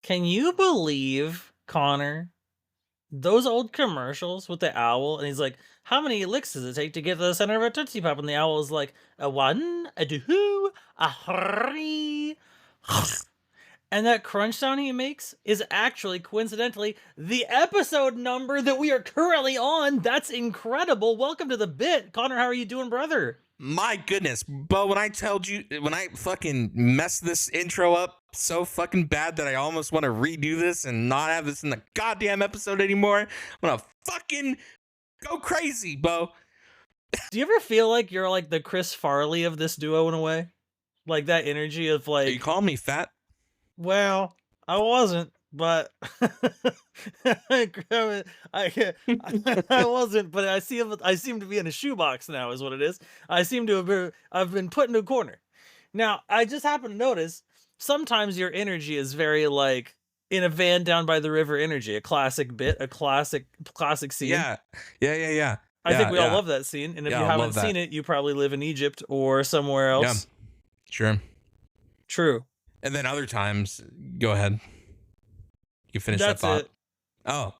Can you believe, Connor, those old commercials with the owl? And he's like, "How many licks does it take to get to the center of a Tootsie Pop?" And the owl is like, "A one, a two, a three." And that crunch sound he makes is actually, coincidentally, the episode number that we are currently on. That's incredible. Welcome to the bit. Connor, how are you doing, brother? My goodness, but when I fucking messed this intro up so fucking bad that I almost want to redo this and not have this in the goddamn episode anymore, I'm gonna fucking go crazy, Beau. Do you ever feel like you're like the Chris Farley of this duo in a way? Like that energy of Are you like, calling me fat? well, I wasn't, but I, I wasn't, but I seem to be in a shoebox now, is what it is. I've been put into a corner. Now, I just happen to notice sometimes your energy is very like in a van down by the river energy, a classic bit, a classic scene. Yeah, yeah. I think we all love that scene, and if Yeah, you I haven't love that. seen it, you probably live in Egypt or somewhere Yeah, else. sure. True. And then other times, go ahead. You finish that That's thought. it. Oh,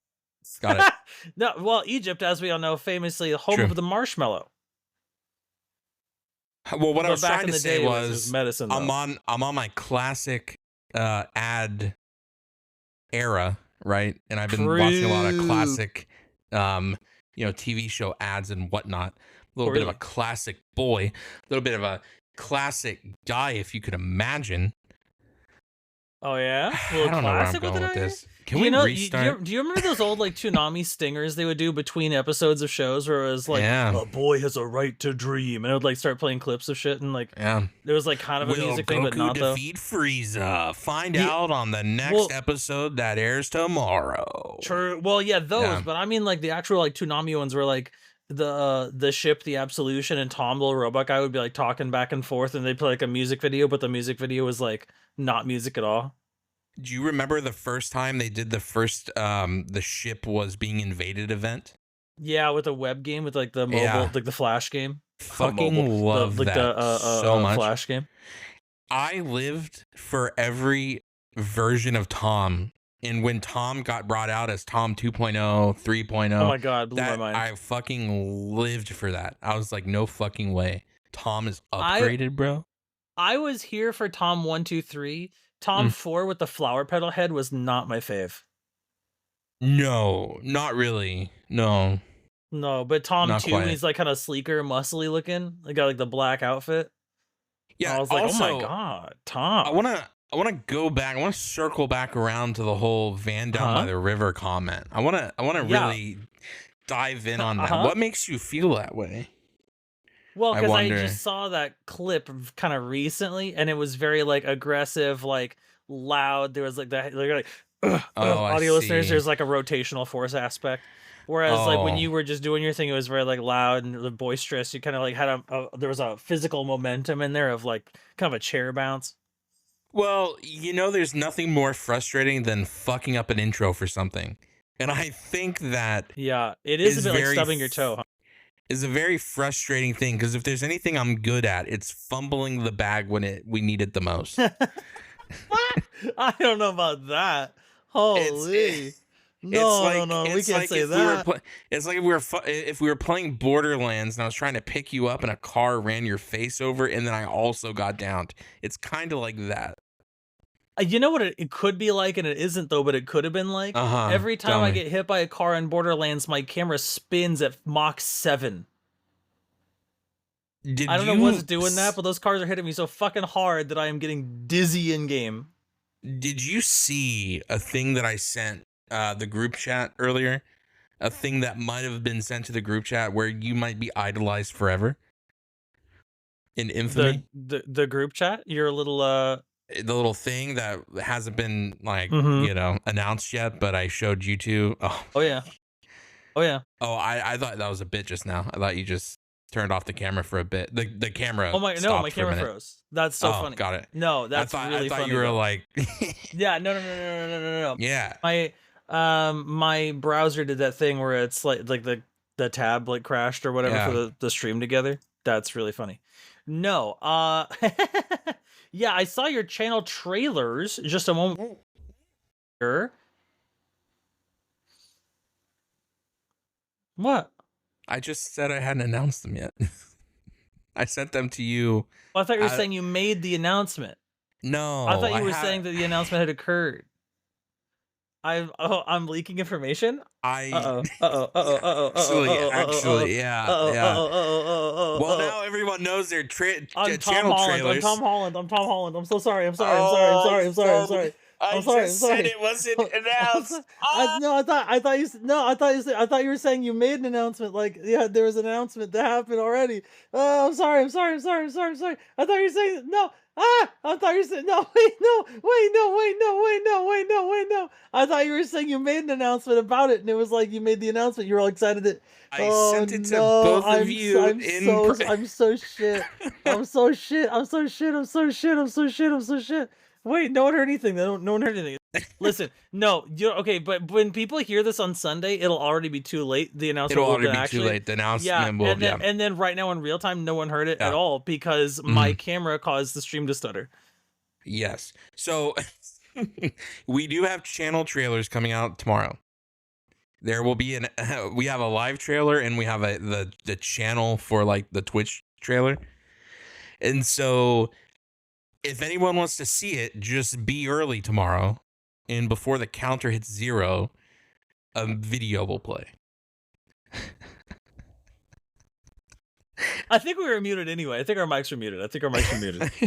got it. No, well, Egypt, as we all know, famously the home True. of the marshmallow. Well, what I But was back trying in to the say day, it was medicine. I'm Though. on my classic ad era, right? And I've been watching a lot of True. classic TV show ads and whatnot. A little bit of a classic boy, a little bit of a classic guy, if you could imagine. Oh yeah, I don't know where I'm going with this. Can we restart? Do you remember those old like Toonami stingers they would do between episodes of shows where it was like, Yeah. a boy has a right to dream, and it would like start playing clips of shit, and like Yeah. there was like kind of a Will music thing, but Goku not though. defeat Frieza? Find Yeah, out on the next well, episode that airs tomorrow. True. Well, yeah, those, Yeah. but I mean like the actual like Toonami ones were like the ship, the Absolution, and Tom the robot guy would be like talking back and forth, and they'd play like a music video, but the music video was like not music at all. Do you remember the first time they did the ship was being invaded event? Yeah, with a web game with like the mobile, Yeah. like the Flash game. Fucking love that so much. Flash game. I lived for every version of Tom. And when Tom got brought out as Tom 2.0, 3.0, Oh my god, blew my mind. I fucking lived for that. I was like, no fucking way. Tom is upgraded, bro. I was here for Tom 1, 2, 3. Tom 4 with the flower petal head was not my fave. No, not really. No. No, but Tom Not 2, quite. he's like kind of sleeker, muscly looking. He got like the black outfit. Yeah, I was like, also, oh my god, Tom. I wanna go back. I want to circle back around to the whole van down by the river comment. I wanna really dive in on that. What makes you feel that way? Well, because I just saw that clip kind of recently, and it was very like aggressive, like loud. There was like that, like audio listeners. There's like a rotational force aspect. Whereas like when you were just doing your thing, it was very like loud and boisterous. You kind of like had there was a physical momentum in there of like kind of a chair bounce. Well, there's nothing more frustrating than fucking up an intro for something. And I think that it is a bit like stubbing your toe. Huh? Is a very frustrating thing, because if there's anything I'm good at, it's fumbling the bag when we need it the most. I don't know about that. Holy. No, we can't say that. It's like if we were playing Borderlands and I was trying to pick you up and a car ran your face over and then I also got downed. It's kind of like that. You know what it could be like, and it isn't though, but it could have been like. Every time I get hit by a car in Borderlands, my camera spins at Mach 7. I don't know what's doing that, but those cars are hitting me so fucking hard that I am getting dizzy in game. Did you see a thing that I sent the group chat earlier? A thing that might have been sent to the group chat where you might be idolized forever in infamy? The group chat? You're a little the little thing that hasn't been like announced yet, but I showed you two. Oh yeah. I thought that was a bit just now. I thought you just turned off the camera for a bit. The camera. My camera froze. That's so funny. Got it. No, that's really funny. I thought you were like. Yeah, no. Yeah. My browser did that thing where it's like the tab like crashed or whatever for the stream together. That's really funny. No, yeah, I saw your channel trailers just a moment. Sure. What? I just said I hadn't announced them yet. I sent them to you. Oh, I thought you were saying you made the announcement. No, I thought you were saying that the announcement had occurred. I'm leaking information. I Uh-oh. actually, yeah. Well, now everyone knows their I'm Tom channel Holland. trailers. I'm Tom Holland. I'm so sorry. I'm sorry. I just said it wasn't announced. I thought you were saying you made an announcement. Like, yeah, there was an announcement that happened already. Oh, I'm sorry. I thought you were saying no. I thought you were saying no. Wait, no. I thought you were saying you made an announcement about it, and it was like you made the announcement. You were all excited that. I sent it to both of you I'm so shit. Wait, no one heard anything. No one heard anything. Listen, no, okay, but when people hear this on Sunday, it'll already be too late. The announcement It'll will already be actually, too late. The announcement yeah, will, and then right now in real time, no one heard it at all because my camera caused the stream to stutter. Yes. So we do have channel trailers coming out tomorrow. There will be we have a live trailer and we have the channel for like the Twitch trailer. And so if anyone wants to see it, just be early tomorrow. And before the counter hits 0, a video will play. I think we were muted anyway. I think our mics were muted.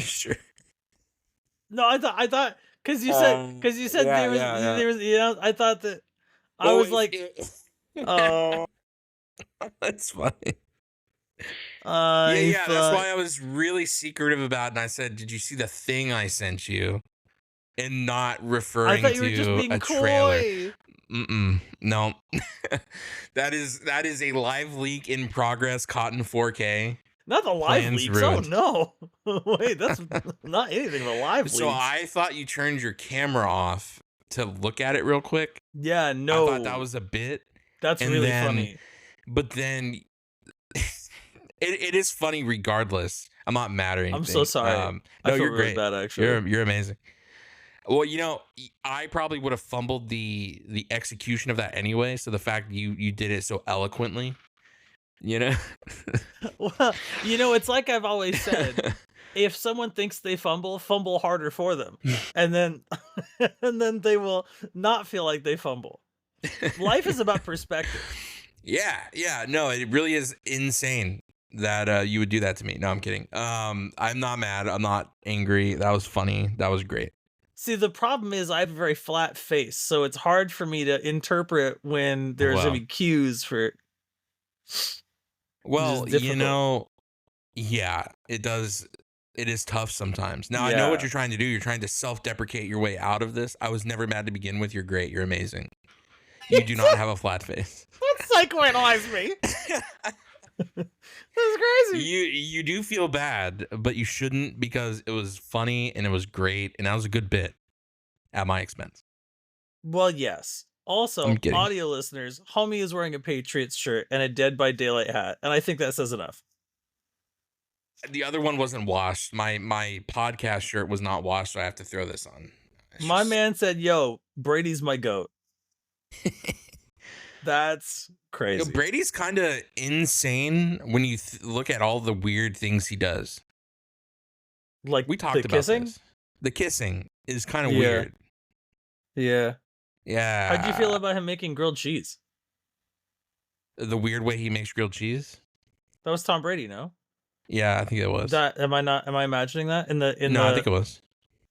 Sure. No, I thought because you said there was I thought that I was like, oh, that's funny. That's why I was really secretive about it. And I said, "Did you see the thing I sent you?" And not referring to a trailer. No, that is a live leak in progress. Caught in 4K. Not the live leaks. Ruined. Oh no! Wait, that's not anything but live leaks. So I thought you turned your camera off to look at it real quick. Yeah, no. I thought that was a bit. That's really funny. But then it is funny regardless. I'm not mad or anything. I'm so sorry. No, you're really great. Bad, actually. You're amazing. Well, I probably would have fumbled the execution of that anyway. So the fact you did it so eloquently, Well, it's like I've always said, if someone thinks they fumble harder for them, and then they will not feel like they fumble. Life is about perspective. Yeah. No, it really is insane that you would do that to me. No, I'm kidding. I'm not mad. I'm not angry. That was funny. That was great. See, the problem is I have a very flat face, so it's hard for me to interpret when there's any cues for it. Well, yeah, it does. It is tough sometimes. Now, I know what you're trying to do. You're trying to self-deprecate your way out of this. I was never mad to begin with. You're great. You're amazing. You do not have a flat face. Don't psychoanalyze me. This is crazy. You do feel bad, but you shouldn't, because it was funny and it was great and that was a good bit at my expense. Well, yes. Also, audio listeners, homie is wearing a Patriots shirt and a Dead by Daylight hat, and I think that says enough. The other one wasn't washed. My podcast shirt was not washed, so I have to throw this on. My man said, "Yo, Brady's my goat." That's crazy. Brady's kind of insane when you look at all the weird things he does. Like we talked about kissing? This. The kissing is kind of weird. Yeah. Yeah. How'd you feel about him making grilled cheese? The weird way he makes grilled cheese? That was Tom Brady, no? Yeah, I think it was. Am I imagining that? I think it was.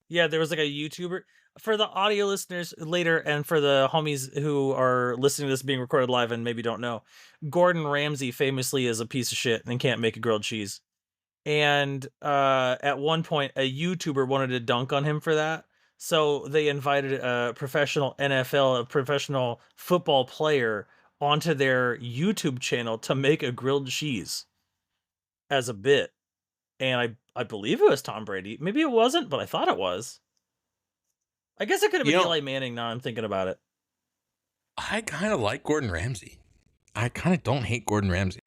Yeah, there was like a YouTuber. For the audio listeners later, and for the homies who are listening to this being recorded live and maybe don't know, Gordon Ramsay famously is a piece of shit and can't make a grilled cheese. And at one point, a YouTuber wanted to dunk on him for that. So they invited a professional football player onto their YouTube channel to make a grilled cheese as a bit. And I believe it was Tom Brady. Maybe it wasn't, but I thought it was. I guess it could have been Eli Manning, now I'm thinking about it. I kind of like Gordon Ramsay. I kind of don't hate Gordon Ramsay.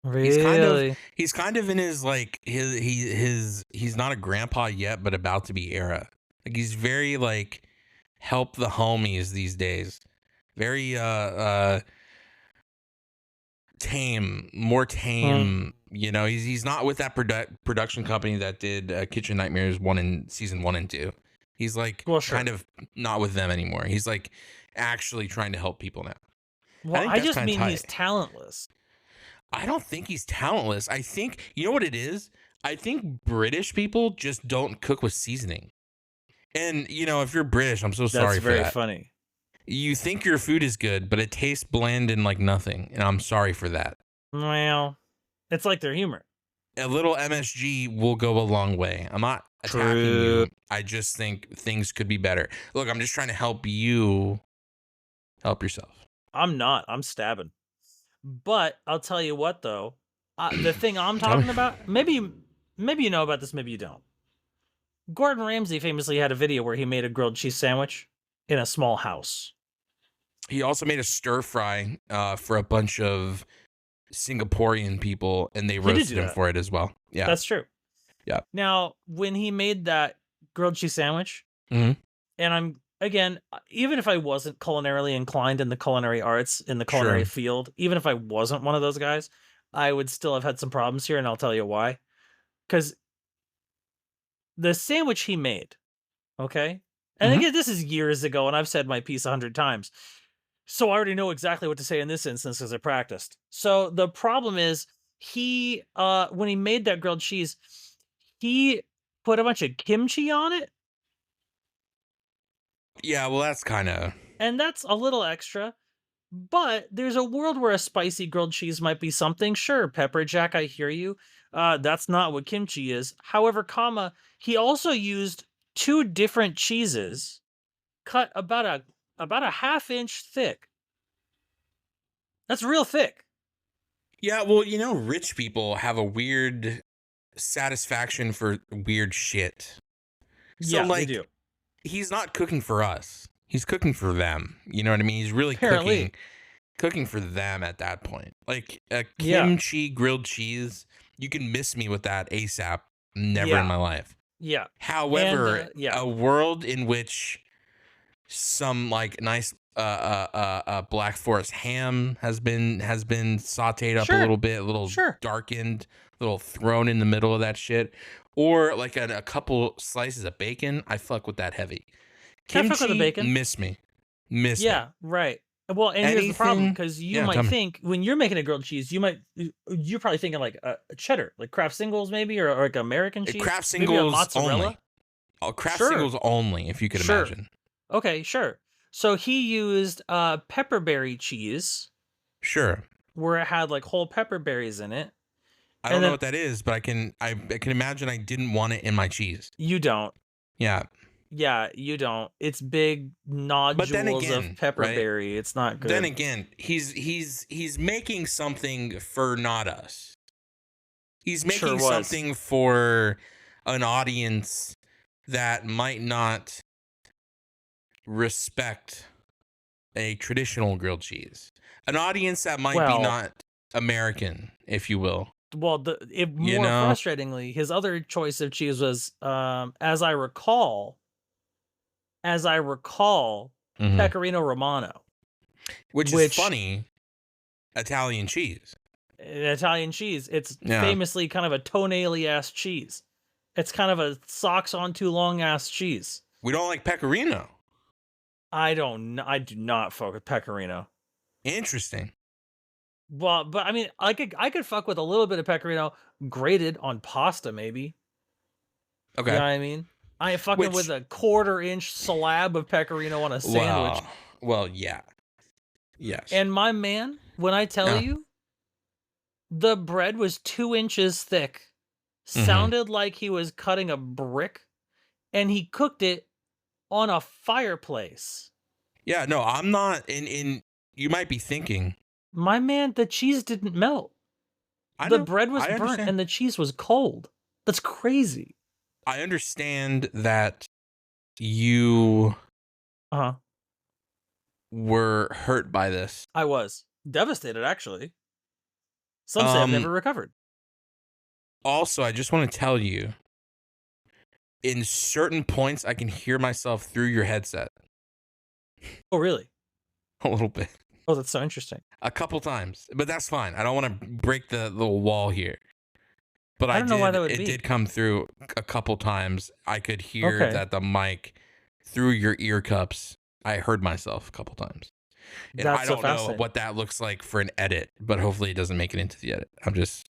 Really? He's kind of in his like he's not a grandpa yet, but about to be era. Like he's very like help the homies these days. Very tame, more tame. You know, he's not with that production company that did Kitchen Nightmares season 1 and 2. He's like Well, sure. kind of not with them anymore. He's like actually trying to help people now. Well, think I that's just kinda mean he's tight. talentless. I don't think he's talentless. I think, you know what it is? I think British people just don't cook with seasoning. And, you know, if you're British, I'm so That's sorry for very that. funny. You think your food is good, but it tastes bland and like nothing. And I'm sorry for that. Well, it's like their humor. A little MSG will go a long way. I'm not attacking True. you. I just think things could be better. Look, I'm just trying to help you help yourself. I'm not. I'm stabbing. But I'll tell you what, though. The thing I'm Tell me. talking about, maybe you know about this, maybe you don't. Gordon Ramsay famously had a video where he made a grilled cheese sandwich in a small house. He also made a stir fry for a bunch of Singaporean people, and they He did roasted do him that. for it as well. Yeah. That's true. Yeah. Now, when he made that grilled cheese sandwich, Mhm. and I'm, again, even if I wasn't culinarily inclined in the culinary arts, in the culinary Sure. field, even if I wasn't one of those guys, I would still have had some problems here, and I'll tell you why. Because the sandwich he made, okay? And Mhm. again, this is years ago, and I've said my piece 100 times. So I already know exactly what to say in this instance because I practiced. So the problem is he when he made that grilled cheese, he put a bunch of kimchi on it, Yeah, well, that's kind of. and that's a little extra. But there's a world where a spicy grilled cheese might be something. Sure, pepper jack, I hear you. That's not what kimchi is. However, he also used two different cheeses cut about a half inch thick. That's real thick. Yeah, well, you know, rich people have a weird satisfaction for weird shit. So, Yeah, they like, do. he's not cooking for us. He's cooking for them. You know what I mean? He's really Apparently. cooking for them at that point. Like a Yeah. kimchi grilled cheese, you can miss me with that ASAP. Never in Yeah. my life. Yeah. However, yeah. a world in which some like nice black forest ham has been sauteed up a Sure. little bit, a little Sure. darkened, a little thrown in the middle of that shit, or like a couple slices of bacon. I fuck with that heavy. Can I fuck with the Kimchi, bacon? miss me. Miss me. Yeah, right. Well, and here's the problem, Anything? because you Yeah, tell might me. think when you're making a grilled cheese, you're probably thinking like a cheddar, like Kraft singles maybe, or like American cheese, Kraft maybe a singles mozzarella. only. Oh, Kraft Sure. singles only, if you could Sure. imagine. Okay, sure. So he used pepperberry cheese, Sure. where it had like whole pepper berries in it. I And don't know then what that is, but I can imagine I didn't want it in my cheese. you don't. Yeah. Yeah, you don't. It's big But then nodules again, of right? pepperberry. It's not good. Then again, he's making something for not us. He's Sure making was. something for an audience that might not respect a traditional grilled cheese. An audience that might be Well- not American, if you will. Well, You more know? frustratingly, his other choice of cheese was, as I recall, Mhm. Pecorino Romano, Which is which- funny. Italian cheese. Italian cheese. It's Yeah. famously kind of a toenail-y ass cheese. It's kind of a socks on too long ass cheese. We don't like pecorino. I do not fuck with pecorino. Interesting. Well, but I mean, I could fuck with a little bit of pecorino grated on pasta, maybe. Okay. You know what I mean? I ain't fucking with a 1/4-inch slab of pecorino on a sandwich. Well, yeah. Yes. And my man, when I tell Yeah. you, the bread was 2 inches thick, Mhm. sounded like he was cutting a brick, and he cooked it on a fireplace. Yeah, no, I'm not in you might be thinking. My man, the cheese didn't melt. The bread was burnt understand. and the cheese was cold. That's crazy. I understand that you Uh-huh. were hurt by this. I was devastated, actually. Some say I've never recovered. Also, I just want to tell you, in certain points, I can hear myself through your headset. Oh, really? A little bit. Oh, that's so interesting. A couple times. But that's fine. I don't want to break the wall here. But I don't know why that would it be. did come through a couple times. I could hear Okay, that the mic through your ear cups. I heard myself a couple times. And I that's so don't know fascinating. what that looks like for an edit, but hopefully it doesn't make it into the edit. I'm just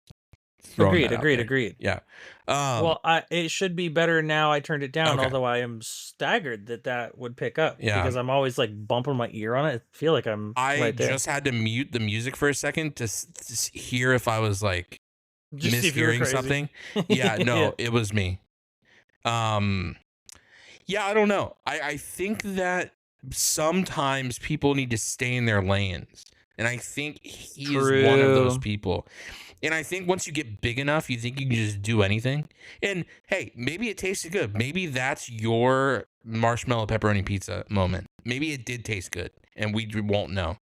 throwing Agreed, that out agreed, there. agreed. Yeah. Well, it should be better now I turned it down, Okay. although I am staggered that that would pick up Yeah. because I'm always like bumping my ear on it. I feel like I'm I right there. just had to mute the music for a second to hear if I was like Just see if you were mishearing crazy. something. Yeah, Yeah. no, it was me. Um yeah, I don't know. I think that sometimes people need to stay in their lanes. And I think he is one of those True. people. And I think once you get big enough, you think you can just do anything. And hey, maybe it tasted good. Maybe that's your marshmallow pepperoni pizza moment. Maybe it did taste good and we won't know.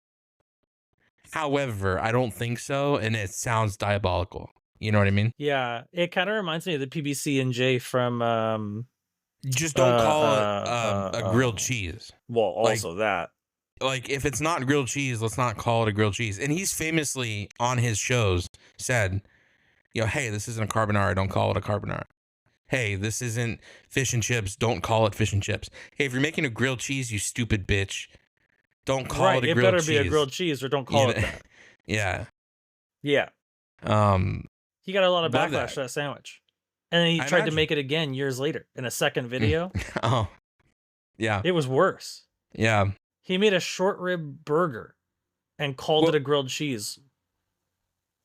However, I don't think so. And it sounds diabolical. You know what I mean? Yeah, it kind of reminds me of the PBC and J from Just don't call it a grilled uh cheese. well, Like, also that. if it's not grilled cheese, let's not call it a grilled cheese. And he's famously on his shows said, hey, this isn't a carbonara. Don't call it a carbonara. Hey, this isn't fish and chips. Don't call it fish and chips. Hey, if you're making a grilled cheese, you stupid bitch, don't call Right, it a it grilled better be a cheese. grilled cheese or don't You call know? it that. Yeah. Yeah. Um, He got a lot of love backlash that. for that sandwich. And then he I tried to imagine. make it again years later in a second video. Oh, yeah. It was worse. Yeah. He made a short rib burger and called Well, it a grilled cheese.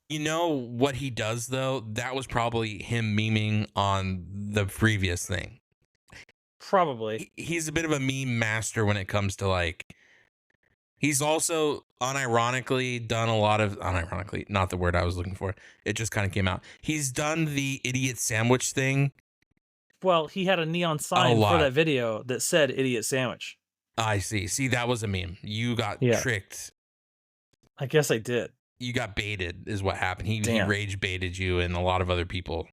you know what he does though? That was probably him memeing on the previous thing. Probably. He's a bit of a meme master when it comes to like. He's also unironically done a lot of unironically, not the word I was looking for. It just kind of came out. He's done the idiot sandwich thing Well, he had a neon a sign for lot. that video that said idiot sandwich. I see. See, that was a meme. You got Yeah. tricked. I guess I did. You got baited is what happened. He Damn. rage baited you and a lot of other people.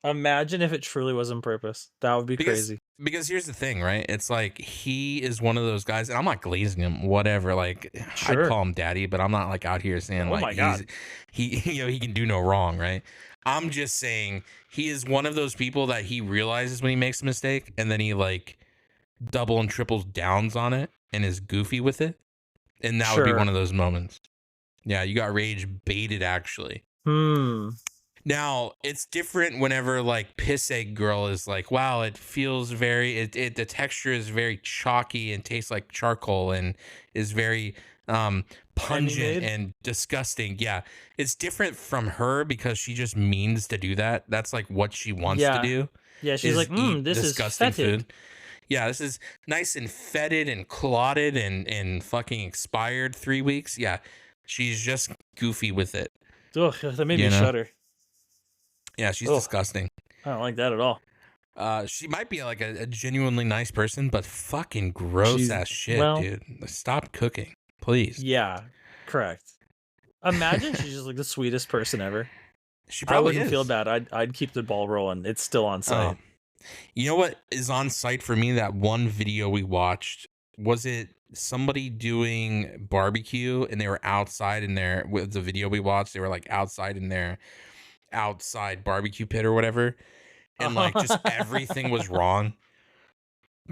Imagine if it truly was on purpose. That would be crazy. Because here's the thing, right? It's like he is one of those guys, and I'm not glazing him, whatever. Like Sure. I'd call him daddy, but I'm not like out here saying Oh like my God. he he can do no wrong, right? I'm just saying he is one of those people that he realizes when he makes a mistake, and then he like double and triples downs on it and is goofy with it, and that would be Sure. one of those moments. Yeah, you got rage baited actually. Now it's different whenever like Piss Egg Girl is like, wow, it feels very the texture is very chalky and tastes like charcoal and is very pungent Animated? and disgusting. Yeah. It's different from her because she just means to do that. That's like what she wants to do. Yeah, she's is like, eat this is disgusting fetid. Yeah, this is nice and fetid and clotted and fucking expired 3 weeks. Yeah. She's just goofy with it. Ugh, that made You me know? shudder. Yeah, she's Ugh. disgusting. I don't like that at all. She might be like a genuinely nice person, but fucking gross ass shit, well- dude. Stop cooking, please. Yeah, correct. Imagine she's just like the sweetest person ever. She I probably wouldn't is. feel bad. I'd keep the ball rolling. It's still on site. You know what is on site for me? That one video we watched, was it somebody doing barbecue and they were outside in their, with the video we watched, they were like outside in their outside barbecue pit or whatever, and like just everything was wrong.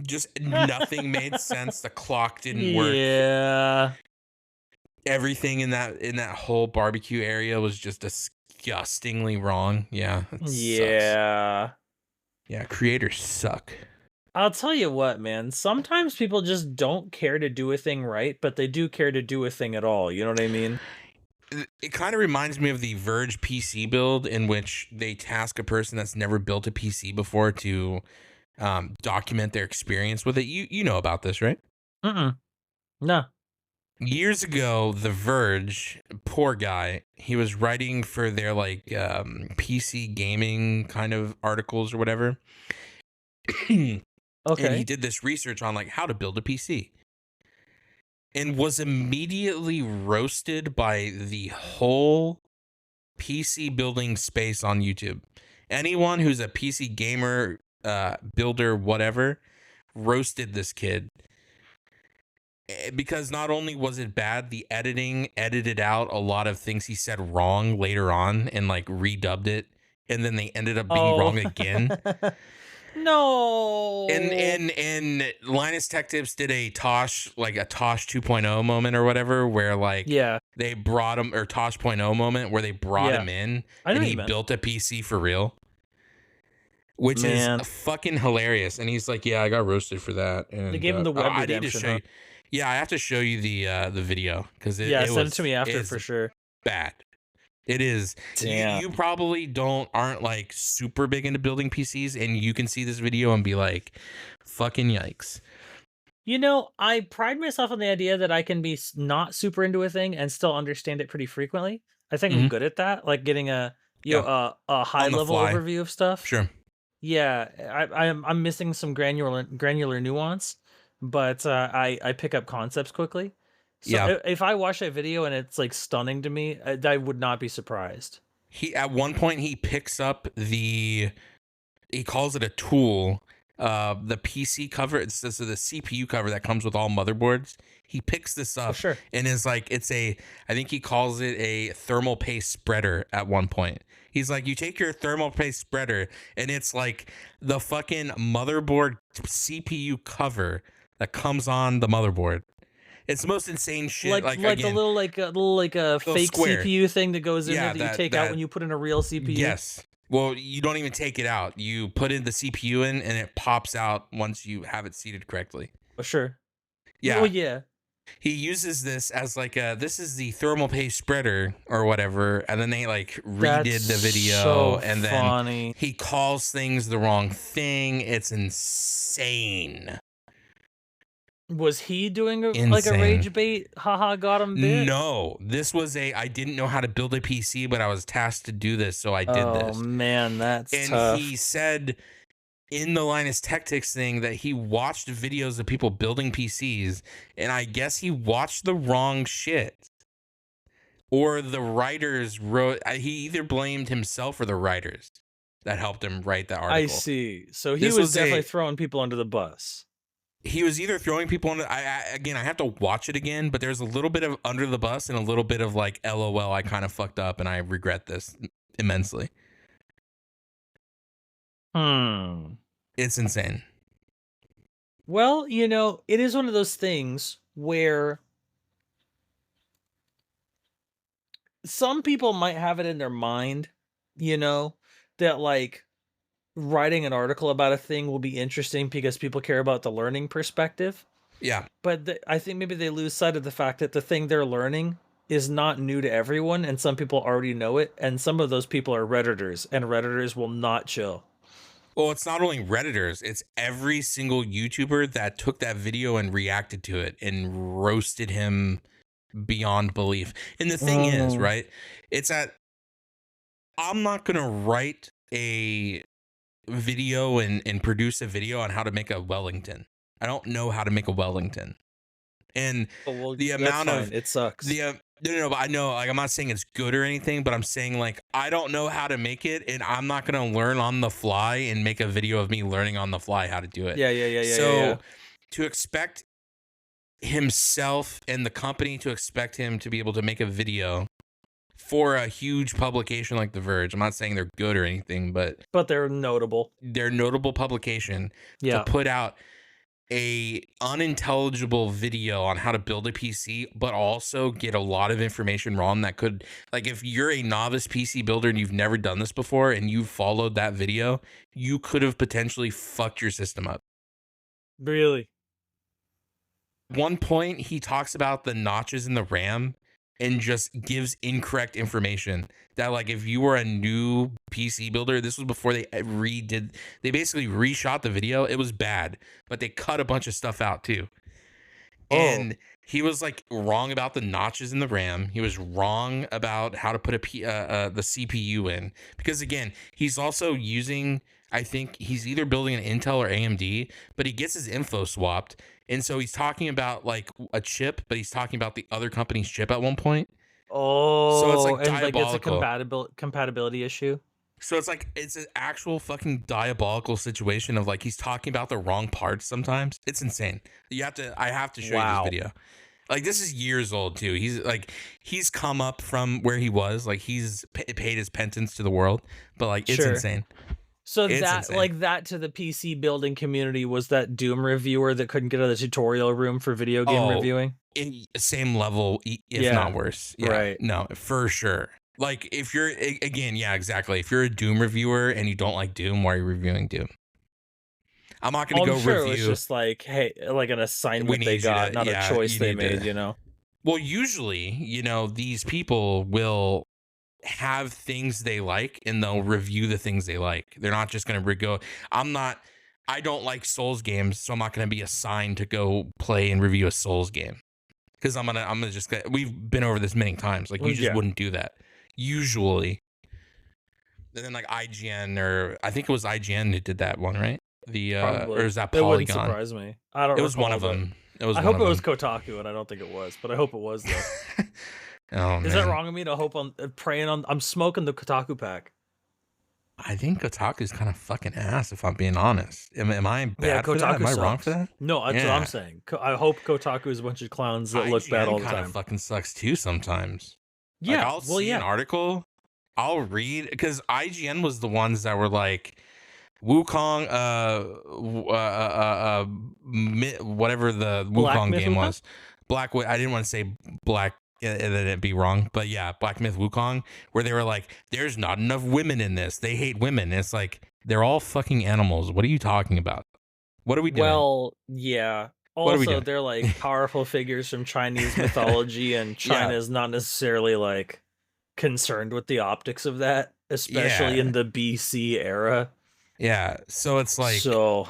Just nothing made sense. The clock didn't work. Yeah. Everything in that whole barbecue area was just disgustingly wrong. Yeah. It sucks. Yeah. Yeah, creators suck. I'll tell you what, man. Sometimes people just don't care to do a thing right, but they do care to do a thing at all. You know what I mean? It kind of reminds me of the Verge PC build, in which they task a person that's never built a PC before to document their experience with it. You know about this, right? No. Years ago, The Verge, poor guy, he was writing for their like PC gaming kind of articles or whatever. Okay. And he did this research on like how to build a PC. And was immediately roasted by the whole PC building space on YouTube. Anyone who's a PC gamer, builder, whatever, roasted this kid because not only was it bad, the editing edited out a lot of things he said wrong later on and like redubbed it, and then they ended up being Oh. wrong again. And No. and Linus Tech Tips did a Tosh, like a Tosh 2.0 moment or whatever, where like Yeah. they brought him, or Tosh point oh moment where they brought Yeah. him in I know and what he you meant. built a PC for real, which is Man. fucking hilarious. And he's like, "Yeah, I got roasted for that." They And gave him the web I need to redemption, show huh? you. Yeah, I have to show you the video because Yeah, it send it to was me after is for sure. bad. It is. Damn. You probably aren't like super big into building PCs, and you can see this video and be like, "Fucking yikes." You know, I pride myself on the idea that I can be not super into a thing and still understand it pretty frequently. I think I'm Hmm. good at that, like getting Yeah, a high on the level fly. overview of stuff. Sure. Yeah, I'm missing some granular nuance, but I pick up concepts quickly. So Yeah. if I watch that video and it's like stunning to me, I would not be surprised. He at one point he picks up he calls it a tool, the PC cover. It's this the CPU cover that comes with all motherboards. He picks this For up sure. and is like, I think he calls it a thermal paste spreader at one point. He's like, you take your thermal paste spreader and it's like the fucking motherboard CPU cover that comes on the motherboard. It's the most insane shit. Like Like a again, little like a little fake square. CPU thing that goes in there Yeah, that you take out when you put in a real CPU. yes. Well, you don't even take it out. You put in the CPU in, and it pops out once you have it seated correctly. For sure. Yeah. Oh yeah. He uses this as like this is the thermal paste spreader or whatever, and then they like redid the video, so and then funny. he calls things the wrong thing. It's insane. Was he doing like a Insane. rage bait? Haha, got him bit. No, this was I didn't know how to build a PC, but I was tasked to do this, so I did this. Oh man, that's And tough. he said in the Linus Tech Tips thing that he watched videos of people building PCs, and I guess he watched the wrong shit. Or the writers wrote, he either blamed himself or the writers that helped him write the article. I see. So he This was was definitely a- throwing people under the bus. He was either throwing people under, again, I have to watch it again, but there's a little bit of under the bus and a little bit of like, LOL, I kind of fucked up and I regret this immensely. It's insane. Well, you know, it is one of those things where some people might have it in their mind, you know, that like writing an article about a thing will be interesting because people care about the learning perspective. Yeah. But I think maybe they lose sight of the fact that the thing they're learning is not new to everyone, and some people already know it, and some of those people are Redditors, and Redditors will not chill. Well, it's not only Redditors, it's every single YouTuber that took that video and reacted to it and roasted him beyond belief. And the thing is, right, it's that I'm not going to write a video and produce a video on how to make a Wellington. I don't know how to make a Wellington. And Well, the that's amount fine. of It sucks. no, but I know, like, I'm not saying it's good or anything, but I'm saying like I don't know how to make it, and I'm not gonna learn on the fly and make a video of me learning on the fly how to do it. Yeah. So to expect himself and the company to expect him to be able to make a video for a huge publication like The Verge, I'm not saying they're good or anything, but they're notable. they're notable publication Yeah. to put out a unintelligible video on how to build a PC, but also get a lot of information wrong that could, like, if you're a novice PC builder and you've never done this before and you followed that video, you could have potentially fucked your system up. Really? One point he talks about the notches in the RAM and just gives incorrect information that, like, if you were a new PC builder, this was before they basically reshot the video. It was bad, but they cut a bunch of stuff out too. And he was like wrong about the notches in the RAM. He was wrong about how to put the CPU in, because again, he's also using, I think he's either building an Intel or AMD, but he gets his info swapped. And so he's talking about like a chip, but he's talking about the other company's chip at one point. Oh, So it's like and like it's a diabolical. compatibility issue. So it's like it's an actual fucking diabolical situation of like he's talking about the wrong parts sometimes. It's insane. I have to show you this Wow. video. Like this is years old too. He's come up from where he was. Like he's paid his penance to the world. But like it's Sure. insane. So It's that insane. like that to the PC building community was that Doom reviewer that couldn't get out of the tutorial room for video game Oh, reviewing. Same level, if Yeah, not worse. Yeah, right. no, for sure. Like if you're again, yeah, exactly. If you're a Doom reviewer and you don't like Doom, why are you reviewing Doom? I'm not gonna I'm go sure it was review. just like, hey, like an We assignment need they you got, to, not a yeah, choice you they need made, to. you know? Well, usually, these people will have things they like and they'll review the things they like. They're not just gonna go. I don't like Souls games, so I'm not gonna be assigned to go play and review a Souls game. Because I'm gonna just get, we've been over this many times. Like you just Yeah. wouldn't do that usually. And then like IGN, or I think it was IGN who did that one, right? The Probably. or is that It wouldn't Polygon? surprise me. I don't It was one recall, of but them. It was I one hope of it was them. Kotaku, and I don't think it was, but I hope it was though. Oh Is that man, wrong of me to hope on praying on? I'm smoking the Kotaku pack. I think Kotaku's kind of fucking ass. If I'm being honest, am I bad Yeah, for that? Kotaku Am I sucks. wrong for that? No, that's what I'm saying. I hope Kotaku is a bunch of clowns that look bad IGN all the kind time. of fucking sucks too sometimes. Yeah, Like I'll see an article, I'll read, because IGN was the ones that were like Wukong, whatever the Black Wukong Myth game Wukong? was. I didn't want to say Black, and then it'd be wrong, but yeah, Black Myth Wukong, where they were like, "There's not enough women in this. They hate women." And it's like they're all fucking animals. What are you talking about? What are we doing? Well, yeah. What are we Also, doing? they're like powerful figures from Chinese mythology, and China is not necessarily like concerned with the optics of that, especially Yeah, in the BC era. yeah. So it's like, So,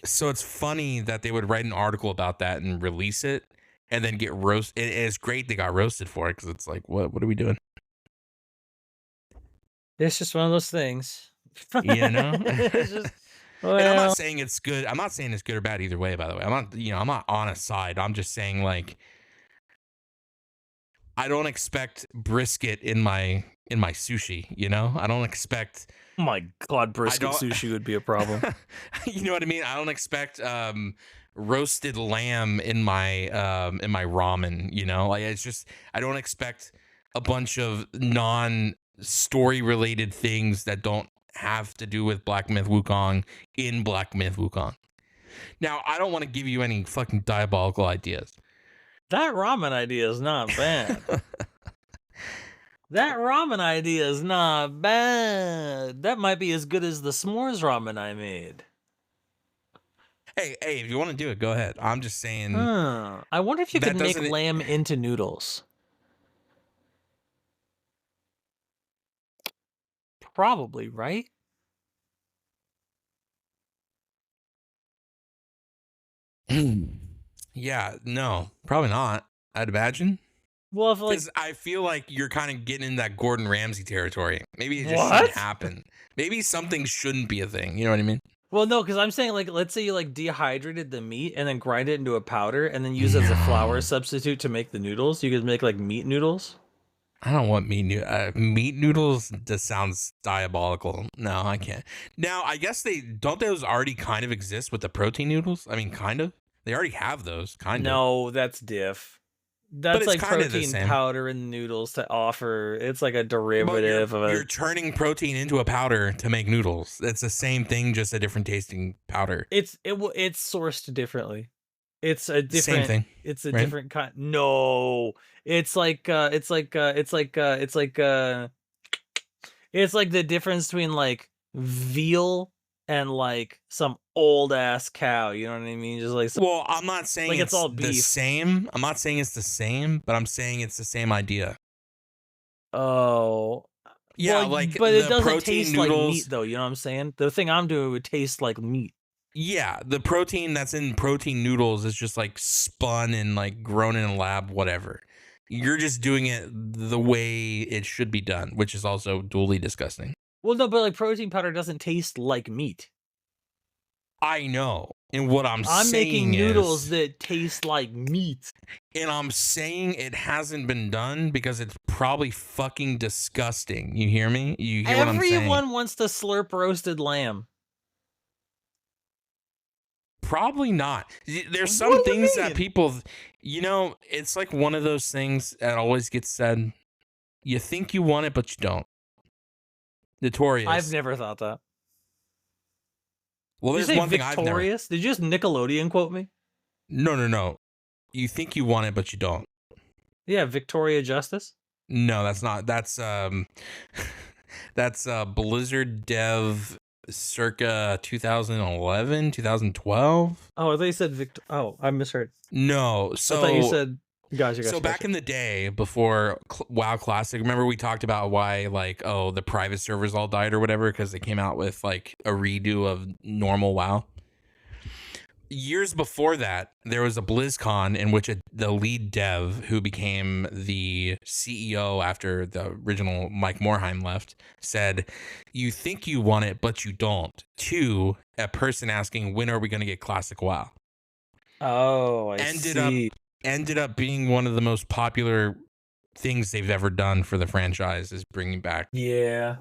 so it's funny that they would write an article about that and release it, and then get roasted. It's great they got roasted for it, because it's like, what are we doing? it's just one of those things. You know. It's just, And I'm well, not saying it's good. I'm not saying it's good or bad either way, by the way. I'm not on a side. I'm just saying, like, I don't expect brisket in my sushi, I don't expect, oh my God, brisket don't- sushi would be a problem. you know what I mean? I don't expect roasted lamb in my ramen, Like it's just, I don't expect a bunch of non-story related things that don't have to do with Black Myth Wukong in Black Myth Wukong. Now, I don't want to give you any fucking diabolical ideas. That ramen idea is not bad. That ramen idea is not bad. That might be as good as the s'mores ramen I made. Hey, if you want to do it, go ahead. I'm just saying. I wonder if you That could make doesn't- lamb into noodles. Probably, right? Yeah, no, probably not. I'd imagine. Well, if like, Because I feel like you're kind of getting in that Gordon Ramsay territory. Maybe it just What? shouldn't happen. Maybe something shouldn't be a thing. You know what I mean? well, no, because I'm saying like, let's say you like dehydrated the meat and then grind it into a powder and then use it as a flour substitute to make the noodles. You could make like meat noodles. I don't want meat noodles. Just sounds diabolical. No, I can't. Now, I guess those already kind of exist with the protein noodles. I mean, kind of. They already have those. Kind of. No, that's diff. That's it's like kinda the protein same. powder and noodles to offer. It's like a derivative of You're a. turning protein into a powder to make noodles. It's the same thing, just a different tasting powder. It's sourced differently. It's a different Same thing. It's a right? different kind. No, it's like it's like the difference between like veal and like some old ass cow. You know what I mean? Just like Well, I'm not saying Like, it's it's all the beef. same. I'm not saying it's the same, but I'm saying it's the same idea. oh. Yeah, Well, like but it the doesn't protein taste noodles. like meat though. You know what I'm saying? The thing I'm doing would taste like meat. Yeah, the protein that's in protein noodles is just like spun and like grown in a lab, whatever. You're just doing it the way it should be done, which is also duly disgusting. Well, no, but like protein powder doesn't taste like meat. I know, And what I'm I'm making saying noodles is, that taste like meat. and I'm saying it hasn't been done because it's probably fucking disgusting. You hear me? You hear what I'm saying? Everyone wants to slurp roasted lamb. Probably not. There's What some do you things that mean? people, it's like one of those things that always gets said. You think you want it, but you don't. I've Notorious. never thought that. Well, Did you there's say one thing I've never. victorious? Did you just Nickelodeon quote me? No. You think you want it, but you don't. Yeah, Victoria Justice. No, that's not. That's Blizzard dev circa 2011, 2012. Oh, I thought you said Oh, I misheard. No, I thought you said. Gotcha. back in the day before WoW Classic, remember we talked about why the private servers all died or whatever because they came out with like a redo of normal WoW. Years before that, there was a BlizzCon in which the lead dev, who became the CEO after the original Mike Morhaime left, said, "You think you want it, but you don't." To a person asking, "When are we going to get Classic WoW?" Oh, I see. Ended up being one of the most popular things they've ever done for the franchise, is bringing back. Yeah.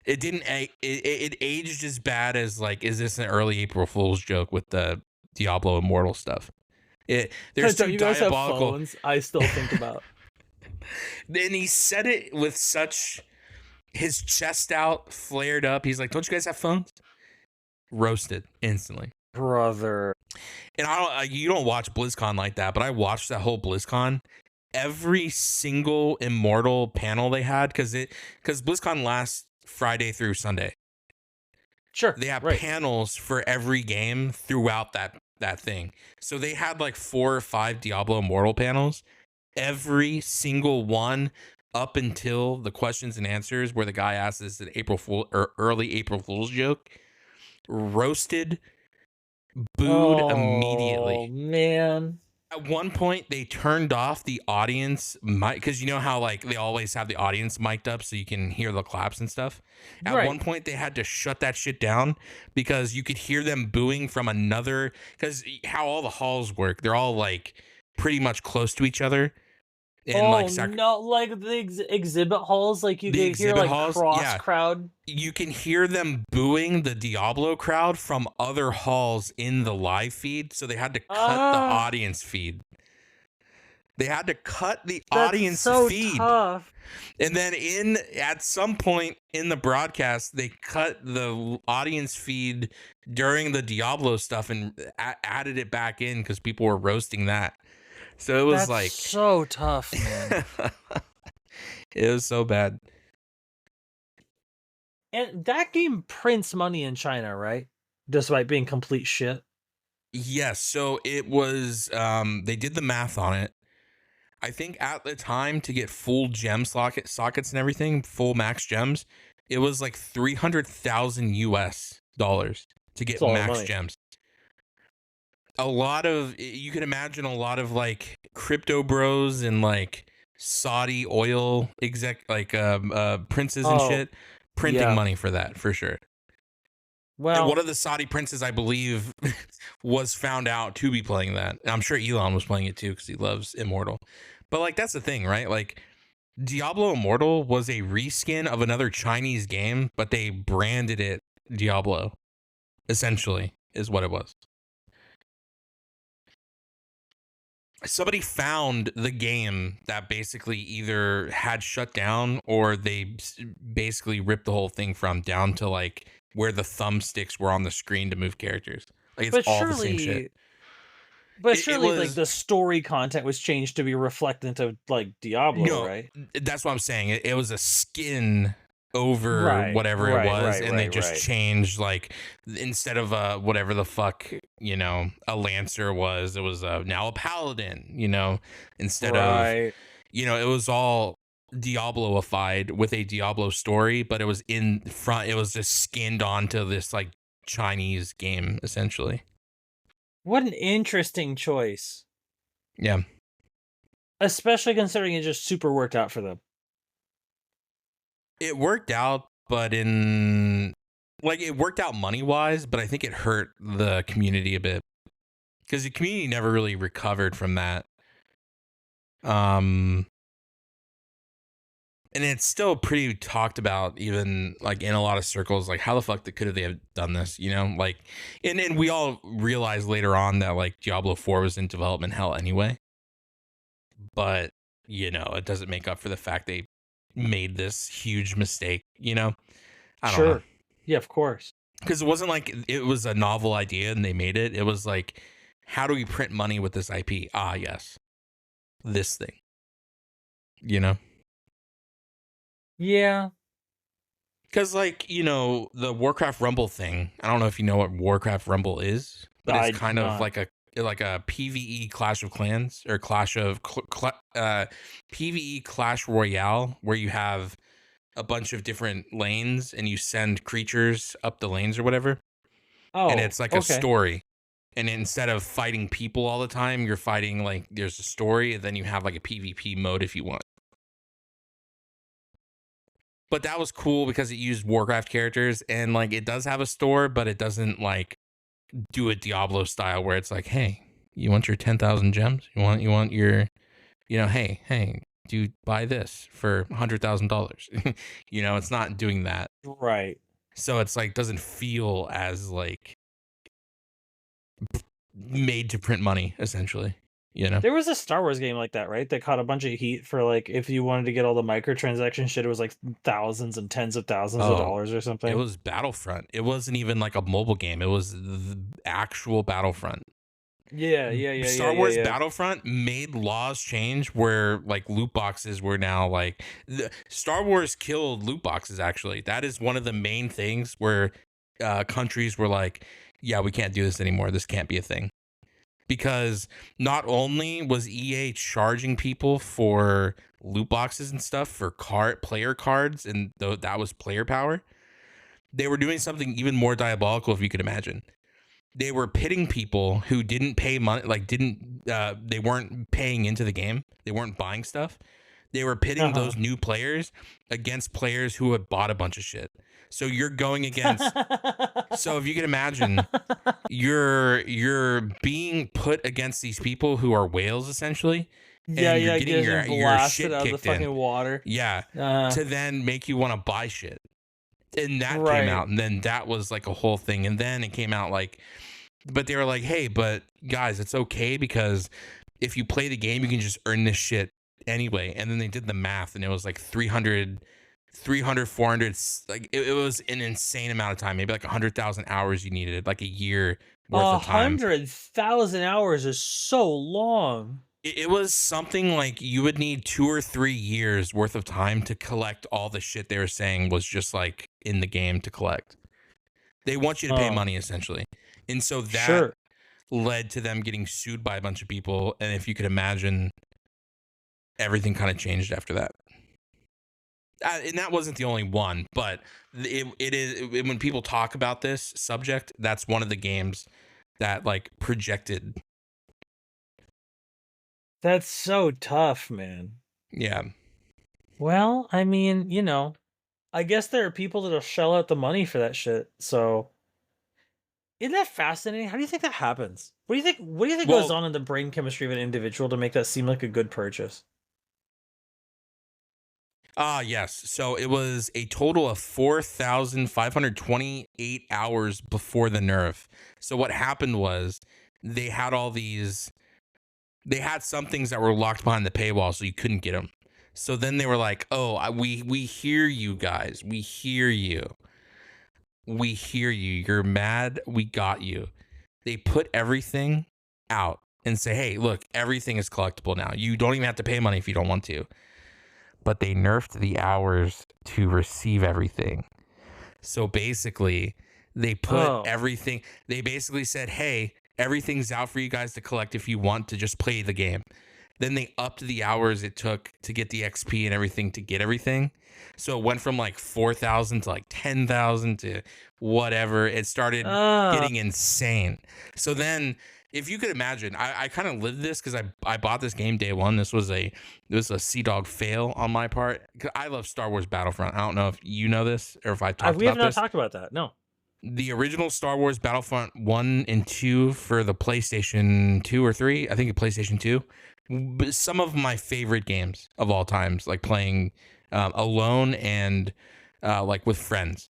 It didn't. It aged as bad as is this an early April Fool's joke with the Diablo Immortal stuff? There's Don't two you guys have diabolical. phones? I still think about. And he said it with such his chest out, flared up. He's like, "Don't you guys have phones?" Roasted instantly. Brother. And you don't watch BlizzCon like that, but I watched that whole BlizzCon. Every single Immortal panel they had, because BlizzCon lasts Friday through Sunday. Sure. They have panels for every game throughout that thing. So they had like 4 or 5 Diablo Immortal panels. Every single one up until the questions and answers where the guy asks, "Is it April Fool or early April Fool's joke?" Roasted, booed immediately. Oh man. At one point, they turned off the audience mic, because you know how they always have the audience mic'd up so you can hear the claps and stuff. At one point, they had to shut that shit down because you could hear them booing from another. Because how all the halls work, they're all pretty much close to each other. And no, like the exhibit halls, like you could hear halls, cross crowd. You can hear them booing the Diablo crowd from other halls in the live feed, so they had to cut the audience feed. They had to cut the audience feed. Tough. And then at some point in the broadcast, they cut the audience feed during the Diablo stuff and added it back in because people were roasting that. So it was so tough, man. It was so bad. And that game prints money in China, right? Despite being complete shit. Yes. So it was, they did the math on it. I think at the time, to get full gem sockets and everything, full max gems, it was like $300,000 US to get max gems. You can imagine a lot of crypto bros and Saudi oil princes and shit printing money for that, for sure. Well, and one of the Saudi princes, I believe, was found out to be playing that. And I'm sure Elon was playing it too because he loves Immortal. But that's the thing, right? Diablo Immortal was a reskin of another Chinese game, but they branded it Diablo, essentially, is what it was. Somebody found the game that basically either had shut down or they basically ripped the whole thing from down to where the thumbsticks were on the screen to move characters. It's all the same shit. But surely the story content was changed to be reflective of Diablo, right? That's what I'm saying. It was a skin over whatever it was, and they just changed instead of whatever the fuck a lancer was, it was now a paladin, instead of it was all Diablo-ified with a Diablo story, but it was in front, it was just skinned onto this Chinese game essentially. What an interesting choice. Yeah, especially considering it just super worked out for them. It worked out, but in Like, it worked out money wise, but I think it hurt the community a bit because the community never really recovered from that. And it's still pretty talked about, even like in a lot of circles, like how the fuck could they have done this, you know? Like, and we all realized later on that like Diablo 4 was in development hell anyway. But, you know, it doesn't make up for the fact they made this huge mistake, you know? I don't know. Yeah, of course. Because it wasn't like it was a novel idea and they made it. It was like, how do we print money with this IP? Ah, yes. This thing. You know? Yeah. Because, like, you know, the Warcraft Rumble thing, I don't know if you know what Warcraft Rumble is, but it's kind of like a PvE Clash of Clans or PvE Clash Royale, where you have a bunch of different lanes and you send creatures up the lanes or whatever. And it's like a story. And instead of fighting people all the time, you're fighting, like, there's a story, and then you have like a PvP mode if you want. But that was cool because it used Warcraft characters, and like it does have a store, but it doesn't like do it Diablo style where it's like, hey, you want your 10,000 gems? You want your, you know, hey, do buy this for $100,000? You know, it's not doing that. Right. So it's like doesn't feel as like made to print money, essentially. You know, there was a Star Wars game like that, right? That caught a bunch of heat for like if you wanted to get all the microtransaction shit, it was like thousands and tens of thousands of dollars or something. It was Battlefront. It wasn't even like a mobile game. It was the actual Battlefront. Yeah. Star Wars Battlefront made laws change where like loot boxes were now like Star Wars killed loot boxes. Actually, that is one of the main things where countries were like, yeah, we can't do this anymore. This can't be a thing. Because not only was EA charging people for loot boxes and stuff for player cards, and that was player power, they were doing something even more diabolical, if you could imagine. They were pitting people who didn't pay money, like they weren't paying into the game. They weren't buying stuff. They were pitting those new players against players who had bought a bunch of shit. So you're going against. So if you can imagine, you're being put against these people who are whales essentially. Yeah, you're getting your shit out of the fucking in. water. Yeah, to then make you want to buy shit. And that came out, and then that was like a whole thing. And then it came out like, but they were like, hey, but guys, it's okay because if you play the game, you can just earn this shit anyway. And then they did the math, and it was like 300, 400, like it was an insane amount of time, maybe like 100,000 hours you needed, like a year worth of time. 100,000 hours is so long. It was something like you would need 2 or 3 years worth of time to collect all the shit they were saying was just like in the game to collect. They want you to pay money essentially. And so that led to them getting sued by a bunch of people. And if you could imagine, everything kind of changed after that. And that wasn't the only one, but it is, when people talk about this subject, that's one of the games that like projected. That's so tough, man. Yeah. Well, I mean, you know, I guess there are people that'll shell out the money for that shit. So isn't that fascinating? How do you think that happens? What do you think goes on in the brain chemistry of an individual to make that seem like a good purchase? Yes. So it was a total of 4,528 hours before the nerf. So what happened was they had some things that were locked behind the paywall, so you couldn't get them. So then they were like, "Oh, we hear you guys. We hear you. We hear you. You're mad. We got you." They put everything out and say, "Hey, look, everything is collectible now. You don't even have to pay money if you don't want to." But they nerfed the hours to receive everything. So basically, they put everything. They basically said, "Hey, everything's out for you guys to collect if you want to just play the game." Then they upped the hours it took to get the XP and everything to get everything. So it went from like 4,000 to like 10,000 to whatever. It started getting insane. So then, if you could imagine, I kind of lived this because I bought this game day one. This was a Sea Dog fail on my part. I love Star Wars Battlefront. I don't know if you know this or if I talked about this. We have not talked about that. No. the original Star Wars Battlefront 1 and 2 for the PlayStation 2 or 3, I think the PlayStation 2, some of my favorite games of all times, like playing alone and like with friends.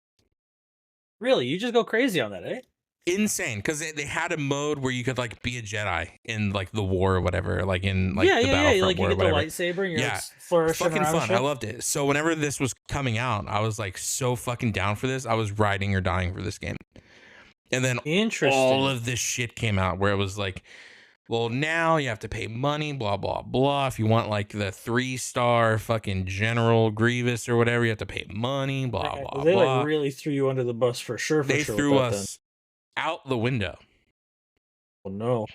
Really, you just go crazy on that, eh? Insane, because they had a mode where you could like be a Jedi in like the war or whatever, like in like Yeah, the yeah, yeah. Battlefront Like you war or get the whatever. lightsaber and you're Yeah, like flourishing fucking around and fun. I shit. loved it. So whenever this was coming out, I was like so fucking down for this. I was riding or dying for this game. And then Interesting. all of this shit came out where it was like, well, now you have to pay money, blah, blah, blah. If you want like the 3-star fucking General Grievous or whatever, you have to pay money, blah, Man, blah, they blah. like really threw you under the bus for sure. They With threw that, us out the window. Oh no.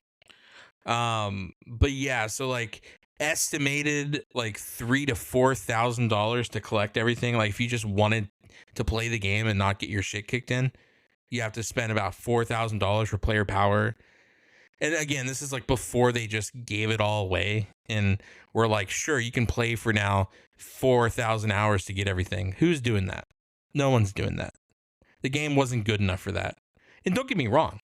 But yeah, so like estimated like $3,000 to $4,000 to collect everything. Like if you just wanted to play the game and not get your shit kicked in, you have to spend about $4,000 for player power. And again, this is like before they just gave it all away and we're like, sure, you can play for now 4,000 hours to get everything. Who's doing that? No one's doing that. The game wasn't good enough for that. And don't get me wrong,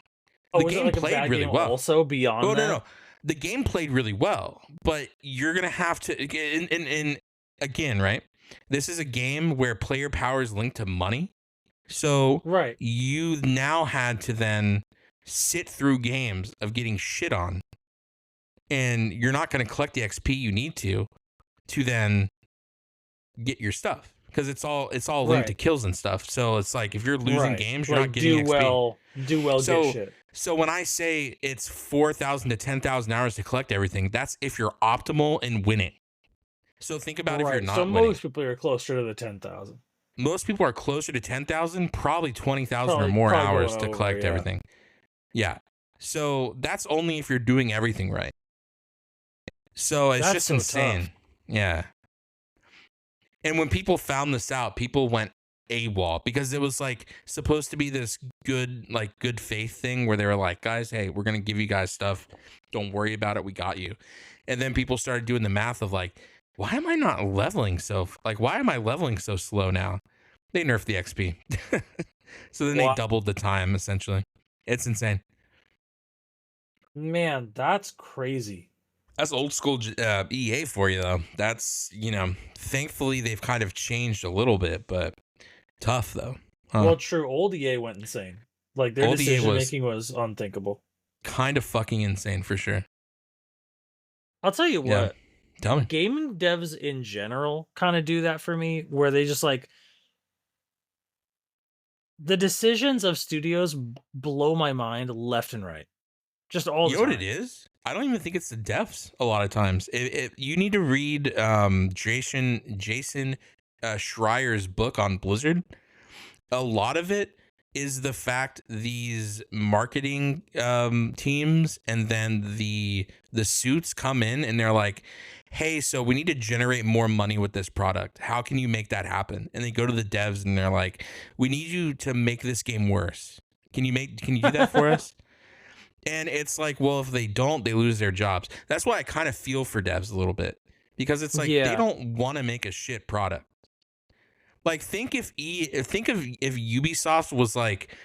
Oh, the was it game like a played bad really game well. also beyond Oh, that? no. The game played really well, but you're going to have to, and again, right? This is a game where player power is linked to money. So Right. you now had to then sit through games of getting shit on, and you're not going to collect the XP you need to then get your stuff, because it's all linked to Right. kills and stuff. So it's like if you're losing Right. games, you're Like not getting XP. do well, So- get shit. So when I say it's 4,000 to 10,000 hours to collect everything, that's if you're optimal and winning. So think about if you're Right. not So winning. most people are closer to the 10,000. Most people are closer to 10,000, probably 20,000 or Probably- more probably hours going to over, collect yeah. everything. Yeah. So that's only if you're doing everything right. So it's That's just so insane. tough. Yeah. And when people found this out, people went AWOL, because it was like supposed to be this good faith thing where they were like, guys, hey, we're going to give you guys stuff. Don't worry about it. We got you. And then people started doing the math of like, why am I not leveling why am I leveling so slow now? They nerfed the XP. So then Wow. they doubled the time, essentially. It's insane. Man, that's crazy. That's old school EA for you, though. That's, thankfully they've kind of changed a little bit, but tough, though. Well, true. Old EA went insane. Like their Old EA decision was- making was unthinkable. Kind of fucking insane for sure. I'll tell you Yeah. what. Tell me. Gaming devs in general kind of do that for me, where they just like the decisions of studios blow my mind left and right, just all the You know time. what it is? I don't even think it's the devs a lot of times. You need to read Jason Schreier's book on Blizzard. A lot of it is the fact these marketing teams and then the suits come in and they're like, hey, so we need to generate more money with this product. How can you make that happen? And they go to the devs and they're like, we need you to make this game worse. Can you do that for us? And it's like, well, if they don't, they lose their jobs. That's why I kind of feel for devs a little bit, because it's like Yeah. they don't want to make a shit product. Like think of if Ubisoft was like,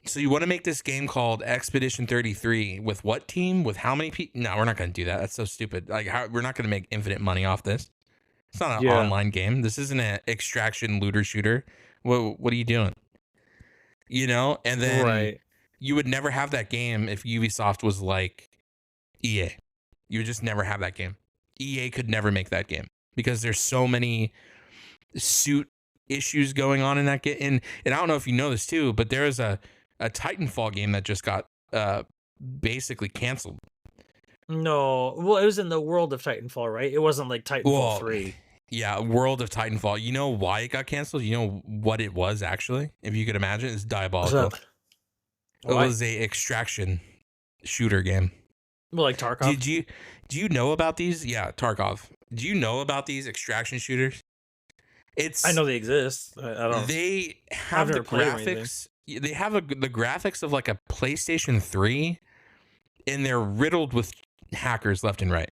so you want to make this game called Expedition 33 with what team? With how many people? No, we're not going to do that. That's so stupid. Like we're not going to make infinite money off this. It's not an Yeah. online game. This isn't an extraction looter shooter. What are you doing? And then Right. you would never have that game if Ubisoft was like EA. You would just never have that game. EA could never make that game because there's so many suit issues going on in that game. And I don't know if you know this too, but there is a Titanfall game that just got basically canceled. No, well, it was in the world of Titanfall, right? It wasn't like Titanfall Well, 3. Yeah, World of Titanfall. You know why it got canceled? You know what it was actually? If you could imagine, it's What's diabolical. up? It Why? was a extraction shooter game. Well, like Tarkov. Do you know about these? Yeah, Tarkov. Do you know about these extraction shooters? I know they exist. I don't. They have the never played or anything. graphics. They have the graphics of like a PlayStation 3, and they're riddled with hackers left and right.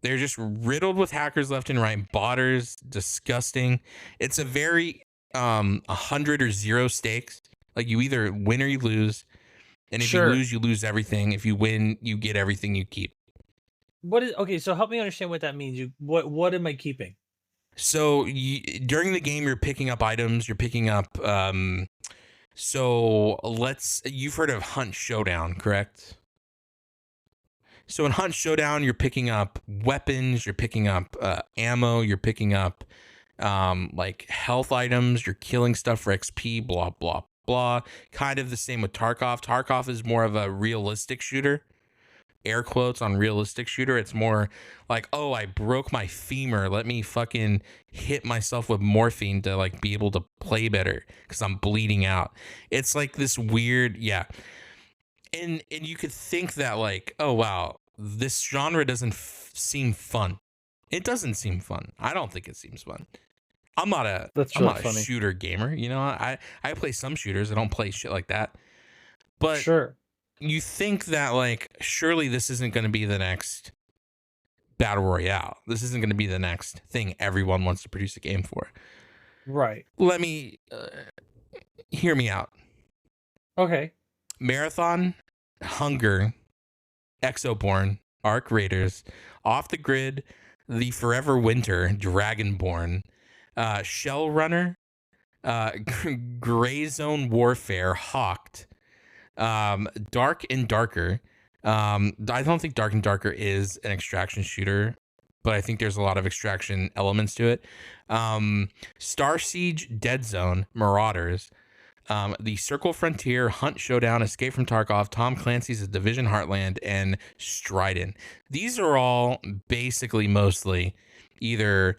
They're just riddled with hackers left and right. Botters, disgusting. It's a very 100 or 0 stakes Like you either win or you lose, and if Sure. you lose everything. If you win, you get everything you keep. What is okay? So help me understand what that means. What am I keeping? So during the game, you're picking up items. You're picking up. So you've heard of Hunt Showdown, correct? So in Hunt Showdown, you're picking up weapons. You're picking up ammo. You're picking up like health items. You're killing stuff for XP. Blah blah blah. Kind of the same with Tarkov. Tarkov is more of a realistic shooter. Air quotes on realistic shooter. It's more like, oh, I broke my femur. Let me fucking hit myself with morphine to like be able to play better because I'm bleeding out. It's like this weird, yeah. And you could think that like, oh wow, this genre doesn't seem fun. It doesn't seem fun. I don't think it seems fun. I'm not a shooter gamer. You know, I play some shooters. I don't play shit like that. But Sure. You think that like surely this isn't going to be the next battle royale. This isn't going to be the next thing everyone wants to produce a game for. Right. Let me hear me out. Okay. Marathon, Hunger, Exoborn, Arc Raiders, Off the Grid, The Forever Winter, Dragonborn, Shell Runner, Gray Zone Warfare, Hawked, Dark and Darker. I don't think Dark and Darker is an extraction shooter, but I think there's a lot of extraction elements to it. Star Siege, Dead Zone, Marauders, The Circle Frontier, Hunt Showdown, Escape from Tarkov, Tom Clancy's The Division Heartland, and Strident. These are all basically mostly either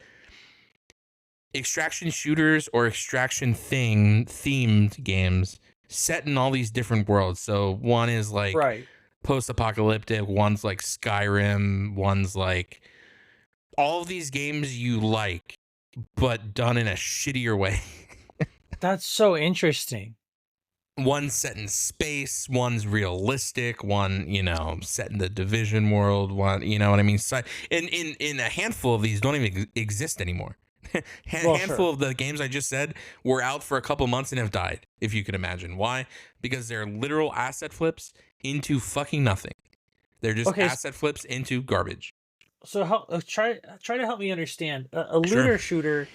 extraction shooters or extraction themed games set in all these different worlds. So one is like post-apocalyptic, one's like Skyrim, one's like all of these games you like, but done in a shittier way. That's so interesting. One's set in space, one's realistic, one, you know, set in the Division world, one, you know what I mean? So, in a handful of these don't even exist anymore. Handful of the games I just said were out for a couple months and have died, if you can imagine. Why? Because they're literal asset flips into fucking nothing. They're just asset flips into garbage. So try to help me understand. A looter shooter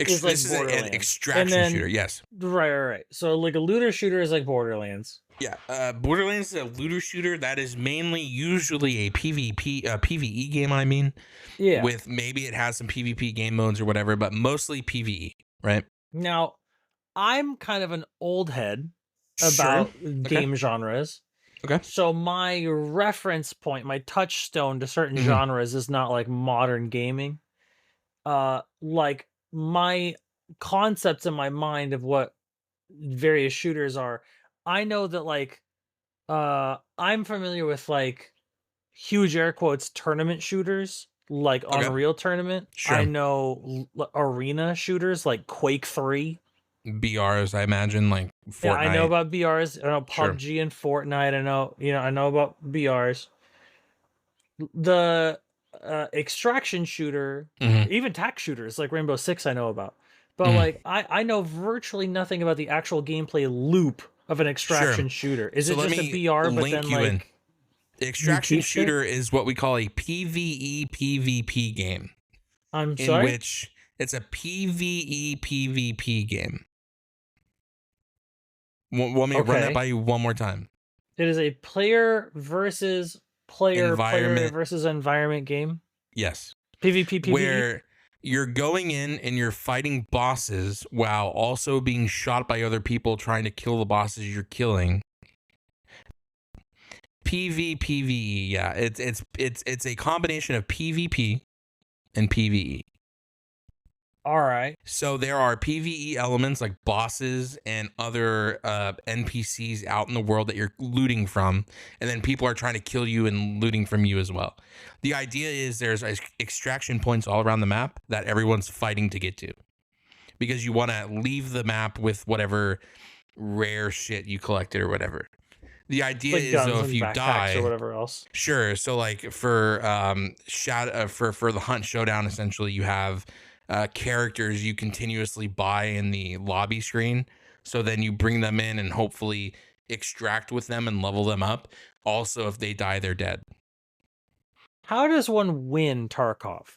is like this is an extraction shooter, yes. Right. So like a looter shooter is like Borderlands. Yeah, Borderlands is a looter shooter that is mainly usually a PvE game, I mean. Yeah. With maybe it has some PvP game modes or whatever, but mostly PvE, right? Now, I'm kind of an old head about game genres. Okay. So my reference point, my touchstone to certain genres is not like modern gaming. Like my concepts in my mind of what various shooters are. I know that like I'm familiar with like huge air quotes tournament shooters like Unreal Tournament. I know arena shooters like Quake 3. BRs, I imagine, like Fortnite. Yeah, I know about BRs. I know PUBG and Fortnite. I know about BRs. The extraction shooter, even tac shooters like Rainbow Six I know about. But like I know virtually nothing about the actual gameplay loop of an extraction shooter. Is it just a BR but then like the extraction shooter is what we call a PvE PvP game. I'm sorry? In which it's a PvE PvP game. Want me to run that by you one more time? It is a player versus player versus environment game. Yes. PvP PvE. Where you're going in and you're fighting bosses while also being shot by other people trying to kill the bosses you're killing. PvPvE, yeah. It's a combination of PvP and PvE. All right. So there are PvE elements like bosses and other NPCs out in the world that you're looting from, and then people are trying to kill you and looting from you as well. The idea is there's extraction points all around the map that everyone's fighting to get to, because you want to leave the map with whatever rare shit you collected or whatever. The idea like is though if you die or whatever else. Sure. So like for for the Hunt Showdown, essentially you have characters you continuously buy in the lobby screen. So then you bring them in and hopefully extract with them and level them up. Also, if they die, they're dead. How does one win Tarkov?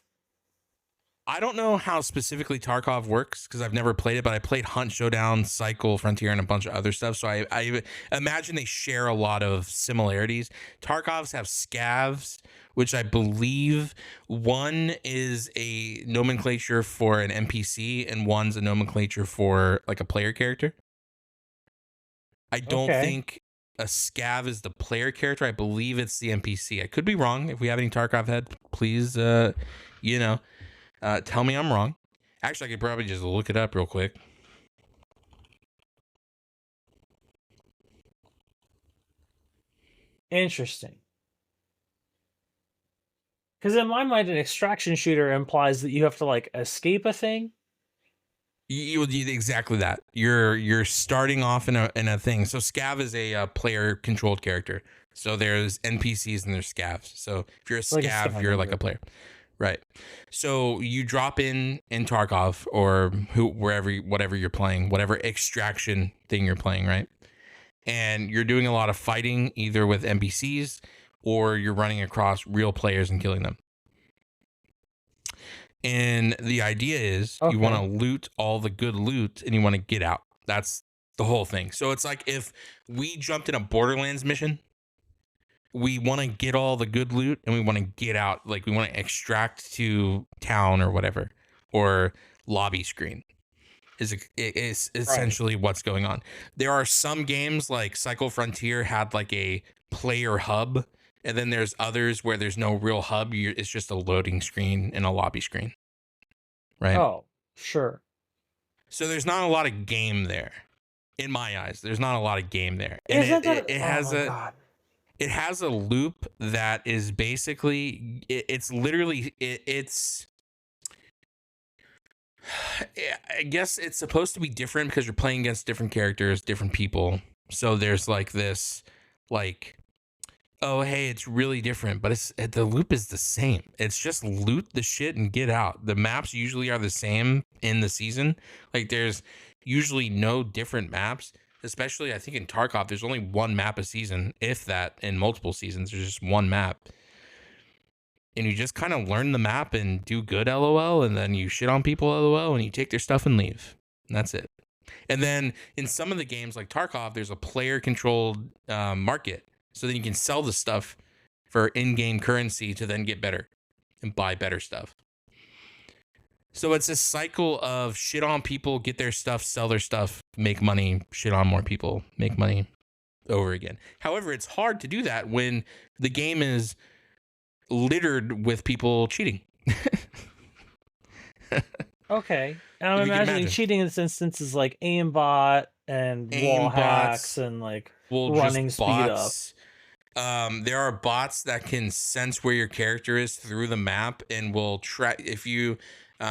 I don't know how specifically Tarkov works because I've never played it, but I played Hunt, Showdown, Cycle, Frontier, and a bunch of other stuff. So I imagine they share a lot of similarities. Tarkovs have scavs, which I believe one is a nomenclature for an NPC and one's a nomenclature for like a player character. I don't Okay. think a scav is the player character. I believe it's the NPC. I could be wrong. If we have any Tarkov head, please, tell me I'm wrong. Actually, I could probably just look it up real quick. Interesting. Because in my mind, an extraction shooter implies that you have to like escape a thing. You exactly that. You're starting off in a thing. So scav is a player controlled character. So there's NPCs and there's scavs. So if you're a Like a scav, you're like a player, right? So you drop in Tarkov or whatever you're playing, whatever extraction thing you're playing, right? And you're doing a lot of fighting either with NPCs or you're running across real players and killing them. And the idea is you want to loot all the good loot and you want to get out. That's the whole thing. So it's like if we jumped in a Borderlands mission, we want to get all the good loot and we want to get out. Like we want to extract to town or whatever, or lobby screen is essentially what's going on. There are some games like Cycle Frontier had like a player hub. And then there's others where there's no real hub. It's just a loading screen and a lobby screen. Right? Oh, sure. So there's not a lot of game there. In my eyes, there's not a lot of game there. And it has a loop that is basically, it's literally, I guess it's supposed to be different because you're playing against different characters, different people. So there's like this, like, oh, hey, it's really different, but the loop is the same. It's just loot the shit and get out. The maps usually are the same in the season. Like there's usually no different maps, especially I think in Tarkov, there's only one map a season, if that. In multiple seasons, there's just one map. And you just kind of learn the map and do good, LOL, and then you shit on people, LOL, and you take their stuff and leave. And that's it. And then in some of the games like Tarkov, there's a player-controlled market. So then you can sell the stuff for in-game currency to then get better and buy better stuff. So it's a cycle of shit on people, get their stuff, sell their stuff, make money, shit on more people, make money over again. However, it's hard to do that when the game is littered with people cheating. Okay. And I'm imagining cheating in this instance is like aimbot and wall hacks and like running speed up. There are bots that can sense where your character is through the map and will track if you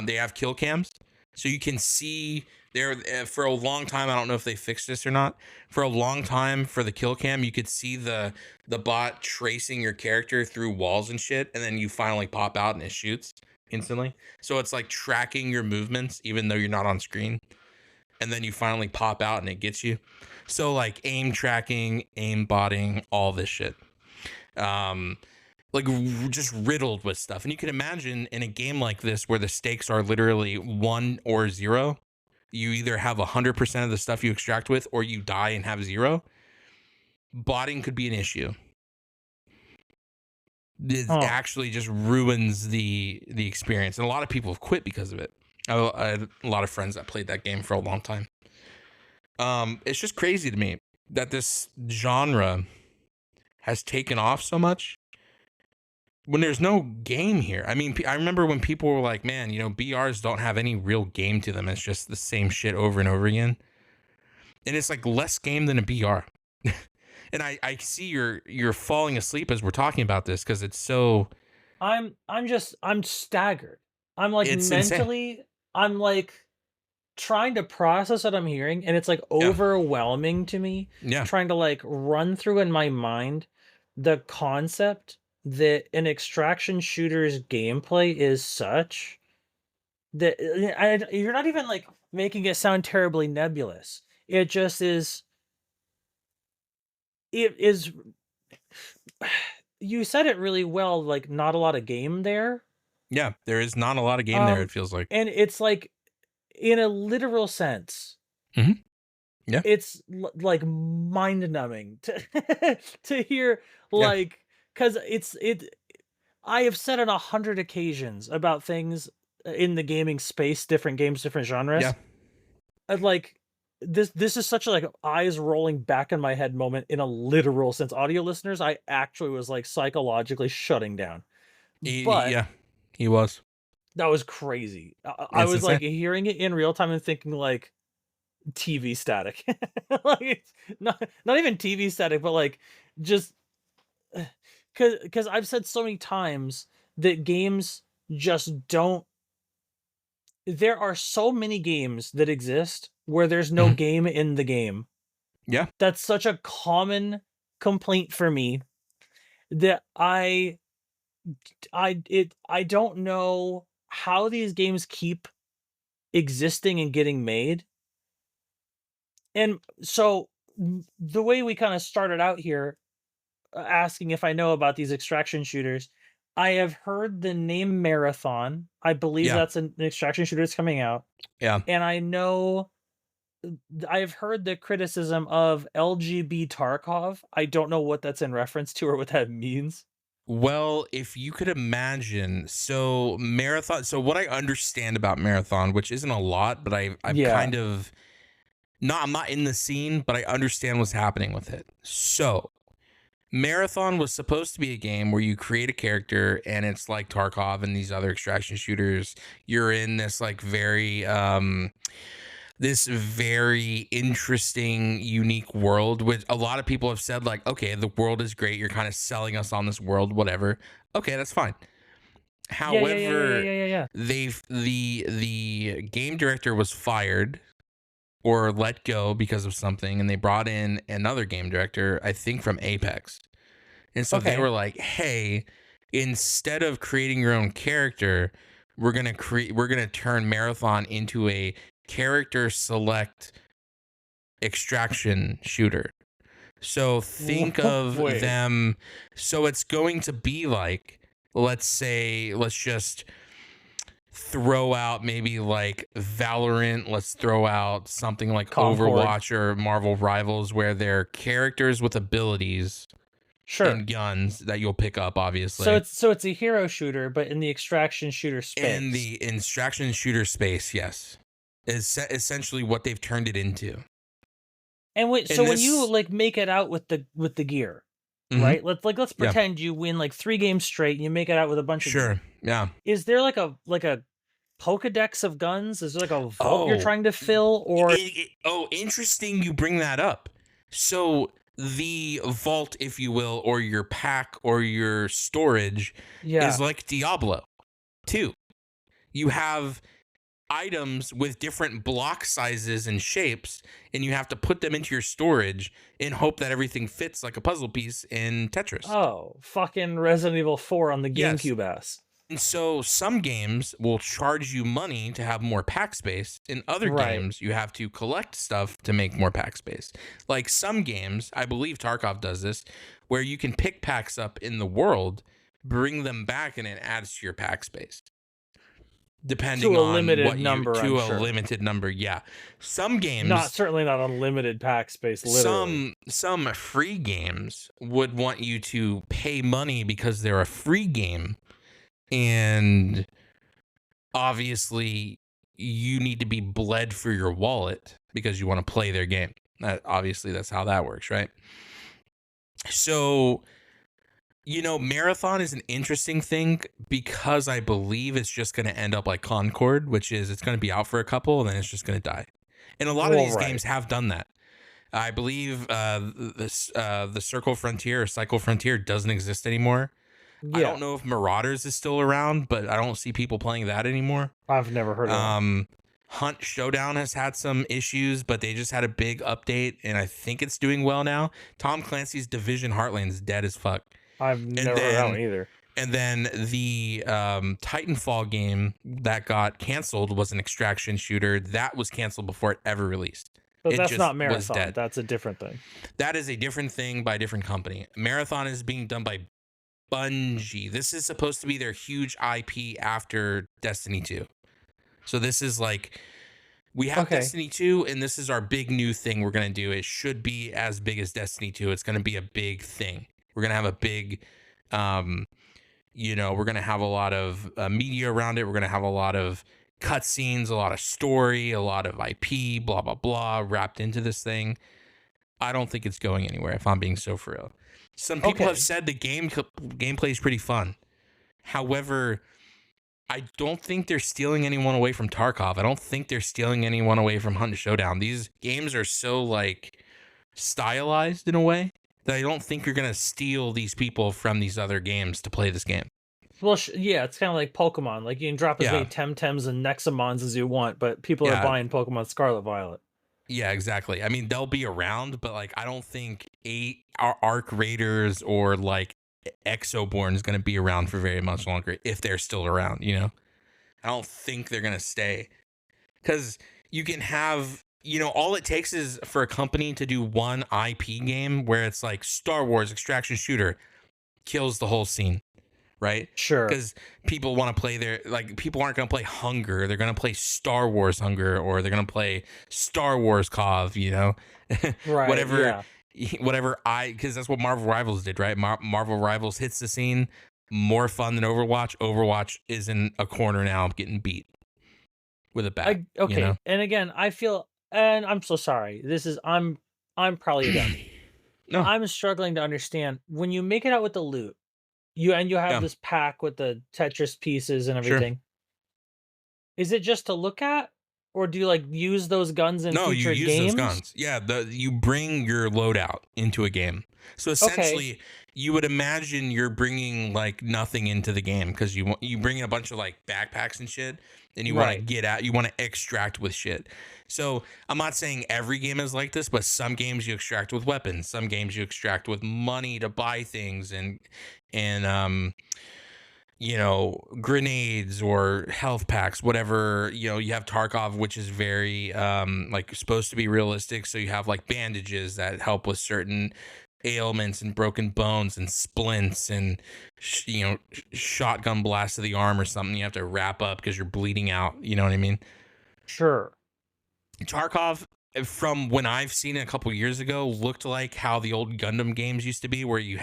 they have kill cams, so you can see there for a long time. I don't know if they fixed this or not. For a long time for the kill cam, you could see the bot tracing your character through walls and shit, and then you finally pop out and it shoots instantly. So it's like tracking your movements even though you're not on screen, and then you finally pop out and it gets you. So like aim tracking, aim botting, all this shit. Like just riddled with stuff. And you can imagine in a game like this where the stakes are literally 1 or 0, you either have 100% of the stuff you extract with or you die and have 0. Botting could be an issue. It actually just ruins the experience. And a lot of people have quit because of it. I had a lot of friends that played that game for a long time. It's just crazy to me that this genre has taken off so much when there's no game here. I mean, I remember when people were like, man, you know, BRs don't have any real game to them. It's just the same shit over and over again. And it's like less game than a BR. And I see you're falling asleep as we're talking about this because it's so. I'm staggered. I'm like it's mentally, insane. I'm like trying to process what I'm hearing, and it's like overwhelming to me. Yeah. Trying to like run through in my mind the concept that an extraction shooter's gameplay is such that you're not even like making it sound terribly nebulous. It just is it is you said it really well, like, not a lot of game there. Yeah, there is not a lot of game there, Um, it feels like. and it's like, in a literal sense, Mhm. Yeah, it's like mind numbing to to hear yeah, like because I have said on 100 occasions about things in the gaming space, different games, different yeah. genres. Like this is such a like eyes rolling back in my head moment in a literal sense. Audio listeners, I actually was like psychologically shutting down. But Yeah, he was. that was crazy. I It's was insane. like hearing it in real time and thinking like TV static. Like it's not even TV static, but like just because I've said so many times that games just don't. There are so many games that exist where there's no Mhm. game in the game. Yeah. That's such a common complaint for me that I don't know how these games keep existing and getting made. And so the way we kind of started out here, asking if I know about these extraction shooters, I have heard the name Marathon. I believe Yeah. that's an extraction shooter that's coming out. Yeah. And I know I've heard the criticism of LGB Tarkov. I don't know what that's in reference to or what that means. Well, if you could imagine, so Marathon, so what I understand about Marathon, which isn't a lot, but I've Yeah. kind of not I'm not in the scene, but I understand what's happening with it. So Marathon was supposed to be a game where you create a character and it's like Tarkov and these other extraction shooters. You're in this very interesting, unique world, which a lot of people have said, like, okay, the world is great. You're kind of selling us on this world, whatever. Okay, that's fine. Yeah, yeah, yeah, yeah, yeah, However, yeah, yeah, yeah. the game director was fired or let go because of something, and they brought in another game director, I think from Apex. And so they Okay. were like, "Hey, instead of creating your own character, we're going to turn Marathon into a character select extraction shooter." So think of Wait. them so it's going to be like, let's just throw out maybe like Valorant, let's throw out something like Concord. Overwatch or Marvel Rivals where they're characters with abilities Sure. and guns that you'll pick up, So obviously. it's a hero shooter, but in the extraction shooter In space. the extraction shooter space, yes, is essentially what they've turned it into. And wait, so And when you this, like make it out with the gear, mhm, right? Let's yeah, pretend you win like 3 games straight and you make it out with a bunch of gear. sure, yeah. Is there like a Pokédex of guns? Is there like a vault you're Oh, trying to fill or oh, interesting. You bring that up. So the vault, if you will, or your pack or your storage, is yeah. like Diablo 2. You have items with different block sizes and shapes, and you have to put them into your storage and hope that everything fits like a puzzle piece in Tetris. Oh, fucking Resident Evil 4 on the Yes. GameCube ass. And so some games will charge you money to have more pack space. In other Right. games, you have to collect stuff to make more pack space. Like some games, I believe Tarkov does this, where you can pick packs up in the world, bring them back, and it adds to your pack space. Depending To a on limited what you number, I'm to a sure. limited number, yeah. Some Not games, certainly not unlimited pack space, literally. some free games would want you to pay money because they're a free game, and obviously you need to be bled for your wallet because you want to play their game. Obviously that's how that works, right? So, Marathon is an interesting thing because I believe it's just going to end up like Concord, which is it's going to be out for a couple and then it's just going to die. And a lot of Well, these right. games have done that. I believe the Circle Frontier or Cycle Frontier doesn't exist anymore. I Yeah. don't know if Marauders is still around, but I don't see people playing that anymore. I've never heard of that. Hunt Showdown has had some issues, but they just had a big update, and I think it's doing well now. Tom Clancy's Division Heartland is dead as fuck. I've And never heard of that one then either. and then the Titanfall game that got canceled was an extraction shooter that was canceled before it ever released. But It that's just not was Marathon. dead. That's a different thing. That is a different thing by a different company. Marathon is being done by Bungie. This is supposed to be their huge IP after Destiny 2. So this is like, we have Okay. Destiny 2, and this is our big new thing we're going to do. It should be as big as Destiny 2. It's going to be a big thing. We're going to have a big, we're going to have a lot of media around it. We're going to have a lot of cutscenes, a lot of story, a lot of IP, blah, blah, blah, wrapped into this thing. I don't think it's going anywhere, if I'm being so for real. Some people have said the gameplay is pretty fun. However, I don't think they're stealing anyone away from Tarkov. I don't think they're stealing anyone away from Hunt and Showdown. These games are so like stylized in a way that I don't think you're gonna steal these people from these other games to play this game. Well, yeah, it's kind of like Pokemon. Like you can drop as many Temtems and Nexamons as you want, but people are buying Pokemon Scarlet Violet. Yeah, exactly. I mean, they'll be around, but like I don't think Arc Raiders or like Exoborn is going to be around for very much longer if they're still around, you know? I don't think they're going to stay. Cuz you can have, all it takes is for a company to do one IP game where it's like Star Wars extraction shooter kills the whole scene. Right? Sure. Because people want to play people aren't going to play Hunger. They're going to play Star Wars Hunger, or they're going to play Star Wars COV, Right. whatever, because that's what Marvel Rivals did, right? Marvel Rivals hits the scene, more fun than Overwatch. Overwatch is in a corner now getting beat with a bat. Okay. And again, I feel, and I'm so sorry. I'm probably a dummy. No. I'm struggling to understand when you make it out with the loot. You have this pack with the Tetris pieces and everything. Sure. Is it just to look at, or do you like use those guns in future games? No, you use those guns. Yeah, you bring your loadout into a game. So essentially, you would imagine you're bringing like nothing into the game because you bring in a bunch of like backpacks and shit, and you want to get out, you want to extract with shit. So I'm not saying every game is like this, but some games you extract with weapons, some games you extract with money to buy things, and grenades or health packs, whatever. You have Tarkov, which is very like supposed to be realistic, so you have like bandages that help with certain ailments and broken bones and splints and shotgun blast to the arm or something you have to wrap up because you're bleeding out, you know what I mean? Sure. Tarkov, from when I've seen it a couple years ago, looked like how the old Gundam games used to be, where you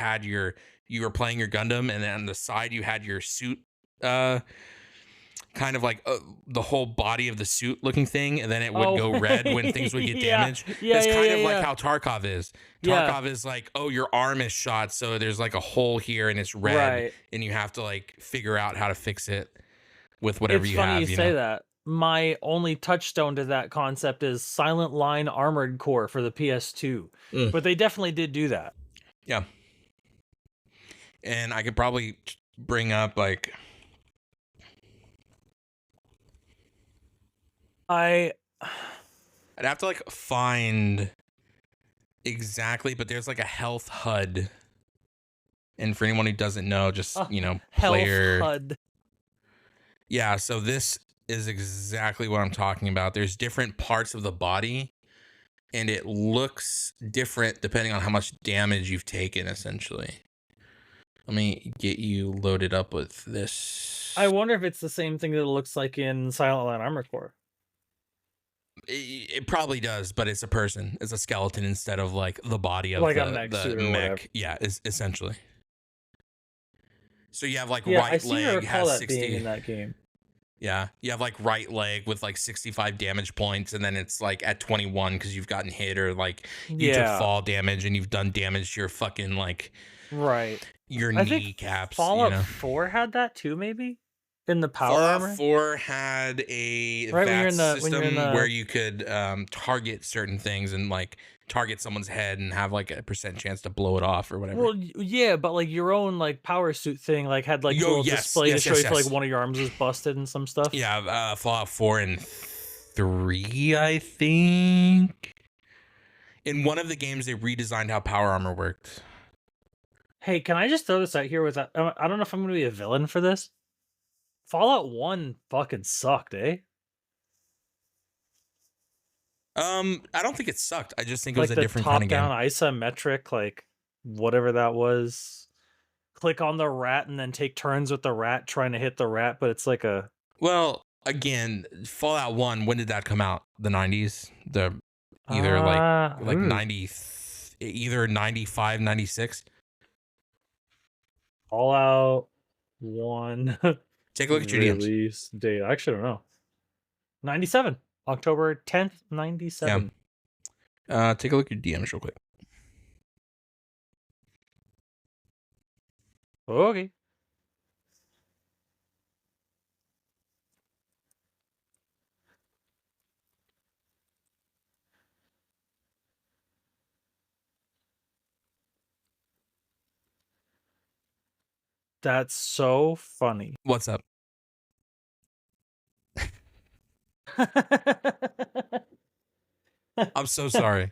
were playing your Gundam, and then on the side you had your suit, kind of like the whole body of the suit looking thing, and then it would go red when things would get damaged. That's kind of like how Tarkov is. Tarkov is like, oh, your arm is shot, so there's like a hole here and it's red, and you have to like figure out how to fix it with whatever you have. It's funny you say that. My only touchstone to that concept is Silent Line Armored Core for the PS2. But they definitely did do that. Yeah. And I could probably bring up like I'd have to like find exactly, but there's like a health HUD. And for anyone who doesn't know, just player HUD. Yeah, so this is exactly what I'm talking about. There's different parts of the body, and it looks different depending on how much damage you've taken, essentially. Let me get you loaded up with this. I wonder if it's the same thing that it looks like in Silent Line Armored Core. It probably does, but it's a person. It's a skeleton instead of like the body of like the mech. Yeah, essentially. So you have like right leg has 60 in that game. Yeah, you have like right leg with like 65 damage points, and then it's like at 21 because you've gotten hit or like you took fall damage and you've done damage to your fucking like your kneecaps. Fallout 4 had that too, maybe in the power armor. Fallout 4 had a VAT system where you could target certain things and like target someone's head and have like a % chance to blow it off or whatever. Well, yeah, but like your own like power suit thing like had like a little display to show you if like one of your arms was busted and some stuff. Yeah, Fallout 4 and 3, I think. In one of the games, they redesigned how power armor worked. Hey, can I just throw this out here with that? I don't know if I'm going to be a villain for this. Fallout 1 fucking sucked, eh? I don't think it sucked. I just think it was Like a the different kind of game. top-down isometric, like whatever that was. Click on the rat and then take turns with the rat trying to hit the rat, but it's like a Well, again, Fallout 1, when did that come out? The 90s? The either like ooh, 90 either 95, 96. Fallout 1 Take a look at your DMs. release date. I actually don't know. 97. October 10th, Yeah. 97. Take a look at your DMs real quick. Okay. That's so funny. What's up? I'm so sorry.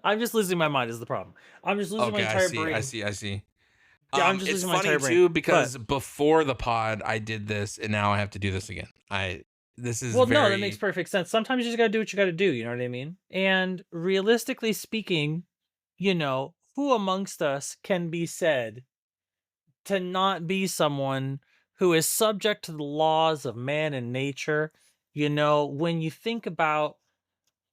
I'm just losing my mind is the problem. I'm just losing my Okay, entire brain. I see. Yeah, I'm just It's losing my funny entire brain. too because before the pod I did this and now I have to do this again. This is Well, very... no, that makes perfect sense. Sometimes you just gotta do what you gotta do, you know what I mean? And realistically speaking, you know, who amongst us can be said to not be someone who is subject to the laws of man and nature? You know, when you think about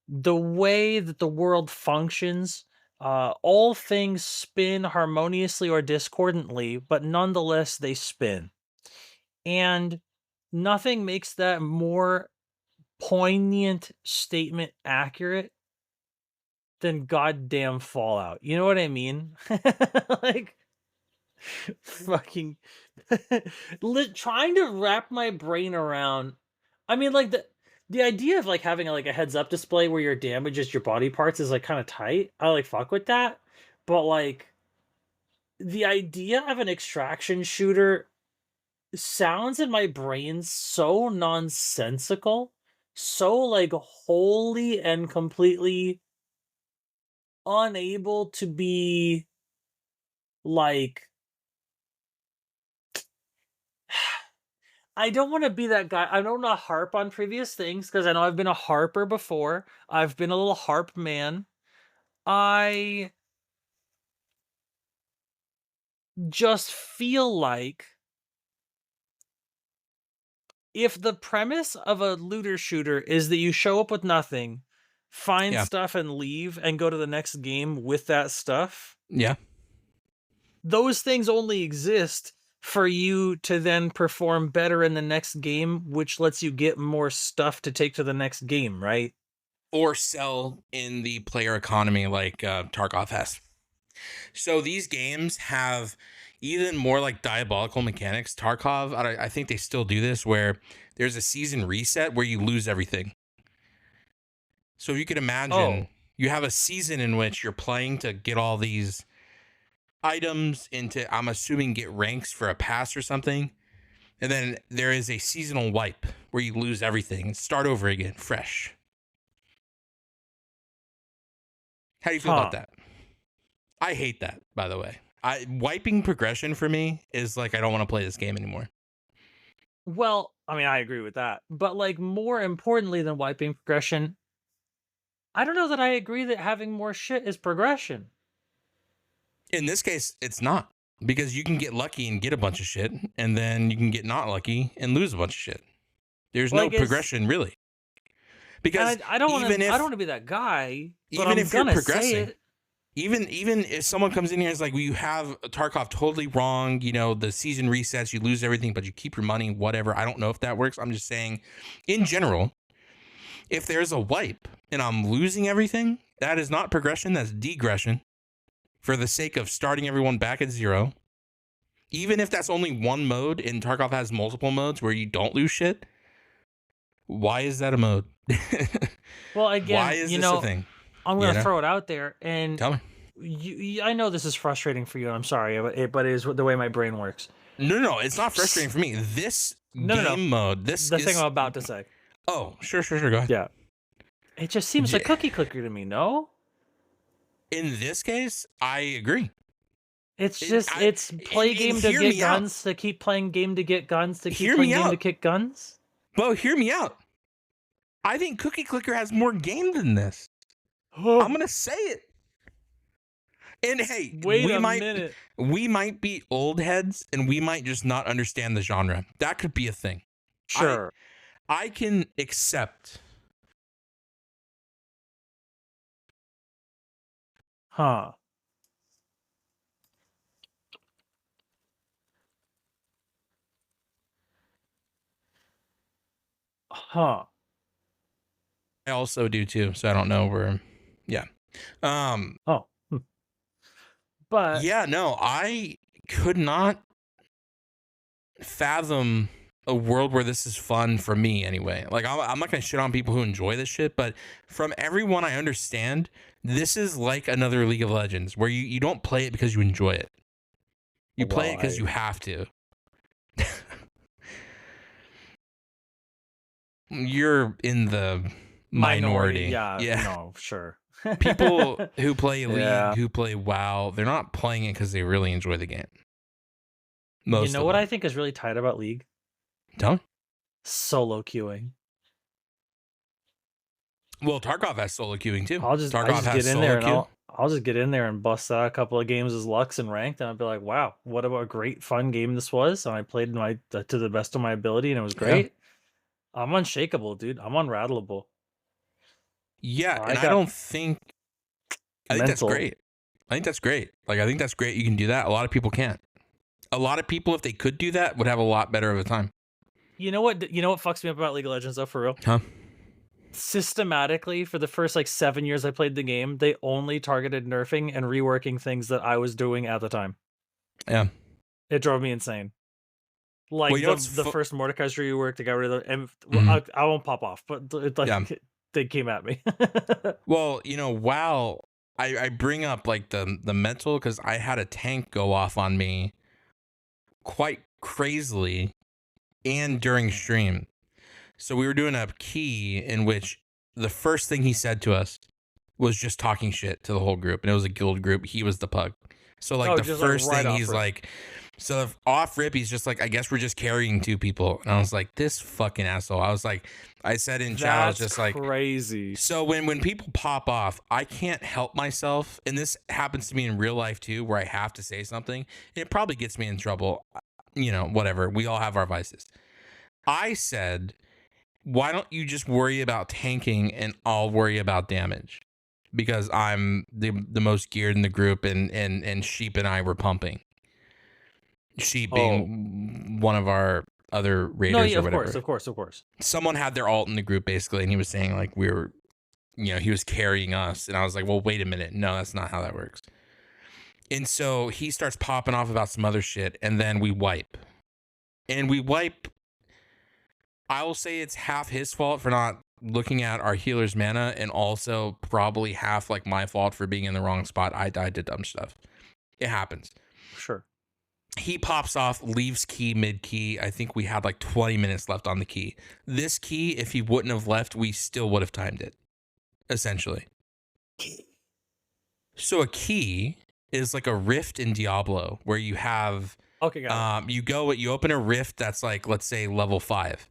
the way that the world functions, all things spin harmoniously or discordantly, but nonetheless they spin. And nothing makes that more poignant statement accurate than goddamn Fallout. You know what I mean? Like fucking trying to wrap my brain around. I mean, like the idea of like having like a heads up display where your damage is your body parts is like kind of tight. I like fuck with that, but like the idea of an extraction shooter sounds in my brain so nonsensical, so like wholly and completely unable to be like I don't want to be that guy. I don't want to harp on previous things because I know I've been a harper before. I've been a little harp man. I just feel like if the premise of a looter shooter is that you show up with nothing, find Yeah. stuff and leave and go to the next game with that stuff, Yeah. those things only exist for you to then perform better in the next game, which lets you get more stuff to take to the next game, right? Or sell in the player economy like Tarkov has. So these games have even more like diabolical mechanics. Tarkov, I think they still do this where there's a season reset where you lose everything. So if you could imagine, you have a season in which you're playing to get all these items into, I'm assuming, get ranks for a pass or something. And then there is a seasonal wipe where you lose everything and start over again, fresh. How do you feel about that? I hate that, by the way. Wiping progression for me is like, I don't want to play this game anymore. Well, I mean, I agree with that. But like more importantly than wiping progression, I don't know that I agree that having more shit is progression. In this case, it's not. Because you can get lucky and get a bunch of shit, and then you can get not lucky and lose a bunch of shit. There's no progression, really. Because I don't want to be that guy. But even if you're progressing, say it. even if someone comes in here and is like, well, you have Tarkov totally wrong, you know, the season resets, you lose everything, but you keep your money, whatever. I don't know if that works. I'm just saying, in general, if there's a wipe and I'm losing everything, that is not progression, that's degression. For the sake of starting everyone back at zero. Even if that's only one mode and Tarkov has multiple modes where you don't lose shit, why is that a mode? Well, again, why is this a thing? I'm going to throw it out there and tell me. I know this is frustrating for you. I'm sorry, but it is the way my brain works. No, it's not frustrating for me. This game mode, the thing I'm about to say. Oh, sure. Go ahead. Yeah. It just seems like cookie clicker to me, no? In this case, I agree. It's It, just I it's play and game to hear get me out. guns to keep playing game to get guns to keep Hear playing me game to out. kick guns. Bo, hear me out. I think Cookie Clicker has more game than this. I'm gonna say it. And hey, Wait a minute. we might be old heads and we might just not understand the genre. That could be a thing. Sure. I can accept. Huh. Huh. I also do too, so I don't know where. Yeah. Oh. But Yeah, no, I could not fathom a world where this is fun for me anyway. Like, I'm not gonna shit on people who enjoy this shit, but from everyone I understand, this is like another League of Legends where you don't play it because you enjoy it. You play it because you have to. You're in the minority. Yeah. No, sure. People who play League, Yeah. who play WoW, they're not playing it because they really enjoy the game. Most You know of what them. I think is really tight about League? Don't? Solo queuing. Well, Tarkov has solo queuing too. I Tarkov just has get in solo there and queue. I'll just get in there and bust out a couple of games as Lux and ranked, and I'll be like, wow, what a great fun game this was. And I played to the best of my ability, and it was great. Yeah. I'm unshakable, dude. I'm unrattleable. Yeah, and I don't think. I think that's great. I think that's great. Like, I think that's great. You can do that. A lot of people can't. A lot of people, if they could do that, would have a lot better of a time. You know what? You know what fucks me up about League of Legends though, for real? Huh? Systematically, for the first like 7 years I played the game, they only targeted nerfing and reworking things that I was doing at the time. Yeah. It drove me insane. Like, well, the first Mordekaiser rework, they got rid of the, and I won't pop off, but they came at me. Well, WoW, I bring up like the mental because I had a tank go off on me quite crazily and during stream. So we were doing a key in which the first thing he said to us was just talking shit to the whole group, and it was a guild group. He was the pug. So like the first thing he's like, so off rip, he's just like, I guess we're just carrying 2 people. And I was like, this fucking asshole. I said in chat, I was just like, crazy. So when people pop off, I can't help myself. And this happens to me in real life too, where I have to say something. It probably gets me in trouble. Whatever. We all have our vices. I said, why don't you just worry about tanking and I'll worry about damage? Because I'm the most geared in the group, and Sheep and I were pumping. Sheep being one of our other raiders or whatever. Of course. Someone had their ult in the group basically, and he was saying like we were, he was carrying us, and I was like, well, wait a minute, no, that's not how that works. And so he starts popping off about some other shit, and then we wipe. I will say it's half his fault for not looking at our healer's mana, and also probably half like my fault for being in the wrong spot. I died to dumb stuff. It happens. Sure. He pops off, leaves key mid-key. I think we had like 20 minutes left on the key. This key, if he wouldn't have left, we still would have timed it, essentially. So a key is like a rift in Diablo where you have... Okay, got it. You open a rift that's like, let's say, level 5.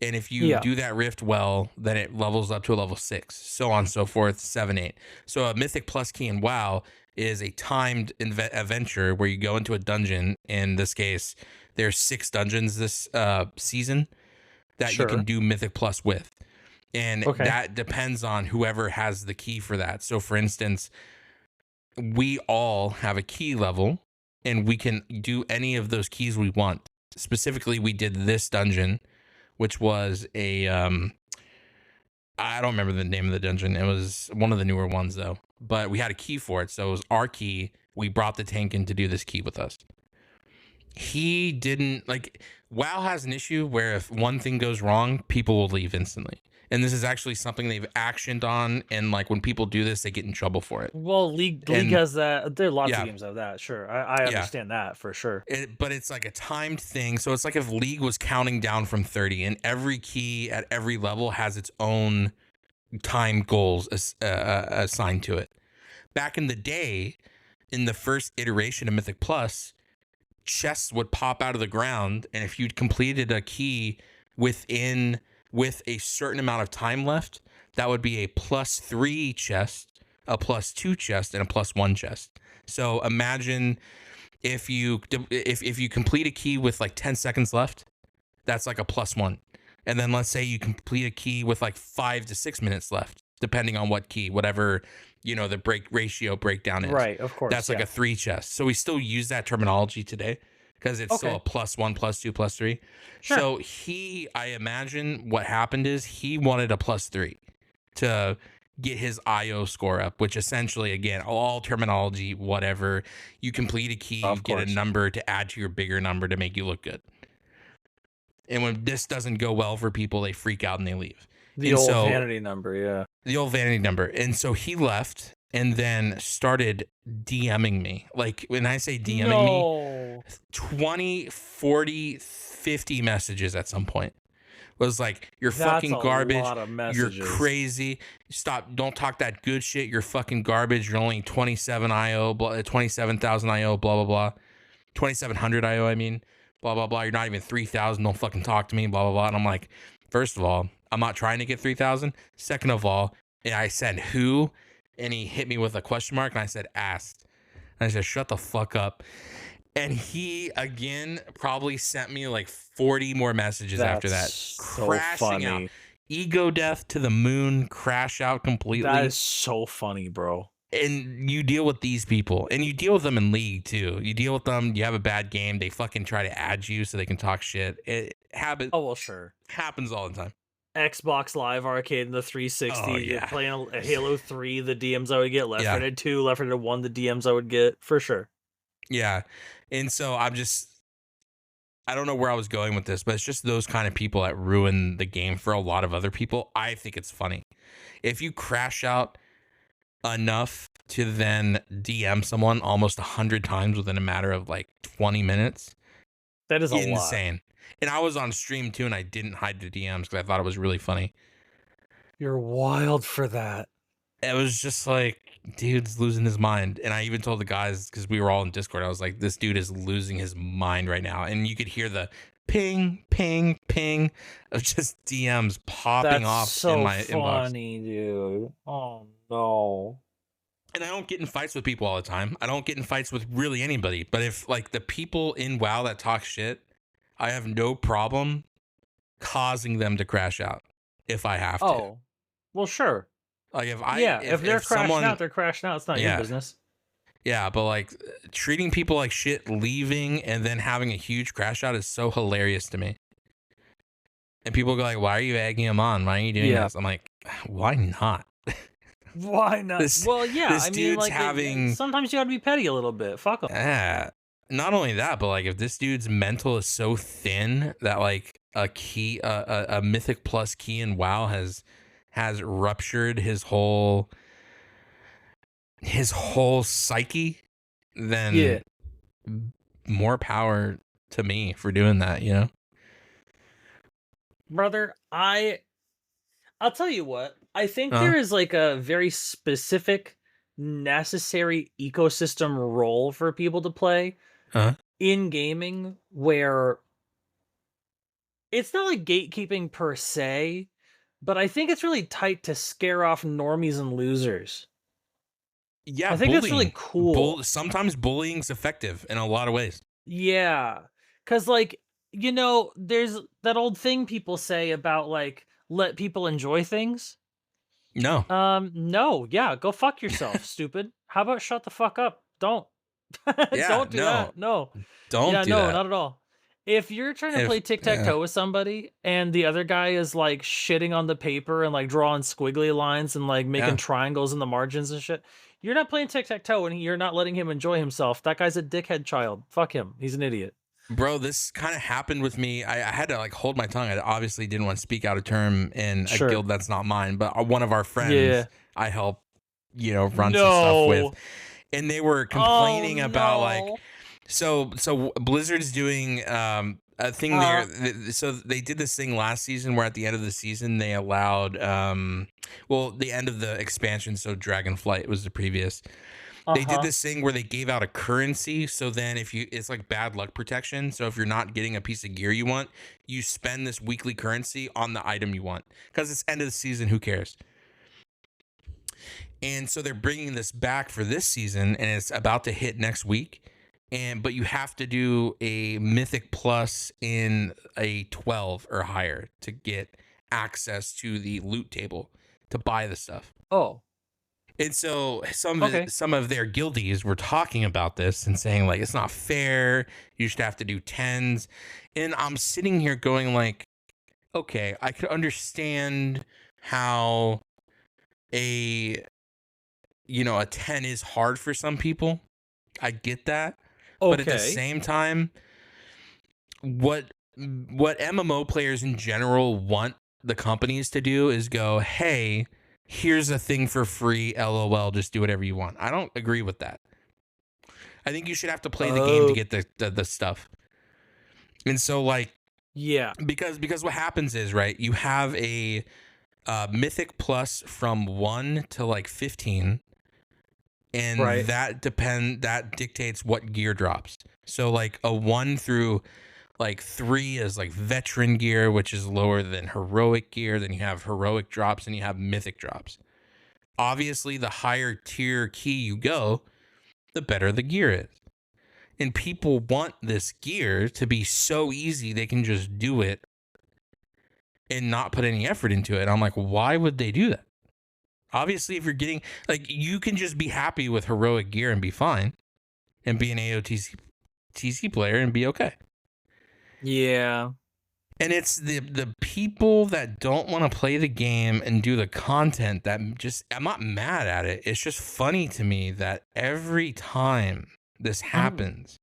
And if you do that rift well, then it levels up to a level 6, so on and so forth, 7, 8. So a Mythic plus key in WoW is a timed adventure where you go into a dungeon. In this case, there's 6 dungeons this season that you can do Mythic plus with. And that depends on whoever has the key for that. So for instance, we all have a key level and we can do any of those keys we want. Specifically, we did this dungeon, which was a, I don't remember the name of the dungeon. It was one of the newer ones though, but we had a key for it. So it was our key. We brought the tank in to do this key with us. He didn't WoW has an issue where if one thing goes wrong, people will leave instantly. And this is actually something they've actioned on. And like when people do this, they get in trouble for it. Well, League has that. There are lots of games that have that. Sure. I understand that for sure. But it's like a timed thing. So it's like if League was counting down from 30 and every key at every level has its own time goals assigned to it. Back in the day, in the first iteration of Mythic Plus, chests would pop out of the ground, and if you'd completed a key with a certain amount of time left, that would be a +3 chest, a +2 chest, and a +1 chest. So imagine if you complete a key with like 10 seconds left, that's like a +1. And then let's say you complete a key with like 5 to 6 minutes left, depending on what key, whatever, the breakdown is. Right, of course. That's like a 3 chest. So we still use that terminology today because it's still a +1, +2, +3. Sure. So I imagine what happened is he wanted a +3 to get his IO score up, which essentially, again, all terminology, whatever, you complete a key, you get a number to add to your bigger number to make you look good. And when this doesn't go well for people, they freak out and they leave. The old vanity number, yeah. The old vanity number. And so he left and then started DMing me. Like, when I say DMing me, 20, 40, 50 messages at some point. Was like, you're fucking garbage. You're crazy. Stop. Don't talk that good shit. You're fucking garbage. You're only 27 IO, 27,000 IO, blah, blah, blah. 2,700 IO, I mean. Blah, blah, blah. You're not even 3,000. Don't fucking talk to me, blah, blah, blah. And I'm like, first of all, I'm not trying to get 3,000. Second of all, and I said, who? And he hit me with a question mark, and I said, asked. And I said, shut the fuck up. And he, again, probably sent me like 40 more messages after that. So crashing funny. out. Ego death to the moon, crash out completely. That is so funny, bro. And you deal with these people, and you deal with them in League too. You deal with them, you have a bad game, they fucking try to add you so they can talk shit. It happens. Oh, well, sure. Happens all the time. Xbox Live Arcade and the 360, yeah. Playing a Halo 3, the DMs I would get, Left 4 Dead 2, Left 4 Dead 1, the DMs I would get, for sure. Yeah. And so I don't know where I was going with this, but it's just those kind of people that ruin the game for a lot of other people. I think it's funny. If you crash out enough to then DM someone almost 100 times within a matter of like 20 minutes, that is insane. And I was on stream too, and I didn't hide the DMs because I thought it was really funny. You're wild for that. It was just like, dude's losing his mind. And I even told the guys, because we were all in Discord, I was like, this dude is losing his mind right now. And you could hear the ping, ping, ping of just DMs popping off in my inbox. That's so funny, dude. Oh, no. And I don't get in fights with people all the time. I don't get in fights with really anybody. But if, like, the people in WoW that talk shit, I have no problem causing them to crash out if I have to. Oh, well, sure. Like, if they're crashing out, they're crashing out. It's not your business. Yeah, but like treating people like shit, leaving, and then having a huge crash out is so hilarious to me. And people go like, "Why are you egging him on? Why are you doing this?" I'm like, "Why not? Why not?" Well, yeah. I mean, like, sometimes you got to be petty a little bit. Fuck him. Yeah. Not only that, but like, if this dude's mental is so thin that like a Mythic Plus key in WoW has ruptured his whole psyche, then more power to me for doing that, you know? Brother, I'll tell you what, I think there is like a very specific necessary ecosystem role for people to play in gaming where it's not like gatekeeping per se, but I think it's really tight to scare off normies and losers. Yeah, I think that's really cool. Sometimes bullying's effective in a lot of ways. Yeah, because like, you know, there's that old thing people say about like, let people enjoy things. No. No. Yeah, go fuck yourself, stupid. How about shut the fuck up? Don't. Don't do that. No. Don't do that. Not at all. If you're trying to play tic-tac-toe with somebody and the other guy is like shitting on the paper and like drawing squiggly lines and like making triangles in the margins and shit, you're not playing tic-tac-toe and you're not letting him enjoy himself. That guy's a dickhead child. Fuck him. He's an idiot. Bro, this kind of happened with me. I had to like hold my tongue. I obviously didn't want to speak out of term in a guild that's not mine, but one of our friends I help, run some stuff with. And they were complaining about like, so Blizzard's doing a thing there. So they did this thing last season where at the end of the season they allowed, the end of the expansion. So Dragonflight was the previous. They did Uh-huh. this thing where they gave out a currency. So then it's like bad luck protection. So if you're not getting a piece of gear you want, you spend this weekly currency on the item you want. Because it's end of the season, who cares? And so they're bringing this back for this season, and it's about to hit next week. But you have to do a mythic plus in a 12 or higher to get access to the loot table to buy the stuff. Oh. And so Okay. some of their guildies were talking about this and saying like it's not fair. You should have to do 10s. And I'm sitting here going like, okay, I could understand how a 10 is hard for some people. I get that. But at the Okay. same time, what MMO players in general want the companies to do is go, hey, here's a thing for free, LOL, just do whatever you want. I don't agree with that. I think you should have to play the game to get the stuff. And so like, yeah. Because what happens is, right, you have a mythic plus from 1 to like 15. And Right. that dictates what gear drops. So like a 1 through like 3 is like veteran gear, which is lower than heroic gear. Then you have heroic drops and you have mythic drops. Obviously, the higher tier key you go, the better the gear is. And people want this gear to be so easy they can just do it and not put any effort into it. And I'm like, why would they do that? Obviously, if you're getting, like, you can just be happy with heroic gear and be fine and be an AOTC player and be okay. Yeah. And it's the people that don't want to play the game and do the content that just, I'm not mad at it. It's just funny to me that every time this happens,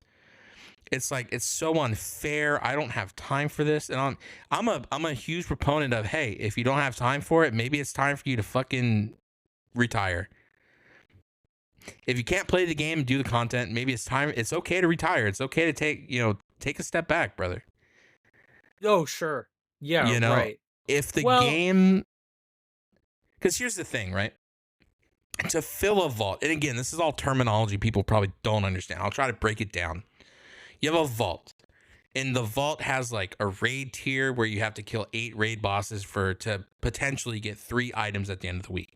it's like, it's so unfair. I don't have time for this. And I'm a huge proponent of, hey, if you don't have time for it, maybe it's time for you to fucking retire. If you can't play the game and do the content, maybe it's time. It's okay to retire. It's okay to take a step back, brother. Oh, sure. Yeah, right. If the game, because here's the thing, right? To fill a vault, and again, this is all terminology people probably don't understand. I'll try to break it down. You have a vault, and the vault has like a raid tier where you have to kill 8 raid bosses to potentially get 3 items at the end of the week.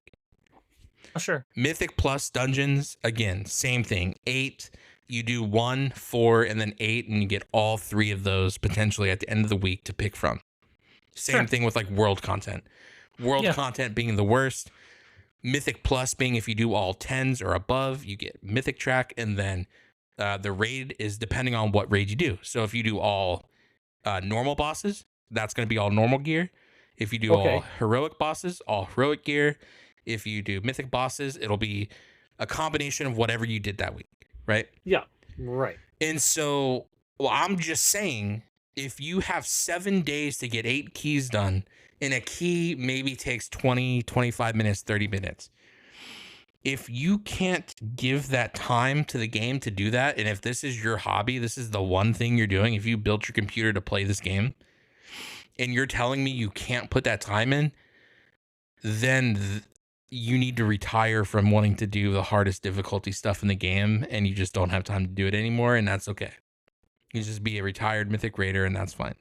Sure. Mythic plus dungeons, again, same thing. 8, you do 1, 4, and then 8, and you get all 3 of those potentially at the end of the week to pick from. Same thing with like world content. World content being the worst. Mythic plus being if you do all 10s or above, you get mythic track, and then the raid is depending on what raid you do. So if you do all normal bosses, that's going to be all normal gear. If you do all heroic bosses, all heroic gear. If you do mythic bosses, it'll be a combination of whatever you did that week, right? Yeah, right. And so, I'm just saying, if you have 7 days to get 8 keys done, and a key maybe takes 20, 25 minutes, 30 minutes. If you can't give that time to the game to do that, and if this is your hobby, this is the one thing you're doing, if you built your computer to play this game, and you're telling me you can't put that time in, then you need to retire from wanting to do the hardest difficulty stuff in the game, and you just don't have time to do it anymore, and that's okay. You just be a retired mythic raider, and that's fine.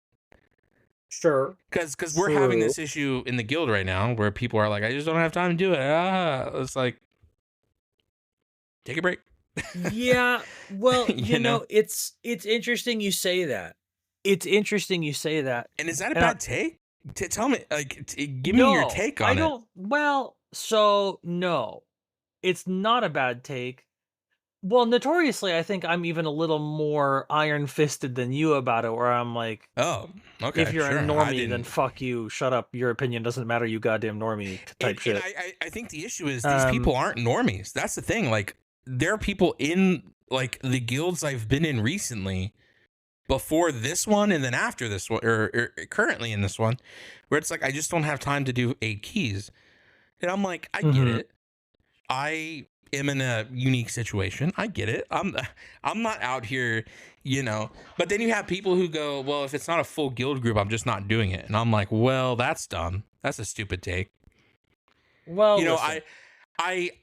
Sure. Because we're having this issue in the guild right now where people are like, I just don't have time to do it. It's like, take a break. Yeah, well, you know, it's interesting you say that. It's interesting you say that. And is that a bad take? Tell me, like, give me your take on it. Well, so no, it's not a bad take. Well, notoriously, I think I'm even a little more iron-fisted than you about it, where I'm like, oh, okay, if you're a normie, then fuck you, shut up, your opinion doesn't matter, you goddamn normie type shit. And I think the issue is these people aren't normies. That's the thing. Like, there are people in, like, the guilds I've been in recently, before this one and then after this one, or currently in this one, where it's like, I just don't have time to do 8 keys. And I'm like, I get it. I am in a unique situation. I get it. I'm not out here, but then you have people who go, well, if it's not a full guild group, I'm just not doing it. And I'm like, well, that's dumb. That's a stupid take. Well,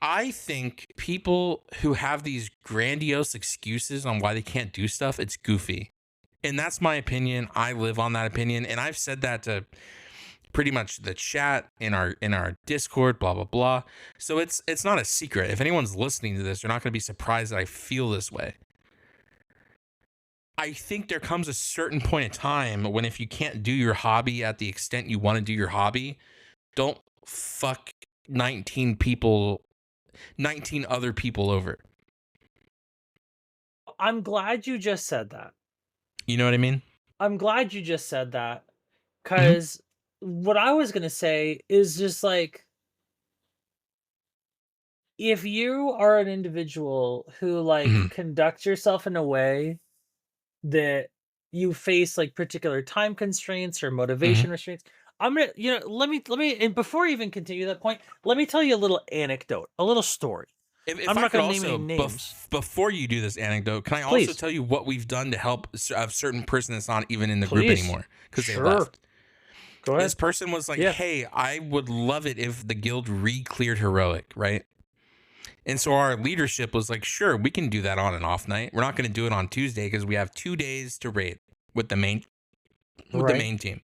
I think people who have these grandiose excuses on why they can't do stuff, it's goofy. And that's my opinion. I live on that opinion, and I've said that to pretty much the chat in our Discord, blah blah blah. So it's not a secret. If anyone's listening to this, they're not going to be surprised that I feel this way. I think there comes a certain point in time when if you can't do your hobby at the extent you want to do your hobby, don't fuck 19 other people over. I'm glad you just said that. You know what I mean? I'm glad you just said that, Mhm. because what I was gonna say is just like, if you are an individual who like Mhm. conducts yourself in a way that you face like particular time constraints or Mhm. motivation restraints, I'm gonna, let me, and before I even continue that point, let me tell you a little anecdote, a little story. If I'm I not could gonna name any also, names, before you do this anecdote, can I also please, tell you what we've done to help a certain person that's not even in the group please, anymore because they sure, left? go This ahead, person was like, yeah, hey, I would love it if the guild re-cleared heroic, right? And so our leadership was like, sure, we can do that on an off night. We're not going to do it on Tuesday because we have 2 days to raid with the right, main team.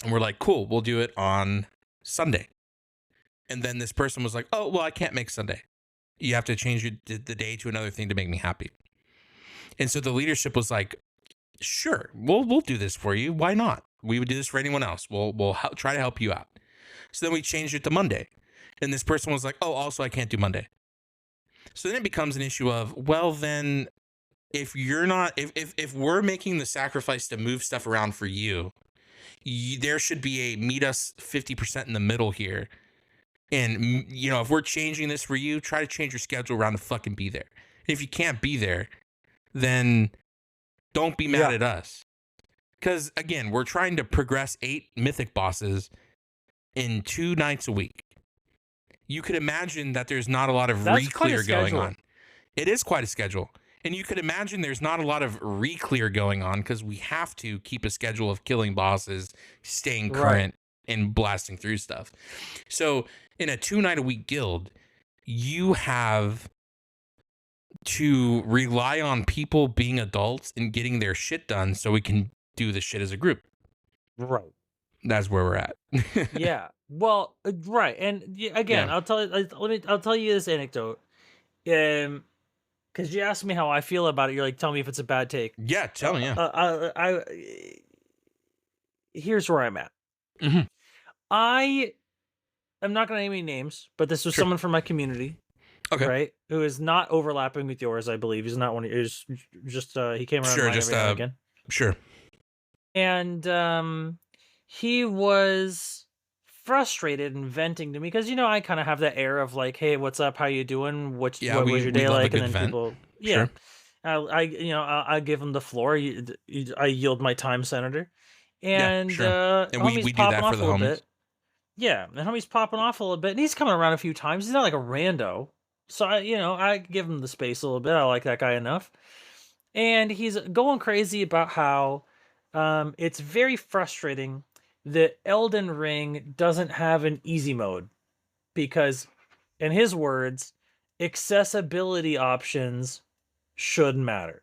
And we're like, cool, we'll do it on Sunday. And then this person was like, oh, well, I can't make Sunday. You have to change the day to another thing to make me happy. And so the leadership was like, sure, we'll do this for you. Why not? We would do this for anyone else. We'll try to help you out. So then we changed it to Monday. And this person was like, oh, also I can't do Monday. So then it becomes an issue of, well, then if you're not, if we're making the sacrifice to move stuff around for you, there should be a meet us 50% in the middle here. And, if we're changing this for you, try to change your schedule around to fucking be there. And if you can't be there, then don't be mad yeah, at us. Because, again, we're trying to progress 8 mythic bosses in 2 nights a week. You could imagine that there's not a lot of that's quite a re-clear going schedule, on. It is quite a schedule. And you could imagine there's not a lot of re-clear going on because we have to keep a schedule of killing bosses, staying right, current, and blasting through stuff. So in a 2-night-a-week guild, you have to rely on people being adults and getting their shit done so we can do the shit as a group. right. That's where we're at. Yeah. Well, right. And again, Yeah. I'll tell you this anecdote. Because you asked me how I feel about it. You're like, tell me if it's a bad take. Yeah, tell me, yeah. Here's where I'm at. Mhm. I am not going to name any names, but this was Sure. someone from my community, Okay. right? Who is not overlapping with yours, I believe. He's not one. He's just he came around Sure, mine just every now and again, sure. and he was frustrated and venting to me because I kind of have that air of like, hey, what's up, how you doing, Yeah, what was your we day love a like, and good then vent. people, yeah, Sure. I give him the floor. I yield my time, senator. Yeah, And sure. And we homie's do popping that for off a the little homies. bit. Yeah, and homie's popping off a little bit, and he's coming around a few times. He's not like a rando, so I give him the space a little bit. I like that guy enough, and he's going crazy about how it's very frustrating that Elden Ring doesn't have an easy mode because, in his words, accessibility options should matter.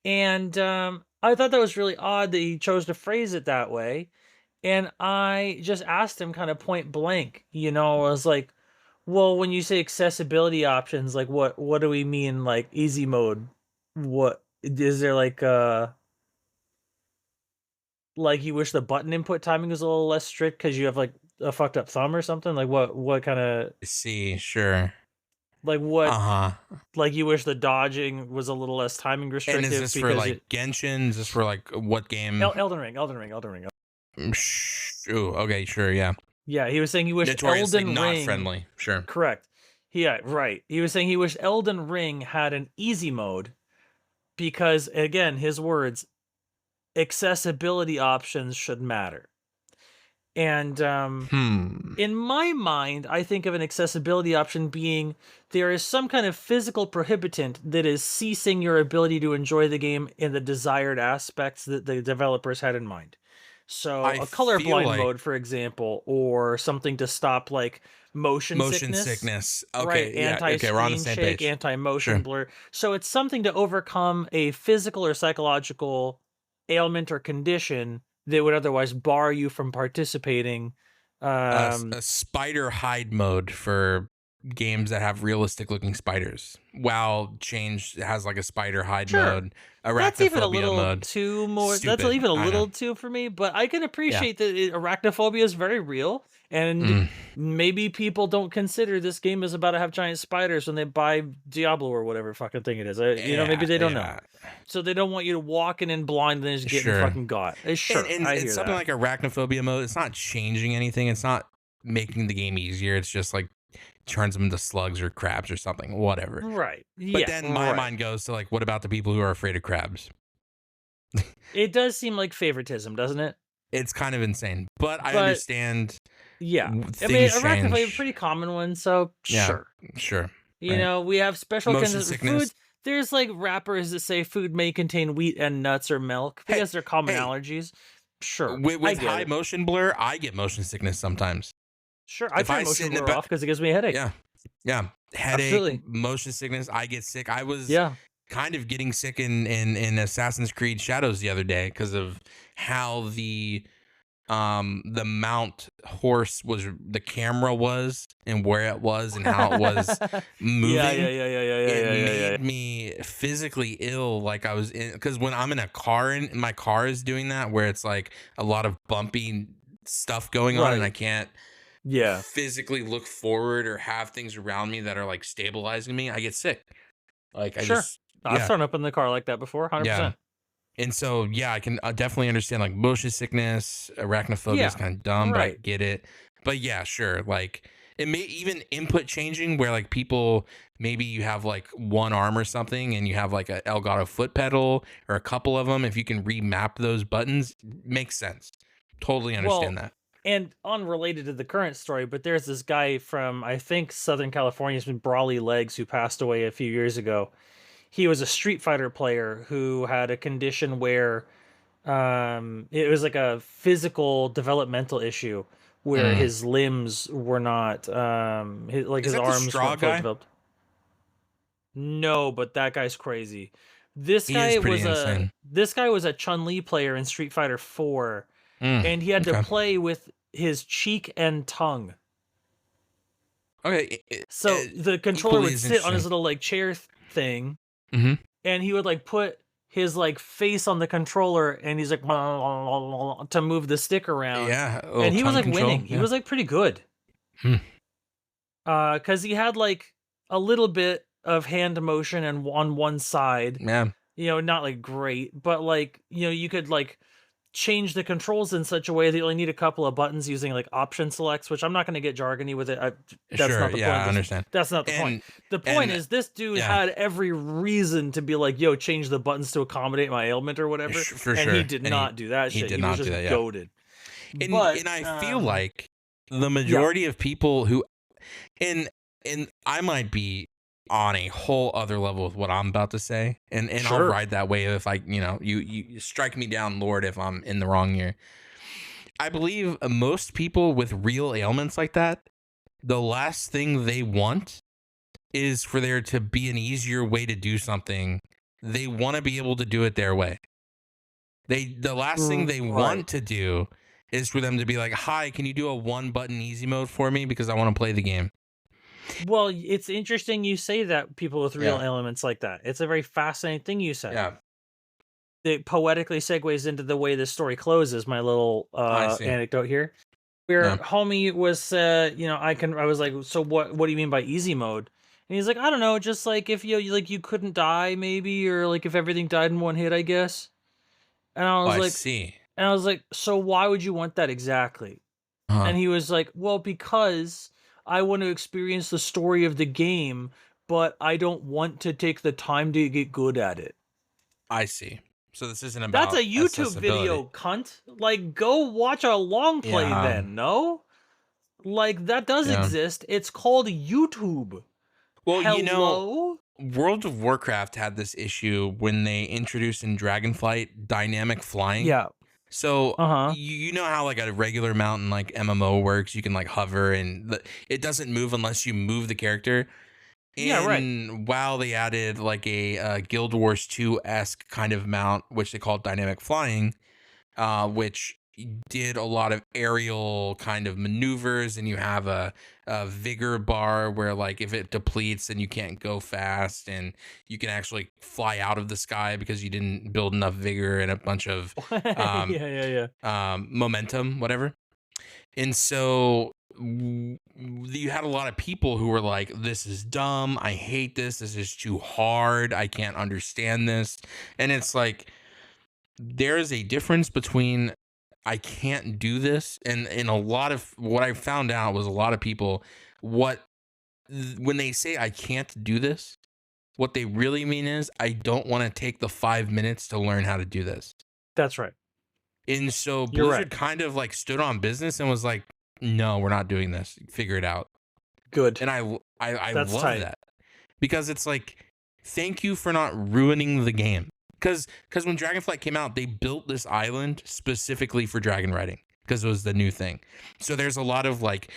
And I thought that was really odd that he chose to phrase it that way. And I just asked him kind of point blank, I was like, well, when you say accessibility options, like what do we mean, like easy mode? What is there, like you wish the button input timing was a little less strict because you have like a fucked up thumb or something? Like what kind of, See, sure. like what, Uh-huh. like you wish the dodging was a little less timing And is restrictive this for because like Genshin? Is this for like what game? Elden Ring. Ooh, okay, sure, yeah. Yeah, he was saying he wished Notoriously Elden not Ring. friendly. Sure. Correct. Yeah, right. He was saying he wished Elden Ring had an easy mode because, again, his words, accessibility options should matter. And Hmm. in my mind, I think of an accessibility option being there is some kind of physical prohibitant that is ceasing your ability to enjoy the game in the desired aspects that the developers had in mind. So I a feel colorblind like mode, for example, or something to stop like motion motion sickness. sickness. Right, Okay, yeah, okay, we're on the anti-screen same shake, page. anti-motion Sure. blur. So it's something to overcome a physical or psychological ailment or condition that would otherwise bar you from participating. A spider hide mode for games that have realistic looking spiders. WoW changed has like a spider hide Sure. mode, That's even a arachnophobia little mode. too more. That's Stupid. even a I know. little too for me, but I can Yeah. appreciate that arachnophobia is very real, and Mm. maybe people don't consider this game is about to have giant spiders when they buy Diablo or whatever fucking thing it is. Maybe Yeah, they don't know, yeah. so they don't want you to walk in blind and then just getting Sure. fucking got. And Sure, and I it's hear something that. like arachnophobia mode. It's not changing anything. It's not making the game easier. It's just like turns them into slugs or crabs or something. Whatever. Right? But Yeah. then my Right. mind goes to like, what about the people who are afraid of crabs? It does seem like favoritism, doesn't it? It's kind of insane. But I But understand yeah, I mean, things arachnophobia is a change. pretty common one, so Yeah, sure. sure. You Right. know, we have special kinds Motion of sickness. food. There's like wrappers that say food may contain wheat and nuts or milk Hey, because they're common hey, allergies. Sure, I with get high it. motion blur, I get motion sickness sometimes. Sure, I If turn I sit motion in a blur off because it gives me a headache. yeah, yeah, headache, Absolutely. motion sickness, I get sick. I was Yeah. kind of getting sick in Assassin's Creed Shadows the other day because of how the mount horse was, the camera was, and where it was and how it was Yeah, yeah, moving. yeah, yeah, yeah, yeah, It yeah, yeah, yeah. made me physically ill, like I was in, because when I'm in a car and my car is doing that, where it's like a lot of bumpy stuff going on and I Right. can't Yeah. physically look forward or have things around me that are like stabilizing me, I get sick. Like I Sure. just, I've yeah, thrown up in the car like that before. yeah. 100%. And so, yeah, I can definitely understand like motion sickness, arachnophobia is Yeah. kind of dumb, but I Right. get it. But yeah, sure. Like it may even input changing where like people, maybe you have like one arm or something and you have like a Elgato foot pedal or a couple of them. If you can remap those buttons, makes sense. Totally understand Well, that. and unrelated to the current story, but there's this guy from I think Southern California, has been Brawly Legs, who passed away a few years ago. He was a Street Fighter player who had a condition where it was like a physical developmental issue where Mm. his limbs were not Is his that the arms straw weren't fully guy? developed. No, but that guy's crazy. This He is guy pretty was a insane. Chun-Li player in Street Fighter 4, Mm. and he had to Okay. play with his cheek and tongue. Okay. So the controller Equally would as sit on his interesting. little like chair thing, Hmm. and he would like put his like face on the controller, and he's like to move the stick around, Yeah. A little and he was tongue like control. winning. He Yeah. was like pretty good. Hmm. Because he had like a little bit of hand motion and on one side, Yeah. not like great, but like you could like change the controls in such a way that you only need a couple of buttons using like option selects, which I'm not going to get jargony with it. That's Sure. not the Yeah. point. I understand. That's not the point. And The point and is this dude yeah. had every reason to be like, yo, change the buttons to accommodate my ailment or whatever. For And he sure. did And not do that he shit. did He was not do just that. Yeah. goaded. And But I feel like the yeah, majority of people who, and I might be on a whole other level with what I'm about to say, and I'll sure. ride that wave if I, you strike me down, Lord, if I'm in the wrong here. I believe most people with real ailments like that, the last thing they want is for there to be an easier way to do something. They want to be able to do it their way. The last thing they Right. want to do is for them to be like, "Hi, can you do a one button easy mode for me because I want to play the game?" Well, it's interesting you say that people with real Yeah. ailments like that. It's a very fascinating thing you said. Yeah, It poetically segues into the way this story closes. My little I see. anecdote here, where Yeah. homie was, I was like, so what do you mean by easy mode? And he's like, I don't know, just like if you couldn't die maybe, or like if everything died in one hit, I guess. And I Oh, was I like, see. so why would you want that exactly? Uh-huh. And he was like, well, because I want to experience the story of the game, but I don't want to take the time to get good at it. I see. So this isn't That's about a YouTube video, cunt. Like, go watch a long play Yeah. then, no? Like, that does Yeah. exist. It's called YouTube. Well, Hello? World of Warcraft had this issue when they introduced in Dragonflight dynamic flying. Yeah. So Uh-huh. you know how like a regular mountain like MMO works, you can like hover and it doesn't move unless you move the character. Yeah, right. In WoW, they added like a Guild Wars 2-esque kind of mount, which they call dynamic flying, which did a lot of aerial kind of maneuvers, and you have a vigor bar where like if it depletes then you can't go fast, and you can actually fly out of the sky because you didn't build enough vigor and a bunch of Yeah, um, yeah, yeah. momentum, whatever. And so you had a lot of people who were like, this is dumb. I hate this. This is too hard. I can't understand this. And it's like, there is a difference between I can't do this. And in a lot of what I found out was a lot of people, when they say I can't do this, what they really mean is I don't want to take the 5 minutes to learn how to do this. That's right. And so You're right. Blizzard kind of like stood on business and was like, no, we're not doing this. Figure it out. Good. And I That's love tight. that, because it's like, thank you for not ruining the game. Because when Dragonflight came out, they built this island specifically for dragon riding because it was the new thing. So there's a lot of like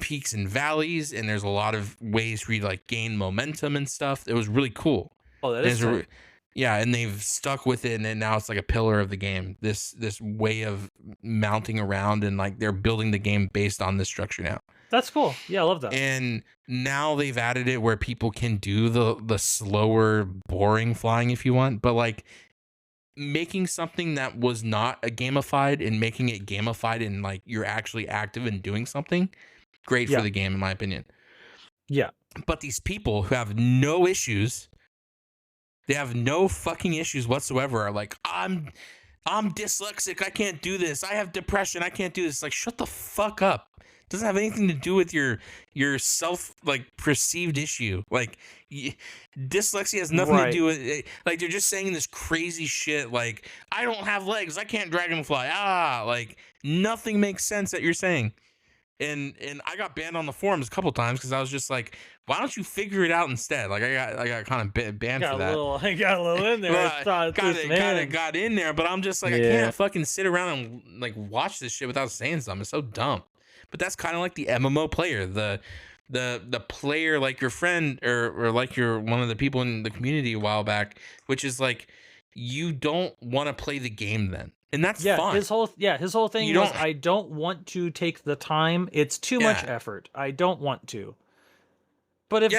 peaks and valleys, and there's a lot of ways for you to like gain momentum and stuff. It was really cool. Oh, that And is it's tight. yeah, and they've stuck with it, and now it's like a pillar of the game. This way of mounting around, and like they're building the game based on this structure now. That's cool. Yeah, I love that. And now they've added it where people can do the slower, boring flying if you want, but like making something that was not a gamified and making it gamified, and like you're actually active and doing something, great Yeah. for the game in my opinion. Yeah. But these people who have no issues, they have no fucking issues whatsoever, are like, I'm dyslexic, I can't do this. I have depression, I can't do this. Like, shut the fuck up. It doesn't have anything to do with your self like perceived issue. Like dyslexia has nothing to do with it. Like, they're just saying this crazy shit like, I don't have legs, I can't dragonfly. Like nothing makes sense that you're saying. And I got banned on the forums a couple times because I was just like, why don't you figure it out instead? Like I got kind of banned for that. I got a little in there. Well, got in there, but I'm just like, I can't fucking sit around and like watch this shit without saying something. It's so dumb. But that's kind of like the MMO player, the player like your friend or like your one of the people in the community a while back, which is like, you don't want to play the game then. And that's fine. His whole thing was, I don't want to take the time. It's too much effort. I don't want to. But if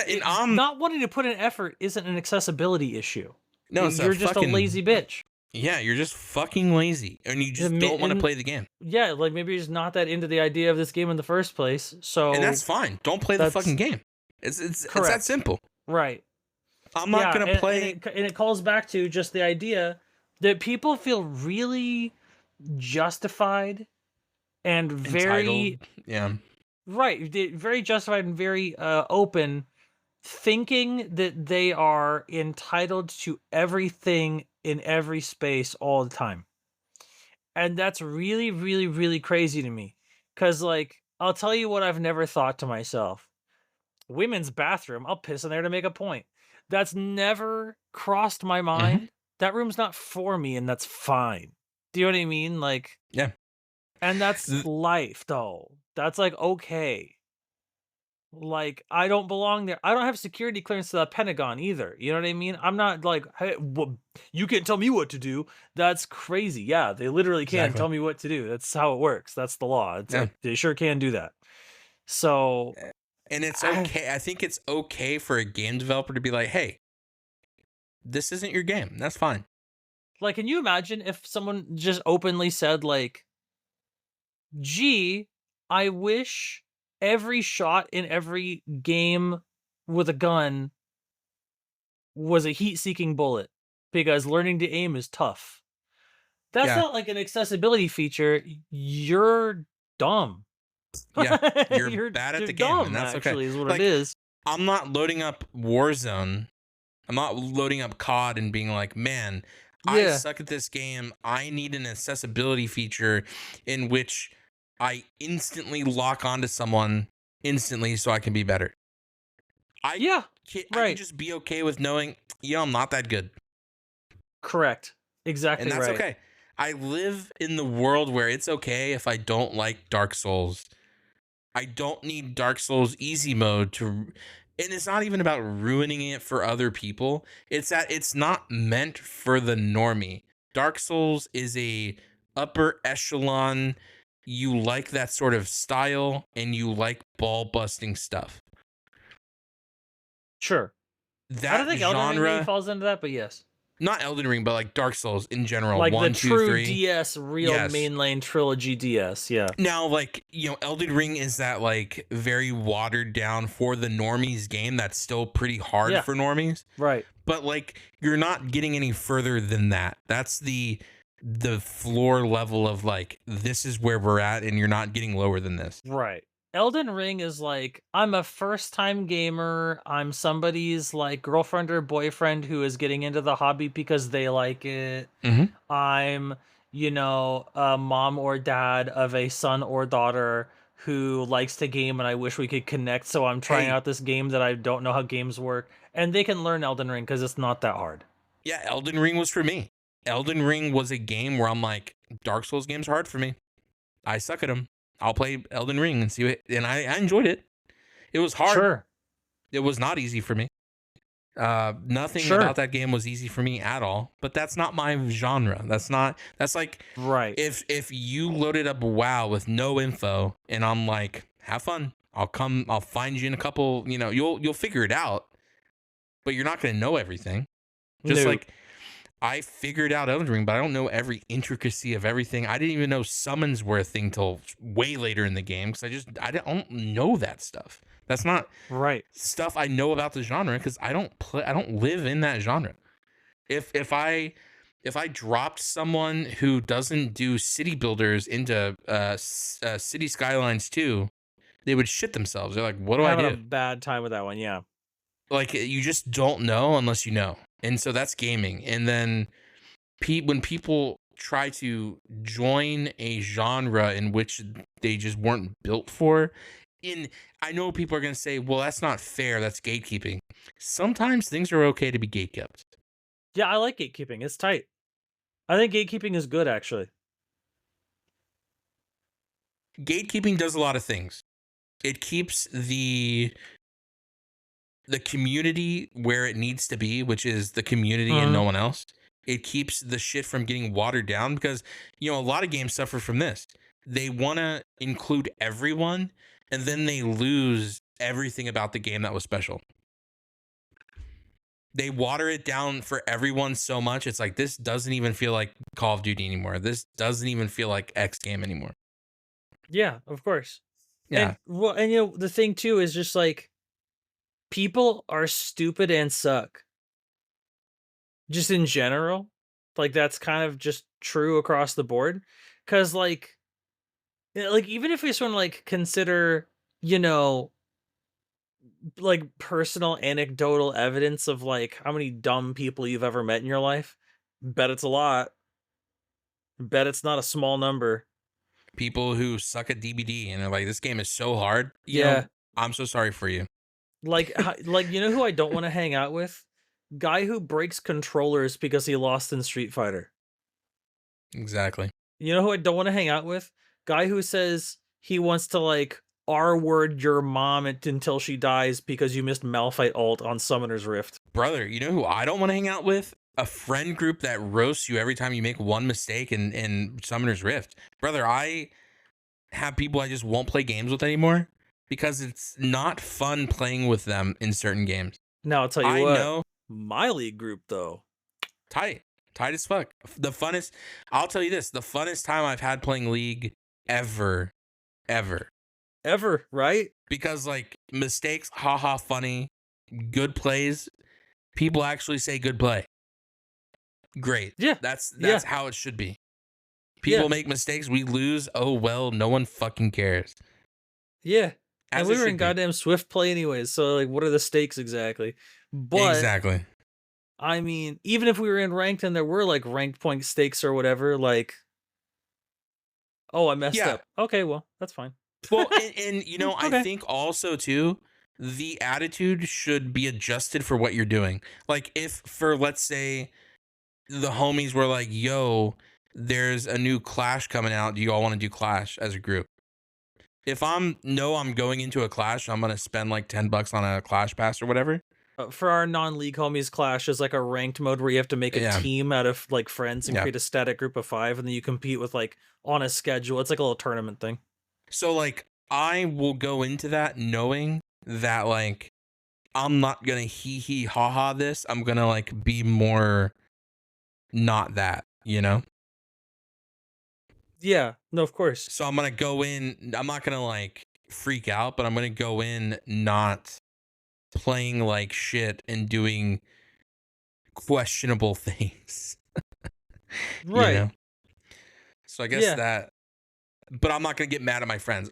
not wanting to put in effort isn't an accessibility issue. No, you're just a lazy bitch. Yeah, you're just fucking lazy, and you just don't want to play the game. Yeah, like maybe you're just not that into the idea of this game in the first place. So, and that's fine. Don't play the fucking game. It's that simple. Right. I'm not gonna play. And it calls back to just the idea that people feel really justified and very very justified and very open, thinking that they are entitled to everything in every space all the time. And that's really, really, really crazy to me, because like, I'll tell you what I've never thought to myself: women's bathroom, I'll piss in there to make a point. That's never crossed my mind. That room's not for me, and that's fine. Do you know what I mean? Like, yeah. And that's life, though. That's like, okay. Like, I don't belong there. I don't have security clearance to the Pentagon either. You know what I mean? I'm not like, hey, well, you can't tell me what to do. That's crazy. Yeah, they literally can't tell me what to do. That's how it works. That's the law. It's like, they sure can do that. So, and it's okay. I think it's okay for a game developer to be like, hey, this isn't your game. That's fine. Like, can you imagine if someone just openly said, like, gee, I wish every shot in every game with a gun was a heat-seeking bullet, because learning to aim is tough. That's not like an accessibility feature. You're dumb. Yeah, you're bad at the game, and that's actually, okay. Is what it is. I'm not loading up Warzone. I'm not loading up COD and being like, man, I suck at this game. I need an accessibility feature in which I instantly lock onto someone instantly so I can be better. I can just be okay with knowing, I'm not that good. Correct. Exactly. And that's okay. I live in the world where it's okay if I don't like Dark Souls. I don't need Dark Souls easy mode to, and it's not even about ruining it for other people. It's that it's not meant for the normie. Dark Souls is a upper echelon. You like that sort of style and you like ball busting stuff. Sure. I don't That think Elden Ring really genre, falls into that, but yes. not Elden Ring, but like Dark Souls in general. Like the 1, 2, true 3. DS real Yes. main lane trilogy DS, yeah. Now, like, Elden Ring is that like very watered down for the normies game that's still pretty hard Yeah. for normies. Right. But like you're not getting any further than that. That's the floor level of like this is where we're at and you're not getting lower than this. Right. Elden Ring is like, I'm a first time gamer. I'm somebody's like girlfriend or boyfriend who is getting into the hobby because they like it. Mhm. I'm, a mom or dad of a son or daughter who likes to game and I wish we could connect. So I'm trying Hey. out this game that I don't know how games work. And they can learn Elden Ring because it's not that hard. Yeah, Elden Ring was for me. Elden Ring was a game where I'm like, Dark Souls games are hard for me. I suck at them. I'll play Elden Ring and see what, and I enjoyed it. It was hard. Sure. It was not easy for me. Nothing Sure. about that game was easy for me at all. But that's not my genre. That's like Right. if you loaded up WoW with no info and I'm like, have fun. I'll find you in a couple, you'll figure it out. But you're not gonna know everything. Just No. like I figured out Elden Ring, but I don't know every intricacy of everything. I didn't even know summons were a thing till way later in the game because I don't know that stuff. That's not Right. stuff I know about the genre because I don't live in that genre. If I dropped someone who doesn't do city builders into City Skylines 2, they would shit themselves. They're like, what do I Having do? a bad time with that one, yeah. Like you just don't know unless you know. And so that's gaming. And then when people try to join a genre in which they just weren't built for, I know people are going to say, well, that's not fair. That's gatekeeping. Sometimes things are okay to be gatekept. Yeah, I like gatekeeping. It's tight. I think gatekeeping is good, actually. Gatekeeping does a lot of things. It keeps the community where it needs to be, which is the community and no one else. It keeps the shit from getting watered down because, a lot of games suffer from this. They want to include everyone and then they lose everything about the game that was special. They water it down for everyone so much. It's like, this doesn't even feel like Call of Duty anymore. This doesn't even feel like X game anymore. Yeah, of course. Yeah. And the thing too is just like, people are stupid and suck. Just in general. Like, that's kind of just true across the board. Because, like, even if we sort of, like, consider, like, personal anecdotal evidence of, like, how many dumb people you've ever met in your life, bet it's a lot. Bet it's not a small number. People who suck at DBD and are like, this game is so hard. Yeah. I'm so sorry for you. Like, who I don't want to hang out with? Guy who breaks controllers because he lost in Street Fighter. Exactly. You know who I don't want to hang out with? Guy who says he wants to, like, R-word your mom until she dies because you missed Malphite ult on Summoner's Rift. Brother, you know who I don't want to hang out with? A friend group that roasts you every time you make one mistake in Summoner's Rift. Brother, I have people I just won't play games with anymore because it's not fun playing with them in certain games. Now, I'll tell you what. I know. My league group, though. Tight as fuck. I'll tell you this, the funnest time I've had playing League ever, right? because like mistakes, haha, funny, good plays, people actually say good play. Great. Yeah. That's Yeah. how it should be. People make mistakes, we lose, oh well, no one fucking cares. Yeah. As And we it were in should be. goddamn Swift play anyways, so, like, what are the stakes exactly? But Exactly. I mean, even if we were in ranked and there were, like, ranked point stakes or whatever, like, oh, I messed Yeah. up. Okay, well, that's fine. Well, and I Okay. think also too, the attitude should be adjusted for what you're doing. Like if for let's say the homies were like, yo, there's a new Clash coming out. Do you all want to do Clash as a group? If I'm going into a Clash, I'm gonna spend like $10 on a Clash pass or whatever. For our non-league homies, Clash is like a ranked mode where you have to make a Yeah. team out of like friends and Yeah. create a static group of 5, and then you compete with like on a schedule. It's like a little tournament thing. So like I will go into that knowing that like I'm not gonna hee hee ha ha this. I'm gonna like be more not that, you know? Yeah, no, of course. So I'm gonna go in, I'm not gonna like freak out, but I'm gonna go in not playing like shit and doing questionable things. Right. You know? So I guess Yeah. that, but I'm not gonna get mad at my friends.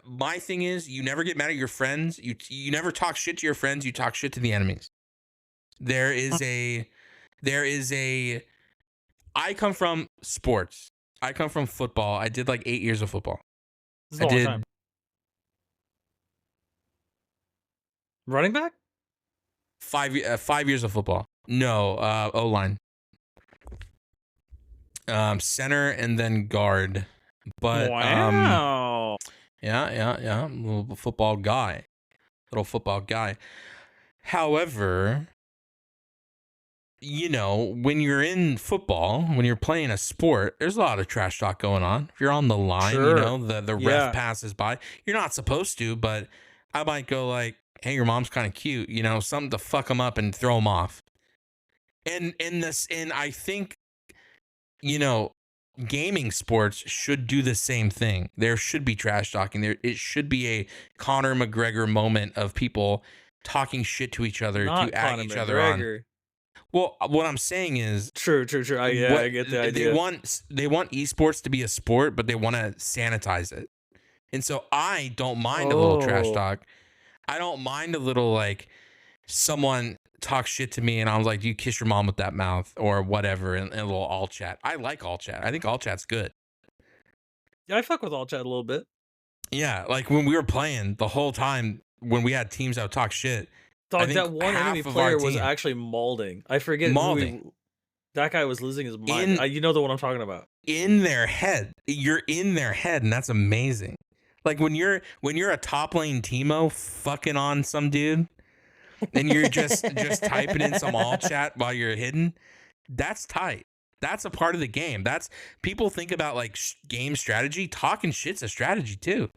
My thing is, you never get mad at your friends. You never talk shit to your friends. You talk shit to the enemies. There is a. I come from sports. I come from football. I did like 8 years of football. This is I a long did time. Running back? 5 years of football. No, O line. Center and then guard. But wow. yeah. I'm a little football guy. However, you know, when you're in football, when you're playing a sport, there's a lot of trash talk going on. If you're on the line, Sure. you know, the Yeah. ref passes by. You're not supposed to, but I might go like, "Hey, your mom's kind of cute," you know, something to fuck them up and throw them off. And I think, you know, gaming sports should do the same thing. There should be trash talking. It should be a Conor McGregor moment of people talking shit to each other Not to egg Conor each other on. McGregor. Well, what I'm saying is, True. I get the idea. they want esports to be a sport, but they want to sanitize it. And so I don't mind a little trash talk. I don't mind a little like someone talk shit to me and I was like, "Do you kiss your mom with that mouth?" or whatever, and a little all chat. I like all chat. I think all chat's good. Yeah, I fuck with all chat a little bit. Yeah, like when we were playing the whole time when we had teams that would talk shit. Dog, that one enemy half of player our was team- actually maulding. I forget Maulding. that guy was losing his mind. You know the one I'm talking about. In their head. You're in their head, and that's amazing. Like when you're a top lane Teemo fucking on some dude, and you're just typing in some all chat while you're hidden, that's tight. That's a part of the game. That's people think about like game strategy. Talking shit's a strategy too,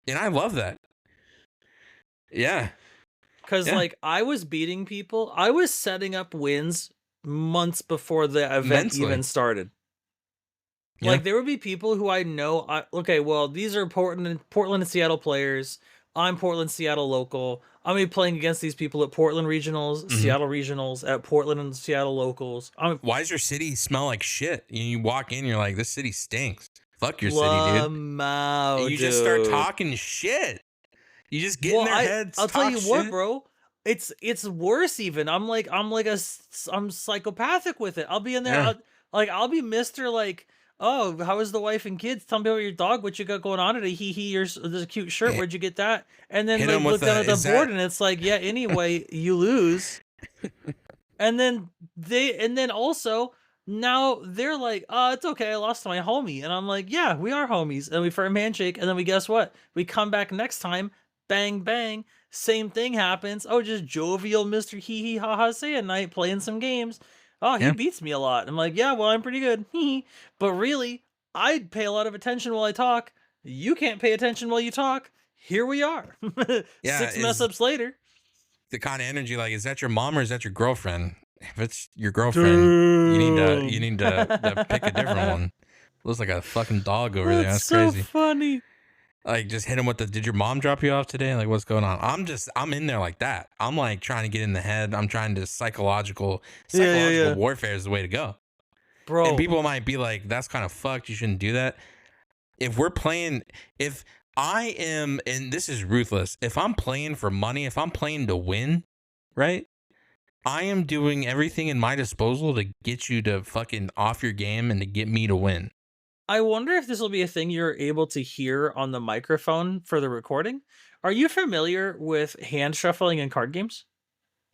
and I love that. Yeah. Because like I was beating people, I was setting up wins months before the event even started. Yeah. Like there would be people who I know. Okay, well these are Portland and Seattle players. I'm Portland, Seattle local. I'm gonna be playing against these people at Portland regionals, Seattle regionals, at Portland and Seattle locals. Why does your city smell like shit? You walk in, you're like, this city stinks. Fuck your city, dude. And you just start talking shit. You just get in their heads. I'll tell you what, shit. bro. It's worse even. I'm psychopathic with it. I'll be in there. Yeah. I'll be Mr. like, oh, how is the wife and kids? Tell me about your dog. What you got going on today? There's a cute shirt. Where'd you get that? And then like, look down at the board and it's like, yeah. Anyway, you lose. and then also now they're like, oh, it's okay. I lost to my homie, and I'm like, yeah, we are homies, and we firm handshake, and then we guess what? We come back next time. Bang, bang. Same thing happens. Oh, just jovial Mr. Hee hee ha ha say at night playing some games. Oh, he beats me a lot. I'm like, yeah, well, I'm pretty good. But really, I pay a lot of attention while I talk. You can't pay attention while you talk. Here we are. 6 mess ups later. The kind of energy, like, is that your mom or is that your girlfriend? If it's your girlfriend, you need to pick a different one. Looks like a fucking dog over there. That's crazy. So funny. Like, just hit him with did your mom drop you off today? Like, what's going on? I'm in there like that. I'm like trying to get in the head. I'm trying to psychological warfare is the way to go. Bro. And people might be like, that's kind of fucked. You shouldn't do that. If I am, and this is ruthless, if I'm playing for money, if I'm playing to win, right? I am doing everything in my disposal to get you to fucking off your game and to get me to win. I wonder if this will be a thing you're able to hear on the microphone for the recording. Are you familiar with hand shuffling in card games?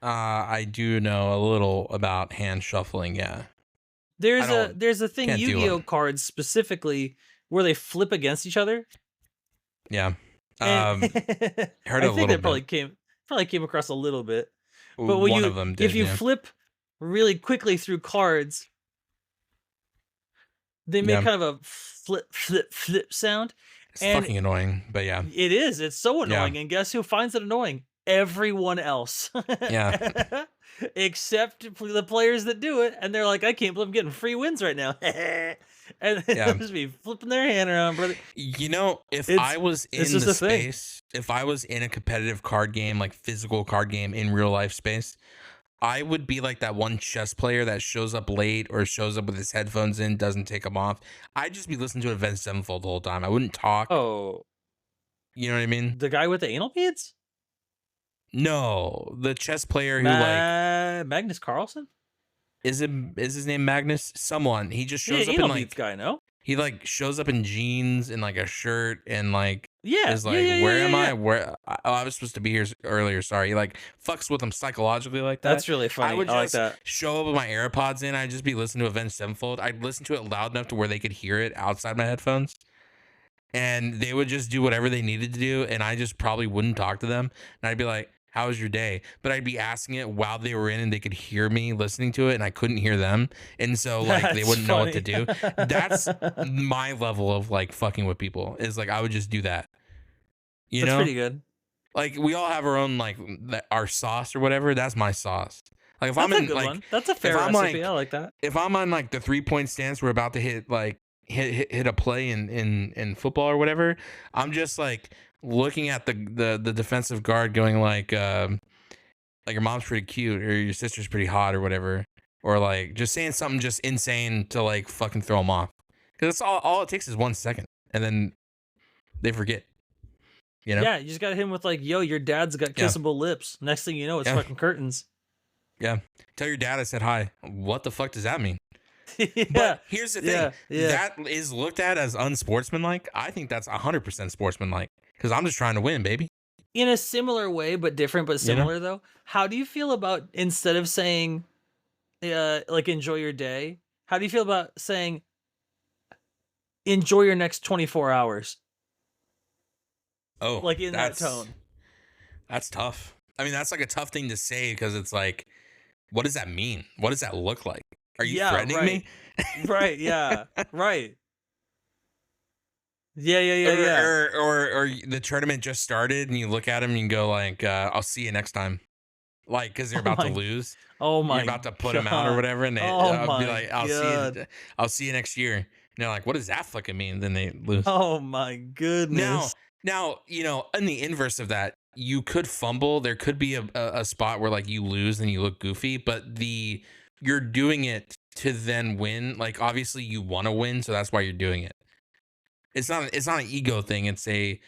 I do know a little about hand shuffling, yeah. I don't there's a thing can't do it. Yu-Gi-Oh cards specifically where they flip against each other, Yeah. and Heard I a think little that bit. probably came across a little bit. But when One you of them if did, you yeah. flip really quickly through cards, they make Yeah. kind of a flip sound, It's and fucking annoying, but yeah. it is. It's so Yeah. annoying, and guess who finds it annoying? Everyone else. Yeah. Except the players that do it, and they're like, "I can't believe I'm getting free wins right now." And they'll Yeah. just be flipping their hand around, brother. You know, if I It's was it's in just the a thing. space, if I was in a competitive card game, like physical card game in real life space, I would be like that one chess player that shows up late or shows up with his headphones in, doesn't take them off. I'd just be listening to Avenged Sevenfold the whole time. I wouldn't talk. Oh, You know what I mean? the guy with the anal beads? No, the chess player who like Magnus Carlsen? is his name Magnus? Someone. He just Yeah, shows up in anal beads like guy, no? he like shows up in jeans and like a shirt and like Yeah, is yeah, like, yeah, yeah, where yeah, am I? yeah. Where oh, I was supposed to be here earlier. Sorry. He like fucks with them psychologically like that. That's really I funny. would I like just that. show up with my AirPods in. I'd just be listening to Avenged Sevenfold. I'd listen to it loud enough to where they could hear it outside my headphones. And they would just do whatever they needed to do. And I just probably wouldn't talk to them. And I'd be like, how was your day? But I'd be asking it while they were in and they could hear me listening to it and I couldn't hear them. And so like they That's wouldn't know what to funny. do. That's my level of like fucking with people is like I would just do that. You That's know? pretty good. Like we all have our own like our sauce or whatever. That's my sauce. Like if I'm That's a in good like one. That's a fair I'm recipe. like I like that. if I'm on like the 3-point stance, we're about to hit like hit a play in football or whatever. I'm just like looking at the defensive guard, going like your mom's pretty cute or your sister's pretty hot or whatever, or like just saying something just insane to like fucking throw them off. Because it's all it takes is 1 second, and then they forget. You know? Yeah, you just got to hit him with like, "Yo, your dad's got Yeah. kissable lips." Next thing you know, it's Yeah. fucking curtains. Yeah. Tell your dad I said hi. What the fuck does that mean? Yeah, But here's the thing. yeah, yeah. That is looked at as unsportsmanlike. I think that's 100% sportsmanlike because I'm just trying to win, baby. In a similar way, but different, but You know? similar though. How do you feel about instead of saying, like enjoy your day? How do you feel about saying enjoy your next 24 hours? Oh, Like in that tone. That's tough. I mean, that's like a tough thing to say because it's like, what does that mean? What does that look like? Are you Yeah, threatening right. me? Right, yeah. Right. Yeah, yeah, yeah, yeah. Or the tournament just started and you look at them and you go like, I'll see you next time. Like, because they're Oh about to my- lose. Oh You're my about to put them out or God. whatever. And Oh I'll be my like, God. I'll see you next year. And they're like, what does that fucking mean? Then they lose. Oh my goodness. Now, you know, in the inverse of that, you could fumble. There could be a spot where like you lose and you look goofy, but you're doing it to then win. Like obviously you want to win, so that's why you're doing it. It's not an ego thing. It's a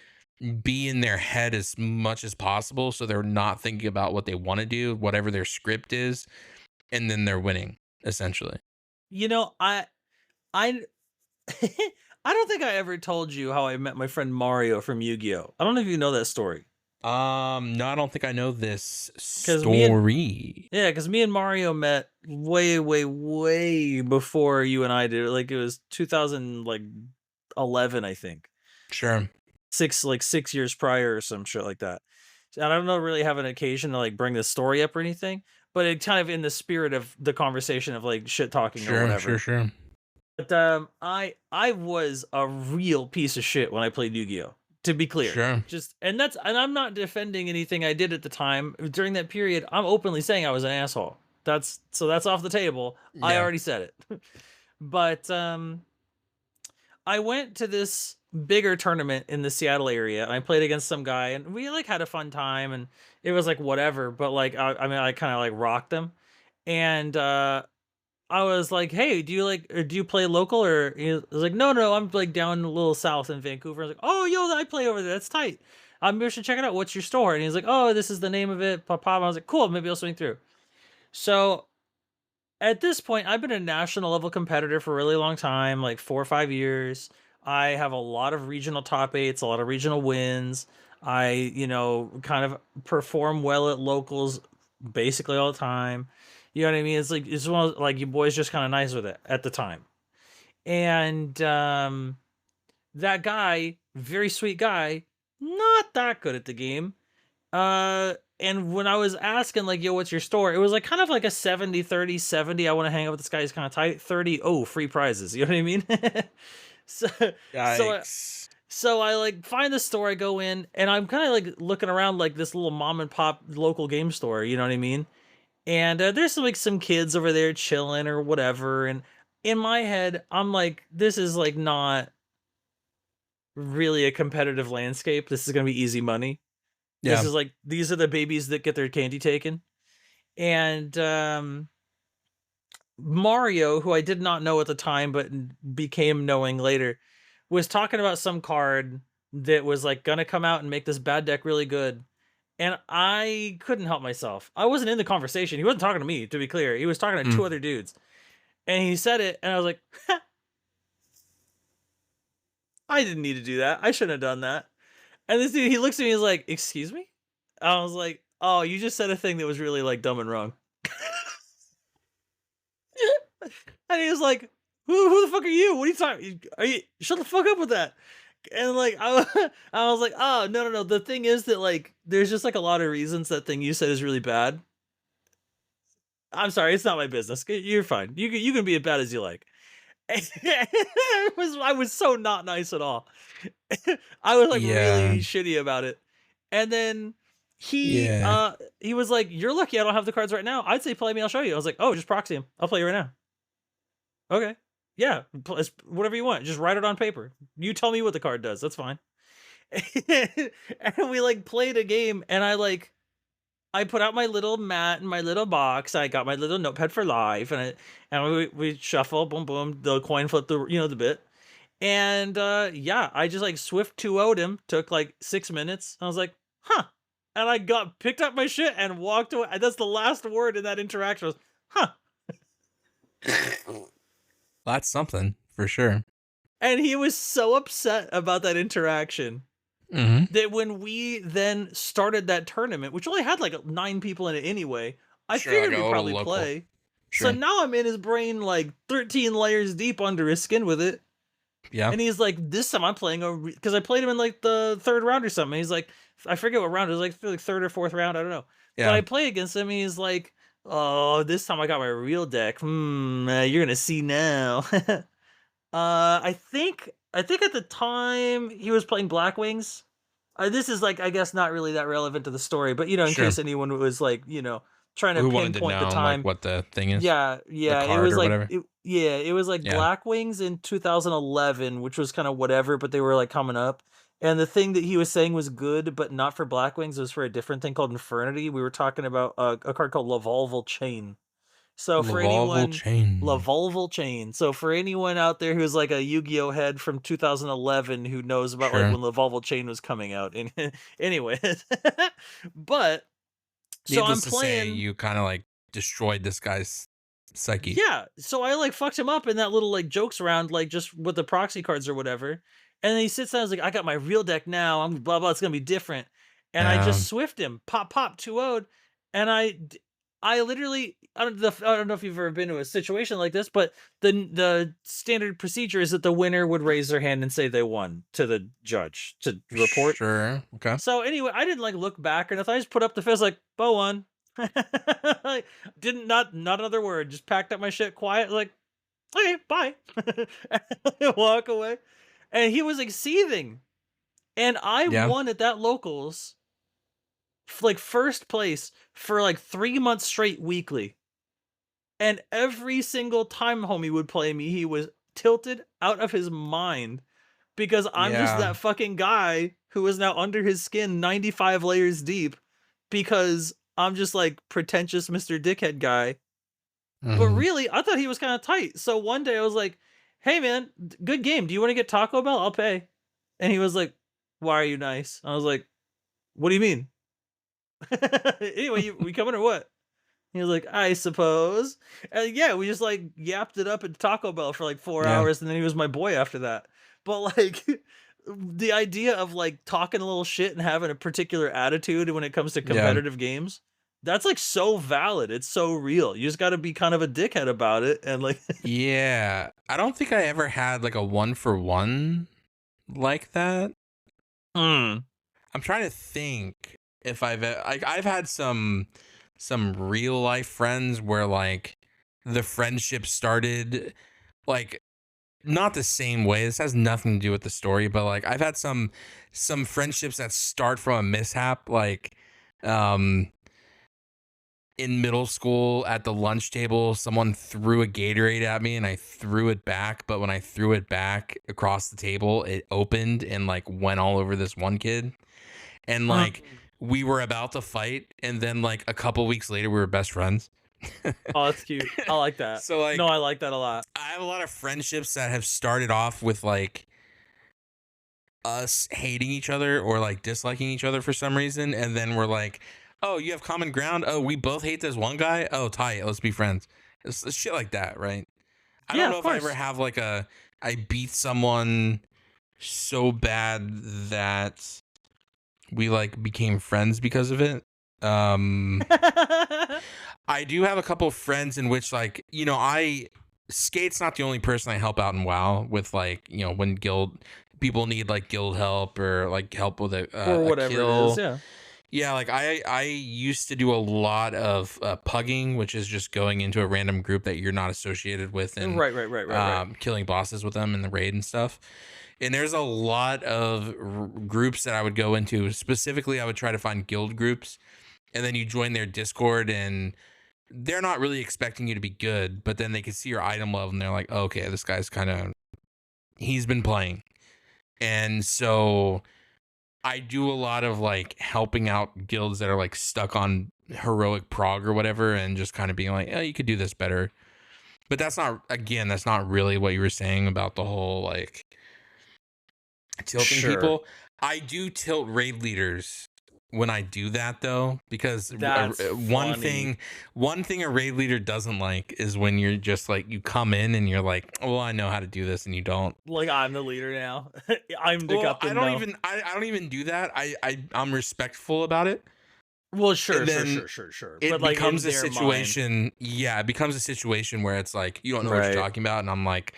be in their head as much as possible so they're not thinking about what they want to do, whatever their script is, and then they're winning essentially. You know, I I don't think I ever told you how I met my friend Mario from Yu-Gi-Oh. I don't know if you know that story. No, I don't think I know this 'Cause me and- story. Yeah, because me and Mario met way, way, way before you and I did. Like it was 2011, I think. Sure. 6 years prior or some shit like that. And I don't know really have an occasion to like bring this story up or anything, but it kind of in the spirit of the conversation of like shit talking or whatever. Sure. But I was a real piece of shit when I played Yu-Gi-Oh. To be clear, Sure. and I'm not defending anything I did at the time during that period. I'm openly saying I was an asshole. That's off the table. I Yeah. already said it. But I went to this bigger tournament in the Seattle area and I played against some guy and we like had a fun time and it was like whatever, but like I mean I kind of like rocked him and I was like, "Hey, do you play local?" Or he was like, "No, I'm like down a little south in Vancouver." I was like, "Oh, yo, I play over there. That's tight. You should check it out. What's your store?" And he's like, "Oh, this is the name of it." Pop. I was like, "Cool, maybe I'll swing through." So at this point, I've been a national level competitor for a really long time, like 4 or 5 years. I have a lot of regional top eights, a lot of regional wins. I, kind of perform well at locals basically all the time. You know what I mean? It's like it's one of, like you boys just kind of nice with it at the time. And that guy, very sweet guy, not that good at the game. And when I was asking like, yo, what's your store? It was like kind of like a 70-30, 70. I want to hang out with this guy. He's kind of tight. 30. Oh, free prizes. You know what I mean? so, so, I- Yikes. so I like find the store. I go in and I'm kind of like looking around like this little mom and pop local game store. You know what I mean? And there's like some kids over there chilling or whatever. And in my head, I'm like, this is like not really a competitive landscape. This is gonna be easy money. This Yeah. is like these are the babies that get their candy taken. And Mario, who I did not know at the time but became knowing later, was talking about some card that was like gonna come out and make this bad deck really good. And I couldn't help myself. I wasn't in the conversation. He wasn't talking to me, to be clear. He was talking to two other dudes. And he said it, and I was like, I didn't need to do that. I shouldn't have done that. And this dude, he looks at me, he's like, excuse me? I was like, oh, you just said a thing that was really like dumb and wrong. And he was like, who the fuck are you? What are you talking? Are you shut the fuck up with that? And like I was like, oh no. The thing is that like there's just like a lot of reasons that thing you said is really bad. I'm sorry, it's not my business. You're fine. You can be as bad as you like. I was so not nice at all. I was like Yeah. really shitty about it. And then Yeah. he was like, "You're lucky I don't have the cards right now. I'd say play me, I'll show you." I was like, "Oh, just proxy him. I'll play you right now." Okay. Yeah, whatever you want. Just write it on paper. You tell me what the card does. That's fine. And we like played a game and I put out my little mat and my little box. I got my little notepad for life, and we shuffle, boom, boom. The coin flip, the bit, and yeah, I just like swift 2-0'd him. Took like 6 minutes. I was like, huh, and I picked up my shit and walked away. That's the last word in that interaction was, huh. That's something for sure. And he was so upset about that interaction that when we then started that tournament, which only had like 9 people in it anyway, I Sure, figured like a we'd little probably local. play. Sure. So now I'm in his brain like 13 layers deep under his skin with it. Yeah. And he's like, this time I'm playing because I played him in like the 3rd round or something. He's like, I forget what round it was, like 3rd or 4th round, I don't know. Yeah. But I play against him. And he's like, oh, this time I got my real deck. You're gonna see now. I think at the time he was playing Black Wings. This is like I guess not really that relevant to the story, but in Sure. case anyone was like trying to Who wanted to pinpoint know the time. like what the thing is? Yeah, The it card was or like whatever. it was like Yeah. Black Wings in 2011, which was kind of whatever, but they were like coming up. And the thing that he was saying was good, but not for Black Wings, it was for a different thing called Infernity. We were talking about a card called Lavolval Chain. So for anyone, Chain. Lavolval Chain. So for anyone out there who's like a Yu-Gi-Oh head from 2011 who knows about Sure. like when Lavolval Chain was coming out. And anyway, but so Needless I'm to say, playing. you kind of like destroyed this guy's psyche. Yeah, so I like fucked him up in that little like jokes round, like just with the proxy cards or whatever. And then he sits down, he's like, I got my real deck now. I'm blah blah. It's gonna be different. And I just swift him, pop 2-0'd, and I literally I don't know if you've ever been to a situation like this, but the standard procedure is that the winner would raise their hand and say they won to the judge to report. Sure. Okay. So anyway, I didn't like look back or nothing. I just put up the fist like Beau won. Like, didn't not another word. Just packed up my shit quiet. Like, okay, bye. Walk away. And he was like seething. And I Yeah. won at that locals, like first place for like 3 months straight weekly. And every single time homie would play me, he was tilted out of his mind because I'm just Yeah. that fucking guy who is now under his skin 95 layers deep because I'm just like pretentious Mr. Dickhead guy. But Mhm. really, I thought he was kind of tight. So one day I was like, hey man, good game. Do you want to get Taco Bell? I'll pay. And he was like, why are you nice? I was like, what do you mean? Anyway, we coming or what? He was like, I suppose. And yeah, we just like yapped it up at Taco Bell for like 4 Yeah. hours, and then he was my boy after that. But like the idea of like talking a little shit and having a particular attitude when it comes to competitive games, That's, like, so valid, it's so real. You just gotta be kind of a dickhead about it and, like Yeah. I don't think I ever had like a one for one like that. Mm. I'm trying to think if I've had some real life friends where like the friendship started like not the same way. This has nothing to do with the story, but like I've had some friendships that start from a mishap, like um in middle school at the lunch table, someone threw a Gatorade at me and I threw it back. But when I threw it back across the table, it opened and like went all over this one kid. And like Mm. we were about to fight. And then like a couple weeks later, we were best friends. Oh, that's cute. I like that. So No, like I like that a lot. I have a lot of friendships that have started off with like us hating each other or like disliking each other for some reason. And then we're like, oh, you have common ground. Oh, we both hate this one guy. Oh, tight. Let's be friends. It's shit like that, right? I Yeah, don't know of if I ever course. have like I beat someone so bad that we like became friends because of it. I do have a couple of friends in which like, I Skate's not the only person I help out in WoW with like, when guild people need like guild help or like help with Or a whatever it is, kill. yeah. Yeah, like I used to do a lot of pugging, which is just going into a random group that you're not associated with and Right. killing bosses with them in the raid and stuff. And there's a lot of groups that I would go into. Specifically, I would try to find guild groups, and then you join their Discord, and they're not really expecting you to be good, but then they can see your item level, and they're like, oh, okay, this guy's he's been playing, and so I do a lot of like helping out guilds that are like stuck on heroic prog or whatever, and just kind of being like, oh, you could do this better. But that's not really what you were saying about the whole like tilting Sure. people. I do tilt raid leaders when I do that though, because That's funny. one thing a raid leader doesn't like is when you're just like you come in and you're like, well, I know how to do this, and you don't. Like, I'm the leader now. I'm the Well, captain now. I don't even do that. I'm respectful about it. Well, And sure, sure, then sure, sure, sure. But, it like, in becomes a their mind. situation. Yeah, it becomes a situation where it's like you don't know what you're Right. talking about, and I'm like,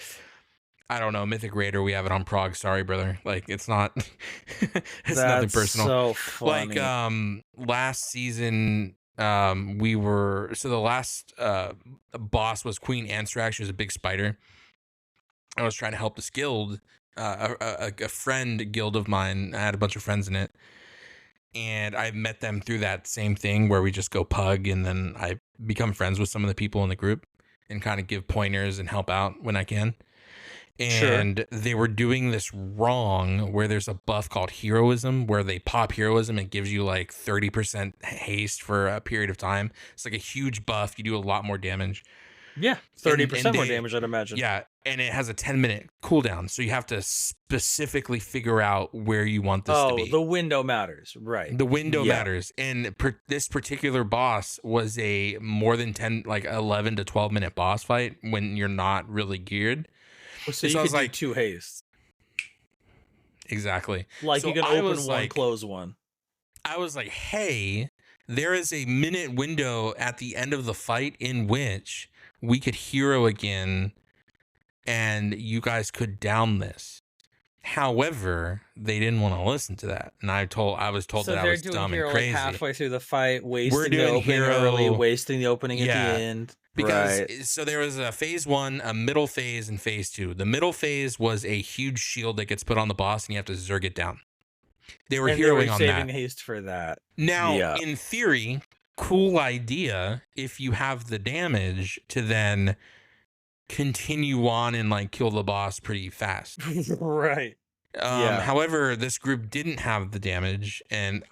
I don't know, Mythic Raider. We have it on prog. Sorry, brother. Like it's not. It's nothing That's personal. so Like funny. last season, we were so the last boss was Queen Anthrax. She was a big spider. I was trying to help this guild, a friend guild of mine. I had a bunch of friends in it, and I met them through that same thing where we just go pug, and then I become friends with some of the people in the group and kind of give pointers and help out when I can. Sure. And they were doing this wrong where there's a buff called heroism where they pop heroism and gives you like 30% haste for a period of time. It's like a huge buff. You do a lot more damage. Yeah, And 30% more they damage, I'd imagine. yeah, and it has a 10-minute cooldown. So you have to specifically figure out where you want this to Oh, be. the window matters. Right. The window Yeah. matters. And this particular boss was a more than 10 like 11 to 12-minute boss fight when you're not really geared. So And you so I could was do like, 2 hastes. exactly. Like, you So can open one, close one. I was like, hey, there is a minute window at the end of the fight in which we could hero again and you guys could down this. However, they didn't want to listen to that. And I was told So that I they're was doing dumb and hero, like, crazy. halfway through the fight, wasting the doing opening hero- early, wasting the opening at the Yeah. end. Because Right. so there was a phase 1, a middle phase, and phase 2. The middle phase was a huge shield that gets put on the boss and you have to zerg it down. They were And they were heroing on saving that. haste for that. Now, Yeah. in theory, cool idea if you have the damage to then continue on and like kill the boss pretty fast. Right. Yeah. However, this group didn't have the damage, and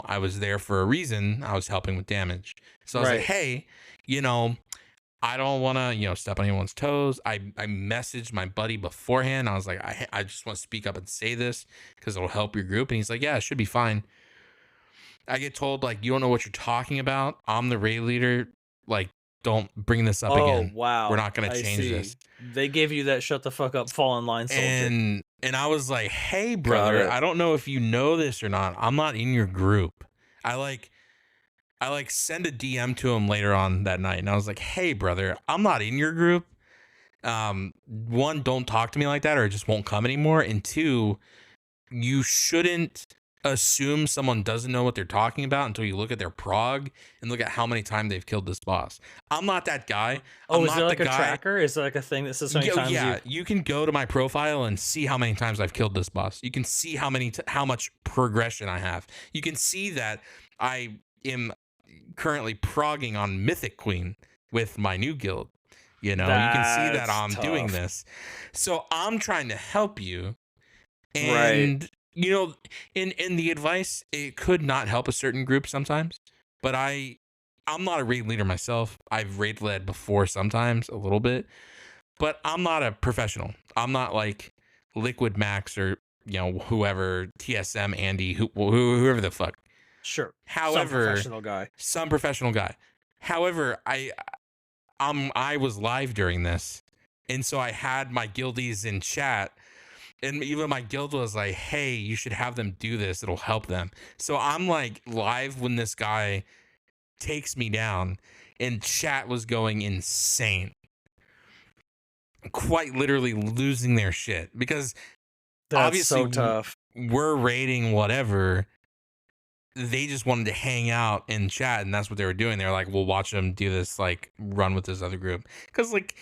I was there for a reason. I was helping with damage, so I was like, Right. "Hey, I don't want to, step on anyone's toes." I messaged my buddy beforehand. I was like, I just want to speak up and say this because it'll help your group, and he's like, "Yeah, it should be fine." I get told like, "You don't know what you're talking about. I'm the raid leader. Like, don't bring this up again. Wow. We're not gonna I change see. this." They gave you that shut the fuck up, fall in line soldier. And I was like, hey, Got brother, it. I don't know if you know this or not. I'm not in your group. I I like send a DM to him later on that night, and I was like, "Hey, brother, I'm not in your group. One, don't talk to me like that, or it just won't come anymore. And two, you shouldn't assume someone doesn't know what they're talking about until you look at their prog and look at how many times they've killed this boss. I'm not that guy. Oh, I'm is there not the like a guy. tracker? Is there like a thing that says how many times Yeah, you? you can go to my profile and see how many times I've killed this boss. You can see how much progression I have. You can see that I am currently progging on Mythic Queen with my new guild. You know, you can see that That's I'm doing tough. this. So I'm trying to help you. Right. And you know, in the advice, it could not help a certain group sometimes, but I'm not a raid leader myself. I've raid led before sometimes a little bit, but I'm not a professional. I'm not like Liquid Max or whoever, TSM Andy, whoever the fuck. Sure. Some However, professional guy. some professional guy. However, I was live during this, and so I had my guildies in chat, and even my guild was like, "Hey, you should have them do this. It'll help them." So I'm like live when this guy takes me down, and chat was going insane, quite literally losing their shit because That's obviously so tough. we're rating whatever. They just wanted to hang out and chat, and that's what they were doing. They were like, "We'll watch them do this, like run with this other group," because like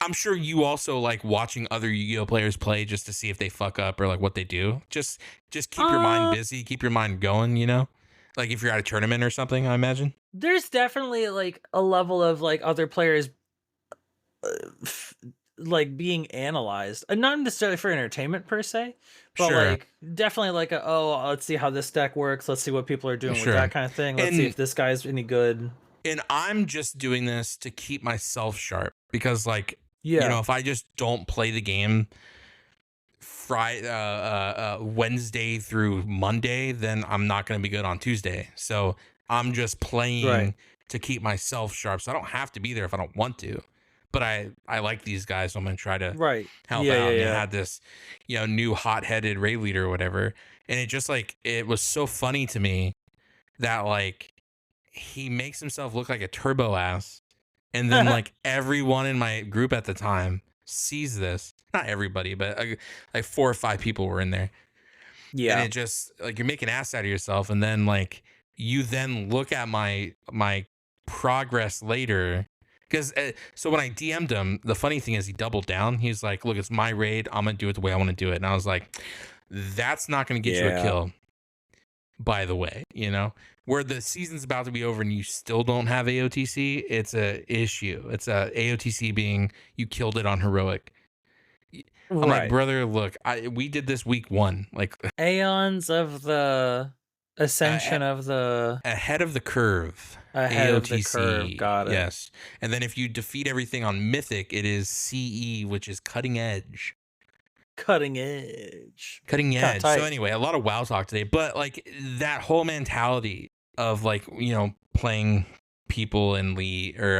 I'm sure you also like watching other Yu-Gi-Oh players play just to see if they fuck up or like what they do. Just keep your mind Uh, busy, keep your mind going, you know? Like if you're at a tournament or something, I imagine. there's definitely like a level of like other players uh, f- like being analyzed, and not necessarily for entertainment per se, but Sure. like definitely like a, oh, let's see how this deck works, let's see what people are doing with Sure. that kind of thing, let's see And if this guy's any good. I'm just doing this to keep myself sharp because like, Yeah. if I just don't play the game Friday, Wednesday through Monday, then I'm not going to be good on Tuesday. So I'm just Right. playing to keep myself sharp. So I don't have to be there if I don't want to. But I like these guys, so I'm going to try to Right. help Yeah, yeah, out. And they yeah. had this, new hot-headed raid leader or whatever. And it just like, it was so funny to me that like he makes himself look like a turbo ass, and then like everyone in my group at the time sees this, not everybody, but like 4 or 5 people were in there, and Yeah. it just like you're making ass out of yourself, and then like you then look at my progress later, because so when I DM'd him, the funny thing is he doubled down. He's like, look, it's my raid, I'm gonna do it the way I want to do it. And I was like, that's not gonna get you a Yeah. kill, by the way, where the season's about to be over and you still don't have AOTC. It's a issue. It's a AOTC being you killed it on heroic. I'm like, Right. brother, look, we did this week 1, like Aeons of the uh, ascension of the ahead of the curve. ahead of the curve. AOTC, Got it. yes. And then if you defeat everything on Mythic, it is CE, which is cutting edge. Cutting edge. Cutting Kind of edge. So tight. anyway, a lot of WoW talk today, but like that whole mentality of like playing people in Lee or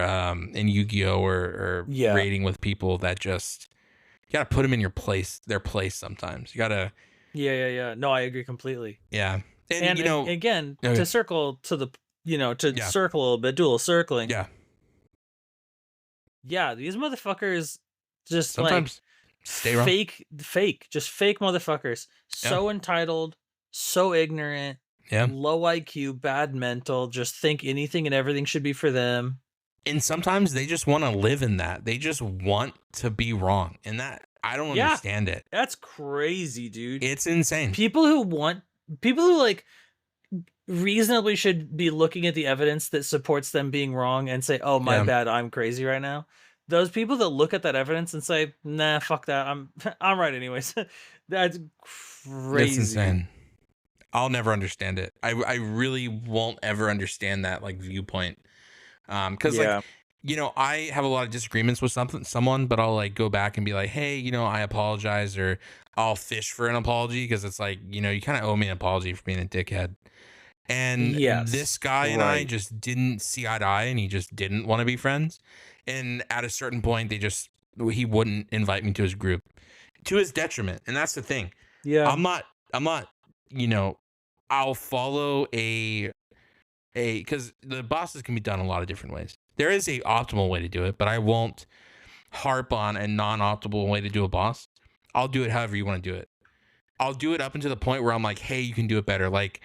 in Yu-Gi-Oh or Yeah. raiding with people that just you gotta put them in their place sometimes. You gotta, Yeah, yeah, yeah. No, I agree completely. yeah. And And again, okay, to circle to the, to yeah, circle a little bit, do a little circling. yeah. Yeah, these motherfuckers just like Sometimes stay wrong. just fake motherfuckers. Yeah, So entitled, so ignorant, yeah. low IQ, bad mental, just think anything and everything should be for them. And sometimes they just want to live in that. They just want to be wrong, and that I don't Yeah, understand it. that's crazy, dude. It's insane. People who like reasonably should be looking at the evidence that supports them being wrong and say, "Oh, my Yeah, bad, I'm crazy right now." Those people that look at that evidence and say, "Nah, fuck that. I'm I'm right anyways." That's it's crazy. insane. I'll never understand it. I really won't ever understand that like viewpoint. Because like Yeah. I have a lot of disagreements with someone, but I'll like go back and be like, hey, I apologize, or I'll fish for an apology because it's like you kind of owe me an apology for being a dickhead. And Yes. this guy and I Right. just didn't see eye to eye, and he just didn't want to be friends. And at a certain point, he wouldn't invite me to his group, to his detriment. And that's the thing. Yeah. I'm not, you know, I'll follow because the bosses can be done a lot of different ways. There is a optimal way to do it, but I won't harp on a non-optimal way to do a boss. I'll do it however you want to do it. I'll do it up until the point where I'm like, hey, you can do it better. Like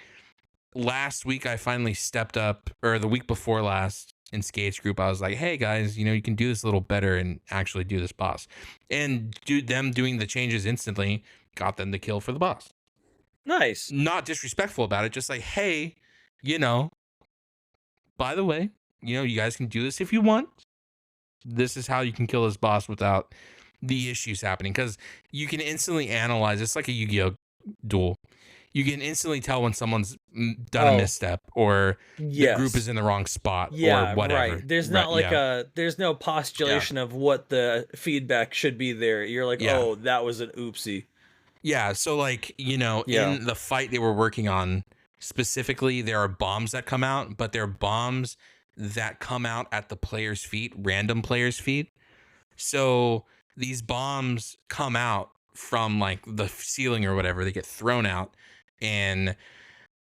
last week, I finally stepped up, or the week before last in Skate's group, I was like, hey guys, you can do this a little better and actually do this boss. And them doing the changes instantly got them the kill for the boss. Nice. Not disrespectful about it, just like, hey, by the way, you guys can do this if you want. This is how you can kill this boss without the issues happening, because you can instantly analyze. It's like a Yu-Gi-Oh duel. You can instantly tell when someone's done a misstep, or the group is in the wrong spot, or whatever. Right. There's not there's no postulation of what the feedback should be there. You're like, oh, that was an oopsie. Yeah. So like, in the fight they were working on specifically, there are bombs that come out, but they're bombs that come out at the player's feet, random player's feet. So these bombs come out from like the ceiling or whatever. They get thrown out. And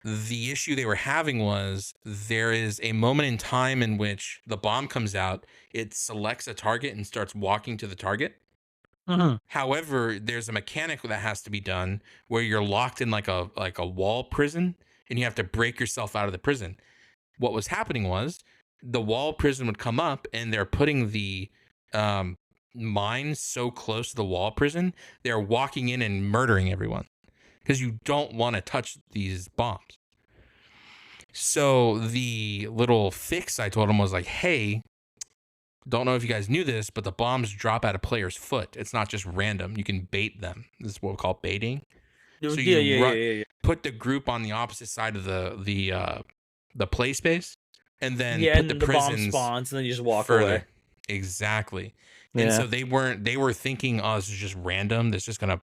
the issue they were having was there is a moment in time in which the bomb comes out, it selects a target and starts walking to the target. Mm-hmm. However, there's a mechanic that has to be done where you're locked in like a wall prison, and you have to break yourself out of the prison. What was happening was the wall prison would come up, and they're putting the mines so close to the wall prison, they're walking in and murdering everyone, because you don't want to touch these bombs. So the little fix I told him was like, hey, don't know if you guys knew this, but the bombs drop at a player's foot. It's not just random. You can bait them. This is what we call baiting. So you put the group on the opposite side of the play space, and then put the prisons bomb spawns, and then you just walk further. away. Exactly. Yeah. And so they were thinking, oh, this is just random. This is just gonna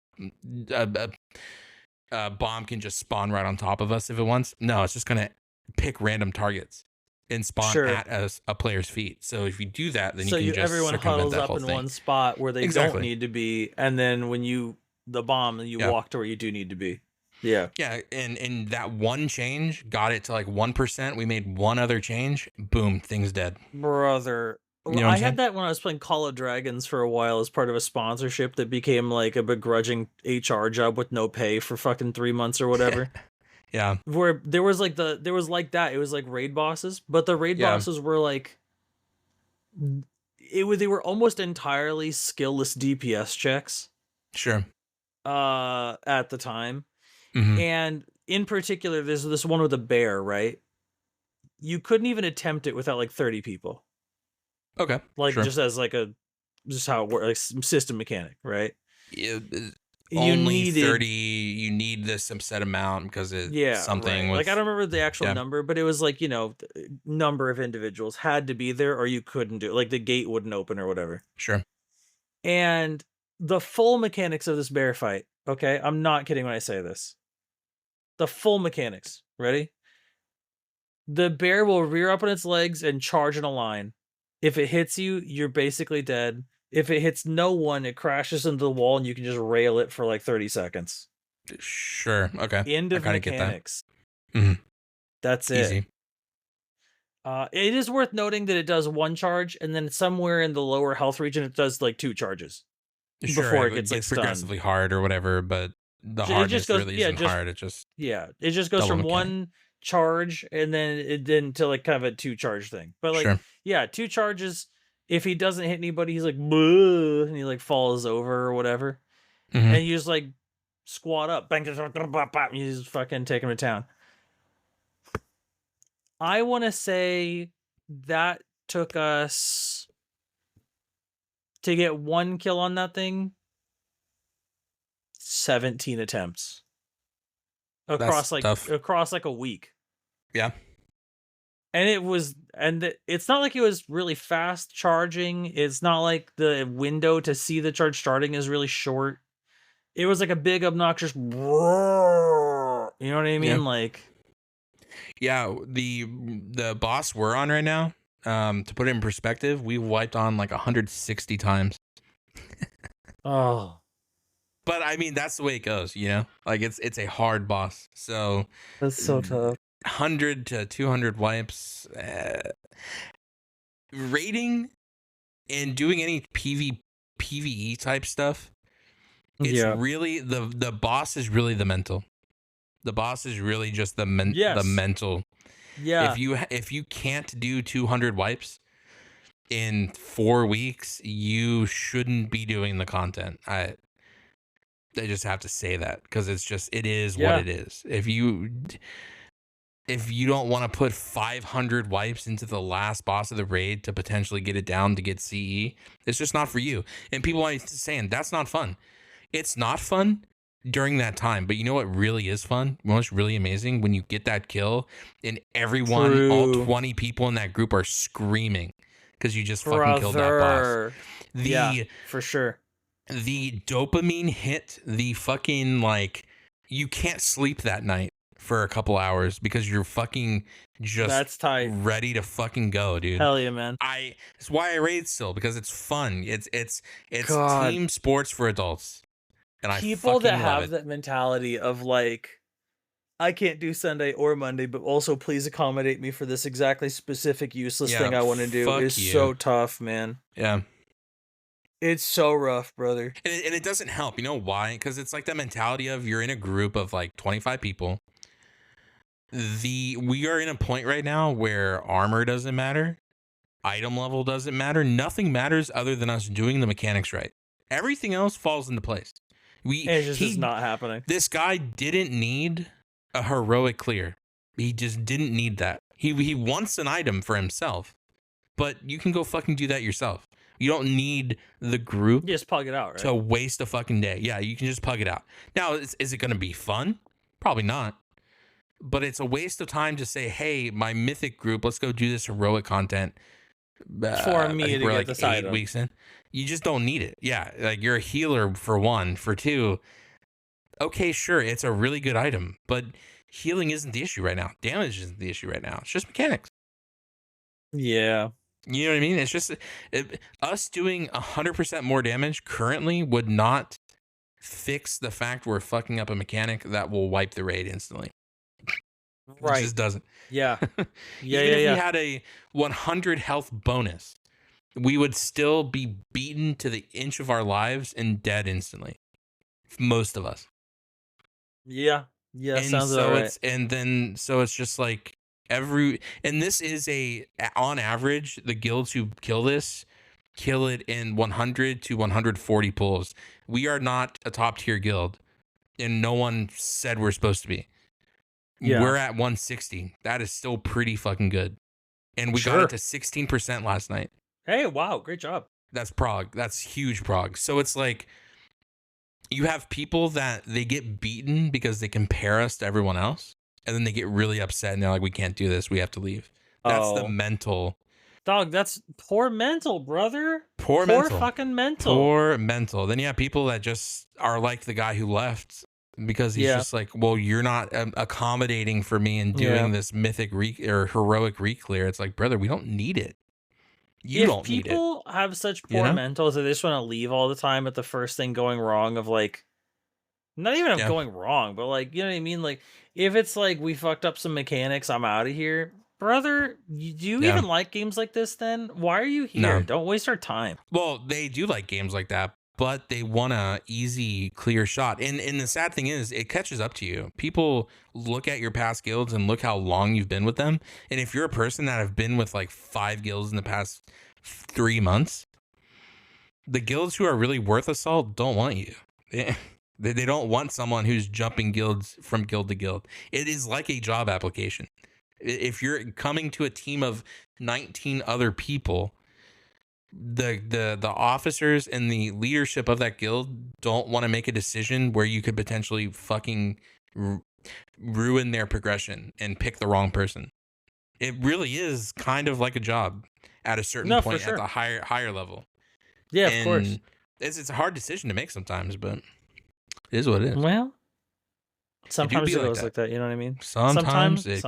a bomb can just spawn right on top of us if it wants. No, it's just gonna pick random targets and spawn at a player's feet. So if you do that, then everyone huddles up in one spot where they don't need to be, and then when you walk to where you do need to be. Yeah. Yeah, and that one change got it to like 1%. We made one other change. Boom, thing's dead. Brother. I had that when I was playing Call of Dragons for a while as part of a sponsorship that became like a begrudging HR job with no pay for fucking 3 months or whatever. Yeah. Where there was like that. It was like raid bosses, but the raid bosses were like, they were almost entirely skillless DPS checks. Sure. At the time. Mm-hmm. And in particular, there's this one with a bear, right? You couldn't even attempt it without like 30 people. Okay. Like just as like just how it works, like system mechanic, right? Yeah, only 30. You need this set amount because it's something. Right. Like I don't remember the actual number, but it was like, number of individuals had to be there, or you couldn't do it. Like the gate wouldn't open or whatever. Sure. And the full mechanics of this bear fight. Okay, I'm not kidding when I say this. The full mechanics. Ready? The bear will rear up on its legs and charge in a line. If it hits you, you're basically dead. If it hits no one, it crashes into the wall and you can just rail it for like 30 seconds. Sure. Okay. End of mechanics. Get that. Mm-hmm. That's easy. It is worth noting that it does one charge, and then somewhere in the lower health region, it does like 2 charges. Sure, before it gets like progressively hard or whatever, but the hardness really isn't hard. It just goes from one charge and then to like kind of a 2 charge thing. But like 2 charges. If he doesn't hit anybody, he's like, bleh, and he like falls over or whatever, and you just like squat up, bang, and you just fucking take him to town. I want to say that took us to get 1 kill on that thing, 17 attempts across like a week. Yeah. And it's not like it was really fast charging. It's not like the window to see the charge starting is really short. It was like a big obnoxious, you know what I mean? Yeah. Like, yeah, the boss we're on right now, to put it in perspective, we wiped on like 160 times. Oh. But I mean, that's the way it goes, Like it's a hard boss. So that's so tough. 100 to 200 wipes. Rating and doing any PvE type stuff. It's really the boss is really the mental. The boss is really just the mental. Yeah. If you can't do 200 wipes in 4 weeks, you shouldn't be doing the content. I just have to say that because it is what it is. If you don't want to put 500 wipes into the last boss of the raid to potentially get it down to get CE, it's just not for you. And people are saying that's not fun. It's not fun during that time, but you know what really is fun? What's really amazing? When you get that kill and everyone, all 20 people in that group are screaming because you just fucking killed that boss. Yeah, for sure. The dopamine hit, the fucking, like, you can't sleep that night for a couple hours because you're fucking just that's tight. Ready to fucking go, dude. Hell yeah, man. It's why I raid still, because it's fun. It's team sports for adults. And people that have that mentality of like, I can't do Sunday or Monday, but also please accommodate me for this exactly specific useless thing I want to do is so tough, man. Yeah. It's so rough, brother. And it doesn't help. You know why? Because it's like that mentality of you're in a group of like 25 people. We are in a point right now where armor doesn't matter. Item level doesn't matter. Nothing matters other than us doing the mechanics right. Everything else falls into place. It's just not happening. This guy didn't need a heroic clear. He just didn't need that. He wants an item for himself, but you can go fucking do that yourself. You don't need the group. You just pug it out, right? To waste a fucking day. Yeah, you can just pug it out. Now, is it going to be fun? Probably not. But it's a waste of time to say, hey, my mythic group, let's go do this heroic content. For me to get like this 8 item. weeks in. You just don't need it. Yeah, like you're a healer for one. For two, okay, sure, it's a really good item, but healing isn't the issue right now. Damage isn't the issue right now. It's just mechanics. Yeah. You know what I mean? It's just us doing 100% more damage currently would not fix the fact we're fucking up a mechanic that will wipe the raid instantly. Right. It just doesn't. Yeah. Even if we had a 100 health bonus, we would still be beaten to the inch of our lives and dead instantly. Most of us. Yeah. Yeah. And sounds so right. So it's just like and this is on average, the guilds who kill it in 100 to 140 pulls. We are not a top tier guild, and no one said we're supposed to be. Yeah. We're at 160. That is still pretty fucking good. And we got it to 16% last night. Hey, wow, great job. That's prog. That's huge prog. So it's like you have people that they get beaten because they compare us to everyone else, and then they get really upset and they're like, we can't do this. We have to leave. That's the mental. Dog, that's poor mental, brother. Poor fucking mental. Poor mental. Then you have people that just are like the guy who left because he's just like, well, you're not accommodating for me and doing this mythic or heroic reclear. It's like, brother, we don't need it. You don't need it. If people have such poor mentals that they just want to leave all the time at the first thing going wrong of like, not even going wrong, but like, you know what I mean? Like, if it's like, we fucked up some mechanics, I'm out of here. Brother, do you even like games like this then? Why are you here? No. Don't waste our time. Well, they do like games like that, but they want a easy, clear shot. And the sad thing is, it catches up to you. People look at your past guilds and look how long you've been with them. And if you're a person that have been with like 5 guilds in the past 3 months, the guilds who are really worth a salt don't want you. They don't want someone who's jumping guilds from guild to guild. It is like a job application. If you're coming to a team of 19 other people, the officers and the leadership of that guild don't want to make a decision where you could potentially fucking ruin their progression and pick the wrong person. It really is kind of like a job at a certain point at the higher level. Yeah, of course. It's a hard decision to make sometimes, but it is what it is. Well, sometimes it goes like that. You know what I mean? Sometimes it just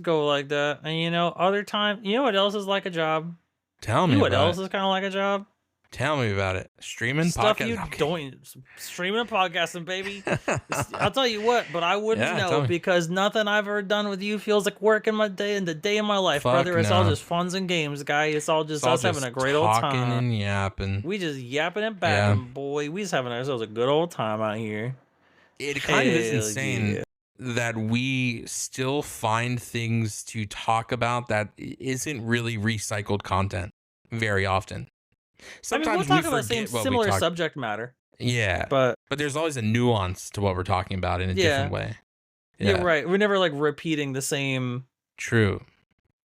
go like that. And other time, you know what else is like a job? Tell me. What else is kind of like a job? Tell me about it. Streaming Stuff podcast. you Okay. don't streaming and podcasting, baby. I'll tell you what, but I wouldn't Yeah, know tell me. because nothing I've ever done with you feels like work in my day and the day of my life, Fuck brother. It's all no. just funs and games, guy. It's all just It's all us having just a great old talking time. and yapping. We just yapping and Yeah. bapping, boy. We just having ourselves a good old time out here. It kind of is Hell insane yeah. that we still find things to talk about that isn't really recycled content very often. Sometimes we'll we talk about forget what similar we talk. subject matter, Yeah, but but there's always a nuance to what we're talking about in a different way. you're right. We're never like repeating the same True.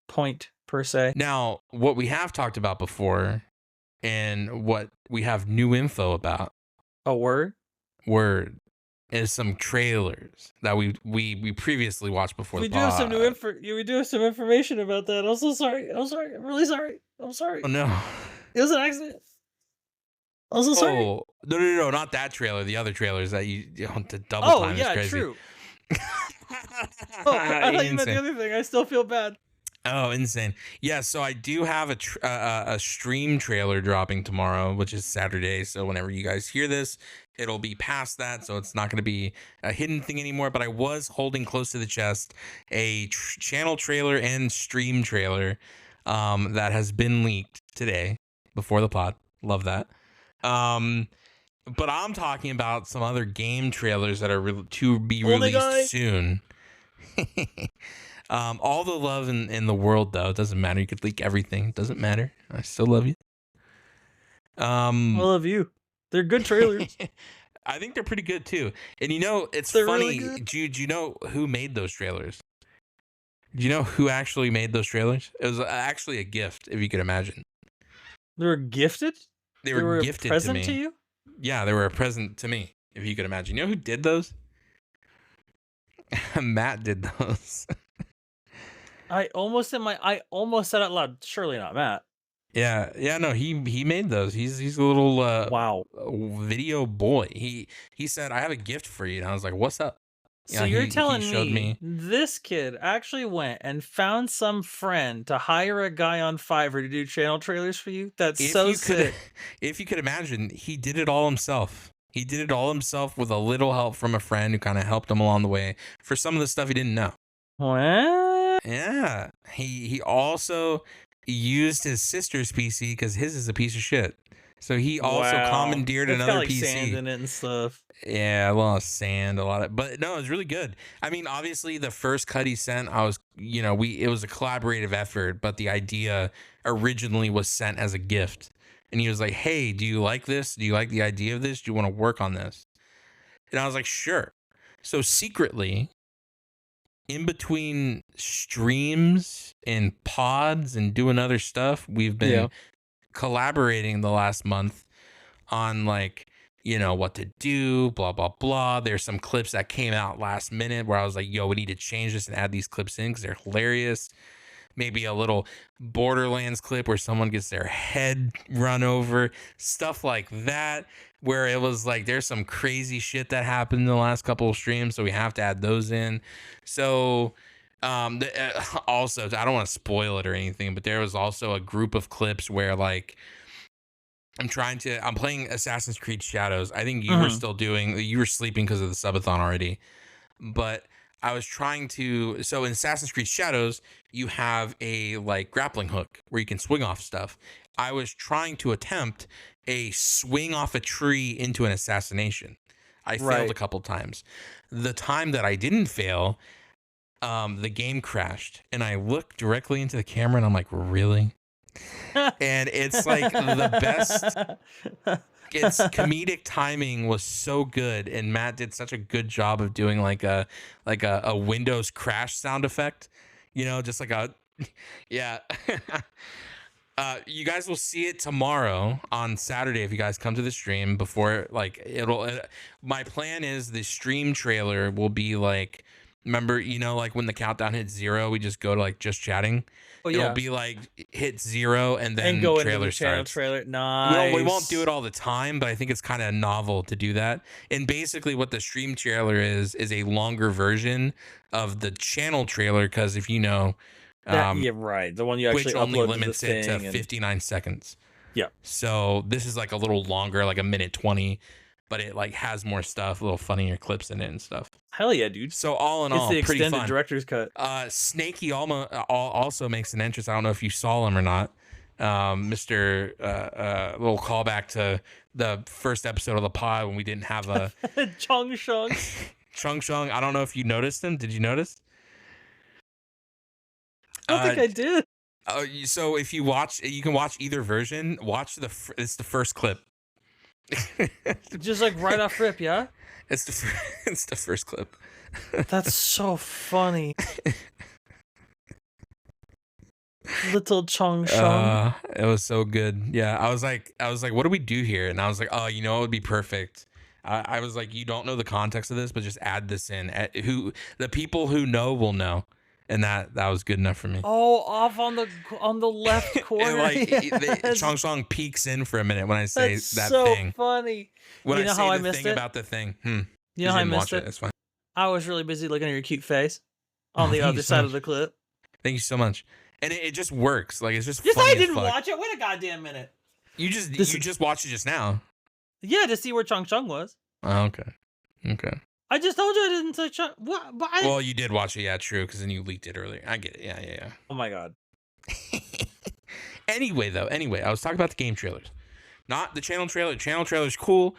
point per se. Now, what we have talked about before and what we have new info about A word? is some trailers that we previously watched before We the do have some pod. we do have some information about that. I'm so sorry. I'm sorry. I'm really sorry. I'm sorry. Oh no. It was an accident. I'm so sorry. Oh, no, not that trailer. The other trailers that the double Oh time is yeah, crazy. true. Oh, I thought you meant the Insane. other thing. I still feel bad. Oh, insane. Yeah, so I do have a stream trailer dropping tomorrow, which is Saturday. So whenever you guys hear this, it'll be past that. So it's not going to be a hidden thing anymore. But I was holding close to the chest a channel trailer and stream trailer that has been leaked today before the pod. Love that. But I'm talking about some other game trailers that are to be released soon. All the love in the world, though. It doesn't matter. You could leak everything. It doesn't matter. I still love you. I love you. They're good trailers. I think they're pretty good, too. And you know, it's They're funny. really good. Do you know who made those trailers? Do you know who actually made those trailers? It was actually a gift, if you could imagine. They were gifted? They were gifted a present to me. to you? Yeah, they were a present to me, if you could imagine. You know who did those? Matt did those. I almost said out loud, surely not Matt. Yeah, no, he made those. He's a little Wow. video boy. He said, "I have a gift for you," and I was like, "What's up?" So Yeah, you're he telling showed me this kid actually went and found some friend to hire a guy on Fiverr to do channel trailers for you? That's so sick. If you could imagine, he did it all himself. He did it all himself with a little help from a friend who kind of helped him along the way for some of the stuff he didn't know. What? Yeah, he also used his sister's PC because his is a piece of shit. So he also commandeered another got, like, PC. Sand in it and stuff. Yeah, a lot of sand, but no, it was really good. I mean, obviously the first cut he sent, it was a collaborative effort, but the idea originally was sent as a gift. And he was like, "Hey, do you like this? Do you like the idea of this? Do you want to work on this?" And I was like, "Sure." So secretly, in between streams and pods and doing other stuff, we've been collaborating the last month on what to do, blah, blah, blah. There's some clips that came out last minute where I was like, yo, we need to change this and add these clips in because they're hilarious. Maybe a little Borderlands clip where someone gets their head run over, stuff like that, where it was like there's some crazy shit that happened in the last couple of streams, so we have to add those in. So also, I don't want to spoil it or anything, but there was also a group of clips where I'm playing Assassin's Creed Shadows. I think you were you were sleeping because of the subathon already, but I was trying to, so in Assassin's Creed Shadows, you have a grappling hook where you can swing off stuff. I was trying to attempt a swing off a tree into an assassination. I failed a couple times. The time that I didn't fail, the game crashed and I looked directly into the camera and I'm like, really? And it's like the best. Its comedic timing was so good, and Matt did such a good job of doing like a Windows crash sound effect, just like a yeah. You guys will see it tomorrow on Saturday if you guys come to the stream before my plan is the stream trailer will be remember, when the countdown hits 0, we just go to just chatting. Oh, yeah. It'll be hit 0 and then go trailer into the starts. trailer. Nice. We won't do it all the time, but I think it's kind of novel to do that. And basically what the stream trailer is a longer version of the channel trailer, because if yeah, right. The one you actually which only upload limits to it to 59 seconds. Yeah. So this is like a little longer, like a minute 20, but it like has more stuff, little funnier clips in it and stuff. Hell yeah, dude. So all in It's all, the pretty extended fun. director's cut. Snakey also makes an entrance. I don't know if you saw him or not. Mr. Little callback to the first episode of the pod when we didn't have a Chong Shong. Chung Chung. I don't know if you noticed him. Did you notice? I don't think I did. So if you watch, you can watch either version. Watch it's the first clip. Just like right off rip, yeah? It's the first clip. That's so funny. Little Chong Shong. It was so good. Yeah, I was like, what do we do here? And I was like, oh, you know, it would be perfect. I was like, you don't know the context of this, but just add this in. The people who know will know, and that was good enough for me. Oh, off on the left corner. Chong Song peeks in for a minute when I say That's that so thing. funny. When you know I say how I the missed thing it? about the thing. You know how I missed it? It's fine. I was really busy looking at your cute face on the thank other you so side much. of the clip. Thank you so much. And it just works. Like, it's just Just funny I as didn't fuck. watch it. Wait a goddamn minute. You just watched it just now. Yeah, to see where Chong Chong was. Oh, okay. I just told you I didn't say Chong. What? But Well, you did watch it, yeah, true, because then you leaked it earlier. I get it. Yeah. Oh my god. Anyway, I was talking about the game trailers, not the channel trailer. Channel trailer's cool.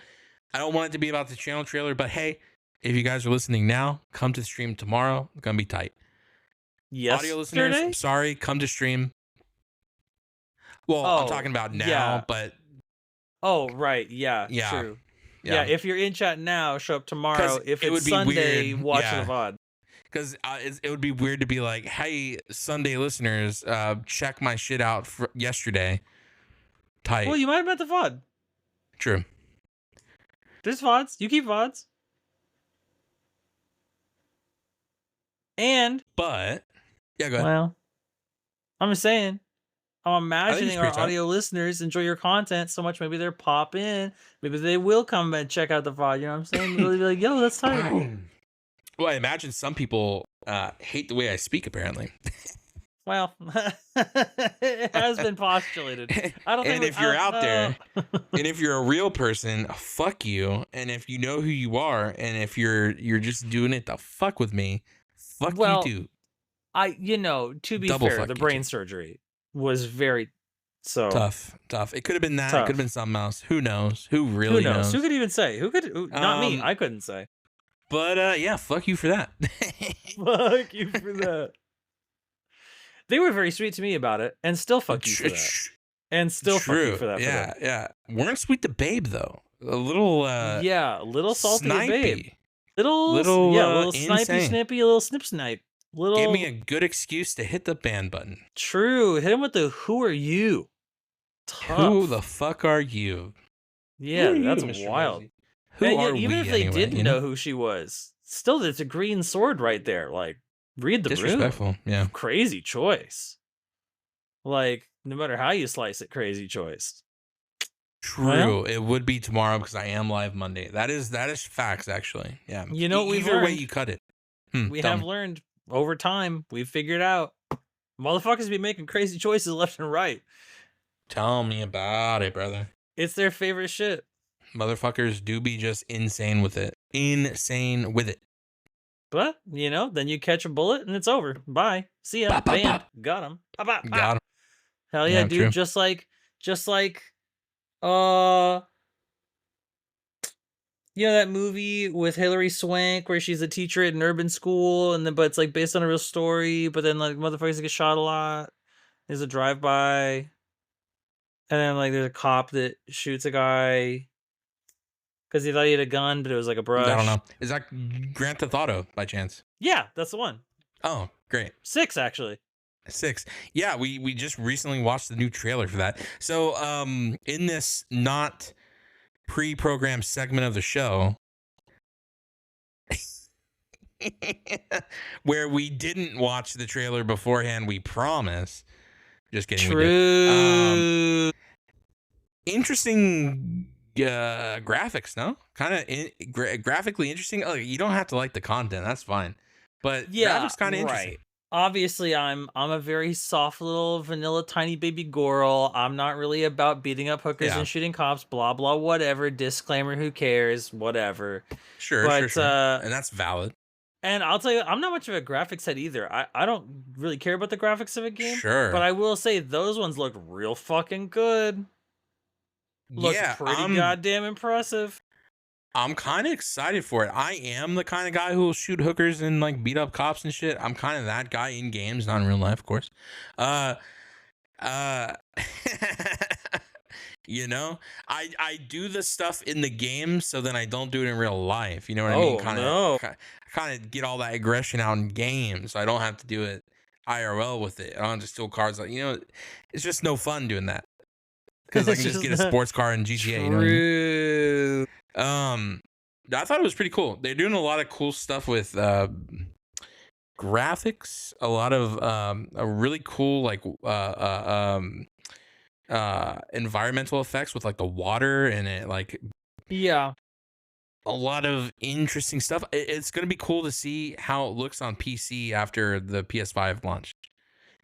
I don't want it to be about the channel trailer, but hey, if you guys are listening now, come to the stream tomorrow. It's gonna be tight. Yes. Audio listeners, I'm sorry, come to stream. Well, I'm talking about now, but oh right, yeah, true. Yeah, if you're in chat now, show up tomorrow. If it's Sunday, watch the VOD. Because it would be weird to be like, hey, Sunday listeners, check my shit out for yesterday. Tight. Well, you might have met the VOD. True. There's VODs. You keep VODs. But yeah, go ahead. Well, I'm just saying. I'm imagining our pretty audio listeners enjoy your content so much. Maybe they'll pop in. Maybe they will come and check out the VOD. You know what I'm saying? They'll be like, yo, that's tight. Well, I imagine some people hate the way I speak, apparently. Well, it has been postulated. I don't think. And if you're out there, and if you're a real person, fuck you. And if you know who you are, and if you're just doing it to fuck with me, fuck you too. To be fair, the brain surgery was very tough. It could have been that. It could have been something else. Who knows? Who really knows? Who could even say? Not me. I couldn't say. But yeah, fuck you for that. Fuck you for that. They were very sweet to me about it, and still fuck you for that. And still fuck you for that. Yeah. Weren't sweet to Babe though. A little a little salty snipey. Babe. Little snipey snippy, a little snip snipe. Gave me a good excuse to hit the ban button. True. Hit him with the who are you? Tough. Who the fuck are you? Yeah, that's wild. Who are even we if they anyway, didn't know who she was, still there's a green sword right there. Like, read the disrespectful. room. Yeah. Crazy choice. Like, no matter how you slice it, crazy choice. True. It would be tomorrow because I am live Monday. That is facts, actually. Yeah. You know what we've Either way learned? you cut it. We have learned over time. We've figured out motherfuckers be making crazy choices left and right. Tell me about it, brother. It's their favorite shit. Motherfuckers do be just insane with it. But, then you catch a bullet and it's over. Bye. See ya. Bam. Got him. Got him. Hell yeah, dude. True. Just like that movie with Hilary Swank where she's a teacher at an urban school but it's like based on a real story, but then like motherfuckers get shot a lot. There's a drive-by. And then like there's a cop that shoots a guy because he thought he had a gun, but it was like a brush. I don't know. Is that Grand Theft Auto by chance? Yeah, that's the one. Oh, great. 6, actually. 6. Yeah, we just recently watched the new trailer for that. So in this not pre-programmed segment of the show where we didn't watch the trailer beforehand, we promise. Just kidding. True. Interesting graphics, no? Kind of graphically interesting. Oh, you don't have to like the content, that's fine. But graphics kind of interesting. Obviously, I'm a very soft little vanilla tiny baby girl. I'm not really about beating up hookers Yeah. and shooting cops, blah blah whatever. Disclaimer, who cares? Whatever. Sure, sure, But sure. And that's valid. and I'll tell you, I'm not much of a graphics head either. I don't really care about the graphics of a game, but Sure. I will say those ones look real fucking good. Look Yeah, pretty goddamn impressive. I'm kind of excited for it. I am the kind of guy who will shoot hookers and like beat up cops and shit. I'm kind of that guy in games, not in real life, of course. Uh, uh, you know, I do the stuff in the game, so then I don't do it in real life. You know what I mean? Oh no. Kind of get all that aggression out in games, so I don't have to do it IRL with it. I don't just steal cars. Like, it's just no fun doing that because I It's can just just get a not sports car in GTA. You know what I mean? true. I thought it was pretty cool. They're doing a lot of cool stuff with graphics, a lot of a really cool like environmental effects with like the water and it, like Yeah. a lot of interesting stuff. It's gonna be cool to see how it looks on PC after the PS5 launch.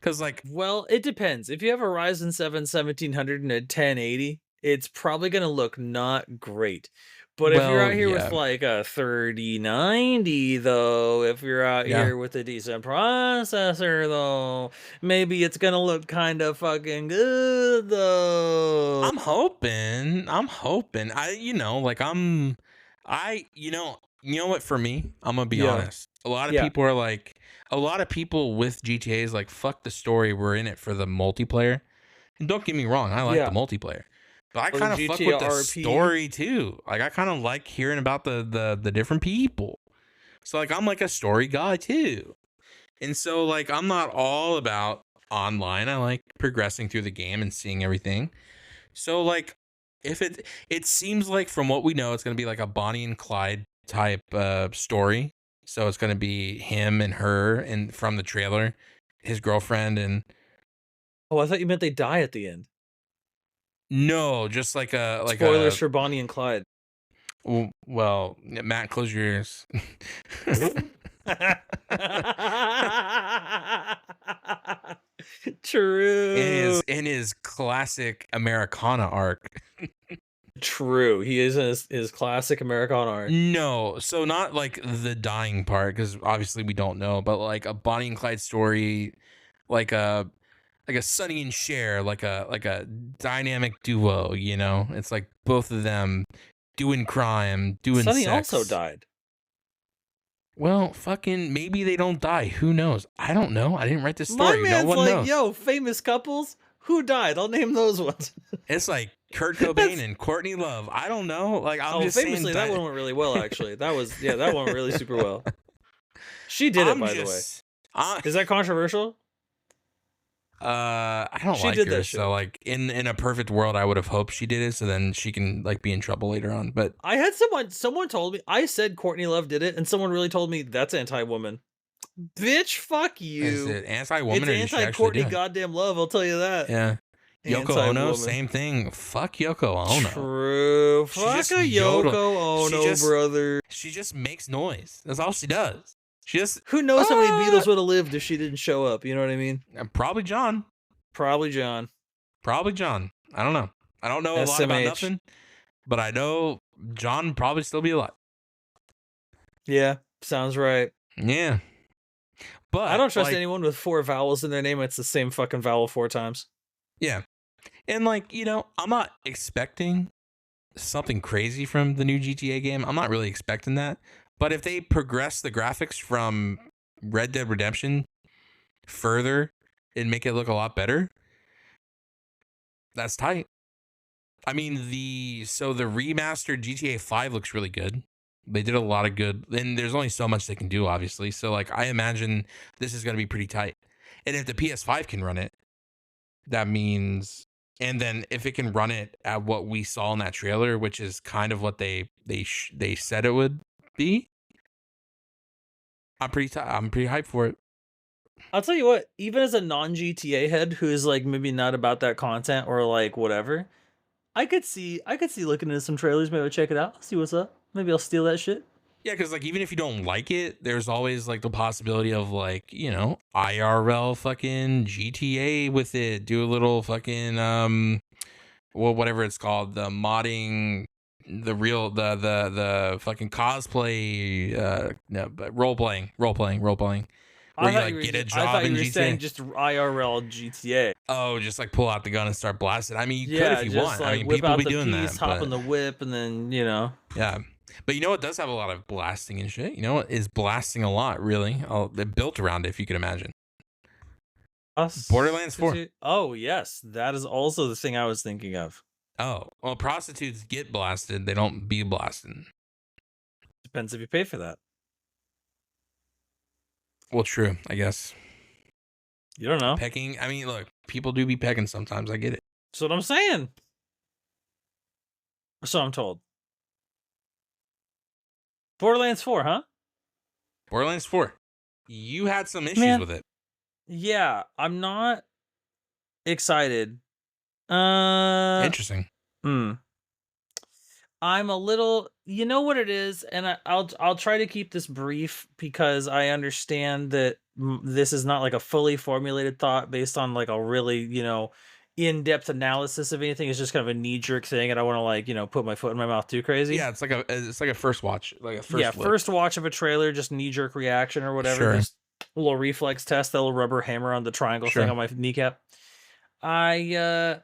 Cause like, Well, it depends. If you have a Ryzen 7 1700 and a 1080, it's probably going to look not great. But if you're out well, here with yeah, like a 3090 though, if you're out yeah. here with a decent processor though, maybe it's going to look kind of fucking good though. I'm hoping. I'm hoping. You know what? For me, I'm gonna be Yeah. honest. A lot of Yeah. people are like, a lot of people with GTA is like, fuck the story. We're in it for the multiplayer. And don't get me wrong, I like the Yeah. multiplayer, but I Or the kind of fuck GTA with the RP. story too. Like, I kind of like hearing about the different people. So like, I'm like a story guy too. And so like, I'm not all about online. I like progressing through the game and seeing everything. So like, if it seems like from what we know, it's gonna be like a Bonnie and Clyde type story. So it's gonna be him and her, and from the trailer, his girlfriend, and Oh, I thought you meant they die at the end. no, just like a Spoilers for Bonnie and Clyde. well, Matt, close your ears. True. In his classic Americana arc. True. He is in his classic American art. No, so not like the dying part, because obviously we don't know, but like a Bonnie and Clyde story, like a Sonny and Cher, like a dynamic duo. It's like both of them doing crime, doing Sonny sex. also died. Well, fucking maybe they don't die. Who knows? I don't know. I didn't write this story. My No man's one like, knows. yo, famous couples? Who died? I'll name those ones. It's like Kurt Cobain and Courtney Love. I don't know. Like, I'm just famously, saying that one went really well, actually. That one went really super well. She did it, by the way. Is that controversial? I don't She like did her. that shit. So like in a perfect world, I would have hoped she did it, so then she can like be in trouble later on. But I had someone told me, I said Courtney Love did it, and someone really told me that's anti-woman. Bitch, fuck you. is it anti-woman or It's did she actually anti-Courtney do it? goddamn Love, I'll tell you that. Yeah. Yoko Ono, Anti-woman. same thing. Fuck Yoko Ono. True. She Fuck just a Yoko Ono, brother. She just makes noise. That's all she does. She just Who knows how many Beatles would have lived if she didn't show up? You know what I mean? probably John. Probably John. Probably John. I don't know. I don't know a lot about SMH. nothing, but I know John would probably still be alive. Yeah, sounds right. Yeah. But I don't trust like, anyone with 4 vowels in their name. It's the same fucking vowel 4 times. Yeah. And like, I'm not expecting something crazy from the new GTA game. I'm not really expecting that. But if they progress the graphics from Red Dead Redemption further and make it look a lot better, that's tight. I mean, the remastered GTA 5 looks really good. They did a lot of good, and there's only so much they can do, obviously. So like, I imagine this is going to be pretty tight. And if the PS5 can run it, that means, and then if it can run it at what we saw in that trailer, which is kind of what they said it would be, I'm pretty hyped for it. I'll tell you what, even as a non-GTA head who's like maybe not about that content or like whatever, I could see looking into some trailers, maybe I'll check it out, see what's up. Maybe I'll steal that shit. Yeah, because like even if you don't like it, there's always like the possibility of like, you know, IRL fucking GTA with it. Do a little fucking well, whatever it's called, the modding, the fucking cosplay, no, but role playing, where you like get a I job thought you in were saying GTA. just IRL GTA. Oh, just like pull out the gun and start blasting. I mean, you could if Yeah, you just want. I like mean, whip people out be the doing piece, that, hop but in the whip, and then yeah. But you know what does have a lot of blasting and shit? You know what is blasting a lot, really? Oh, they're built around it, if you can imagine. Borderlands 4. prostitute. Oh yes, that is also the thing I was thinking of. Oh, well, prostitutes get blasted. They don't be blasted. Depends if you pay for that. Well, true, I guess. You don't know. Pecking. I mean, look, people do be pecking sometimes. I get it. That's what I'm saying. So I'm told. Borderlands 4, huh? Borderlands 4. You had some issues Man, with it. yeah, I'm not excited. Uh, Interesting. hmm. I'm a little, you know what it is, and I'll try to keep this brief because I understand that this is not like a fully formulated thought based on like a really, in-depth analysis of anything. It's just kind of a knee-jerk thing, and I want to like, put my foot in my mouth too crazy. Yeah, it's like a first watch, like a Yeah, first look. first watch of a trailer, just knee-jerk reaction or whatever. Sure. Just a little reflex test, that little rubber hammer on the triangle Sure. thing on my kneecap. I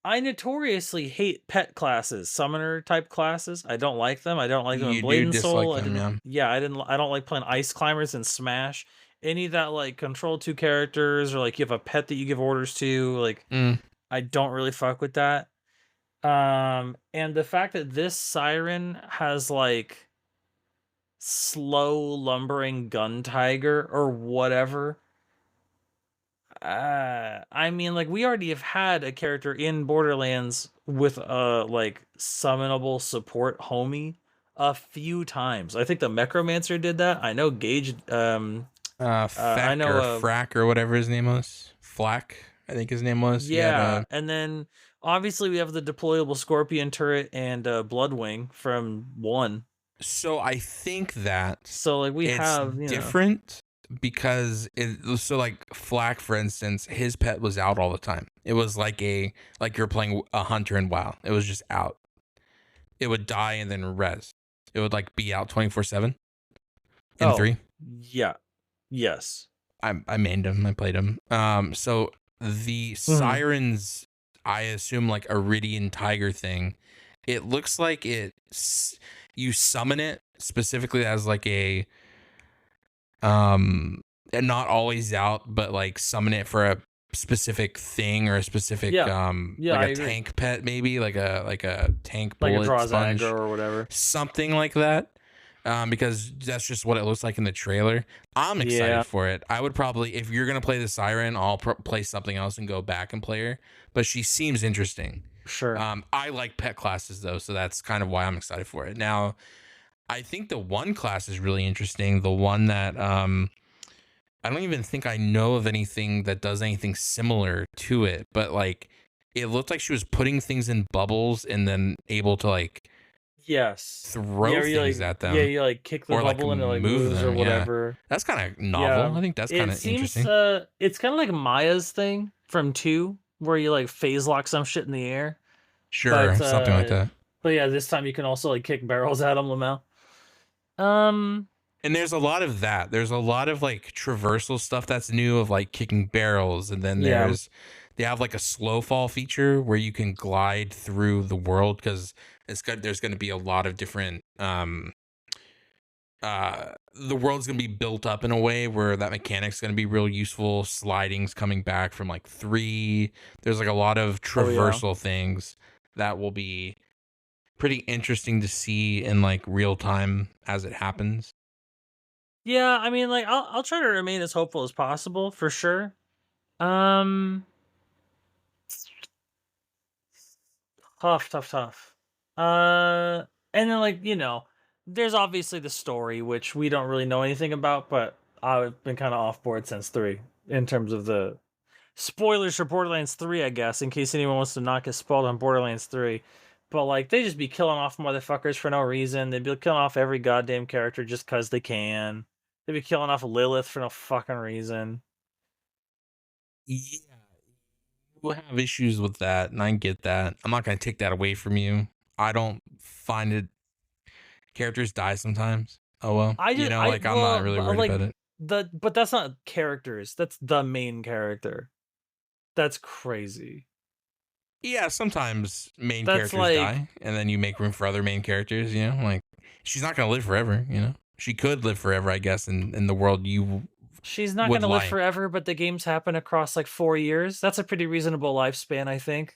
notoriously hate pet classes, summoner type classes. I don't like them. I don't like them in You Blade do and dislike Soul. them, yeah. I don't like playing ice climbers in Smash. Any that like control two characters or like you have a pet that you give orders to, like I don't really fuck with that. And the fact that this siren has like slow lumbering gun tiger or whatever. I mean, like we already have had a character in Borderlands with a like summonable support homie a few times. I think the Necromancer did that. I know Gage. I Feck know. or Frack or whatever his name was. Flack, I think his name was. Yeah, and then obviously we have the deployable Scorpion turret and Bloodwing from 1. So I think that So like we it's have different because so like Flack, for instance, his pet was out all the time. It was like you're playing a hunter in WoW. It was just out. It would die and then res. It would like be out 24/7 in 3. Yeah. Yes. I mained him. I played him. So the sirens, I assume like Iridian Tiger thing. It looks like you summon it specifically as like a and not always out, but like summon it for a specific thing or a specific like a tank pet, maybe like a tank bullet, like a sponge or whatever, something like that. Because that's just what it looks like in the trailer. I'm excited for it. I would probably, if you're gonna play the siren, I'll play something else and go back and play her. But she seems interesting. Sure. I like pet classes though, so that's kind of why I'm excited for it. Now, I think the one class is really interesting. The one that I don't even think I know of anything that does anything similar to it, but like it looked like she was putting things in bubbles and then able to like throw things at them. Yeah, you like kick the bubble and it like moves or whatever. Yeah. That's kind of novel. I think that's kind of interesting. It's kind of like Maya's thing from 2, where you like phase lock some shit in the air. Sure, something like that. But yeah, this time you can also like kick barrels at them, Lamel. And there's a lot of that. There's a lot of like traversal stuff that's new of like kicking barrels, and then they have like a slow fall feature where you can glide through the world because there's going to be a lot of different the world's going to be built up in a way where that mechanic's going to be real useful. Sliding's coming back from like 3. There's like a lot of traversal things that will be pretty interesting to see in like real time as it happens. Yeah, I mean, like I'll try to remain as hopeful as possible for sure. Tough. And then like, there's obviously the story, which we don't really know anything about, but I've been kind of off board since 3 in terms of the spoilers for Borderlands 3, I guess, in case anyone wants to not get spoiled on Borderlands 3. But like they just be killing off motherfuckers for no reason. They'd be killing off every goddamn character just because they can. They'd be killing off Lilith for no fucking reason. Yeah, we'll have issues with that, and I get that. I'm not gonna take that away from you. I don't find it. Characters die sometimes. Oh well, I just I like I'm not well really but, worried like about it. but that's not characters. That's the main character. That's crazy. Yeah, sometimes main That's characters like die, and then you make room for other main characters. Like she's not gonna live forever. She could live forever, I guess, in the world you she's not would gonna live like. forever, but the games happen across like 4 years. That's a pretty reasonable lifespan, I think.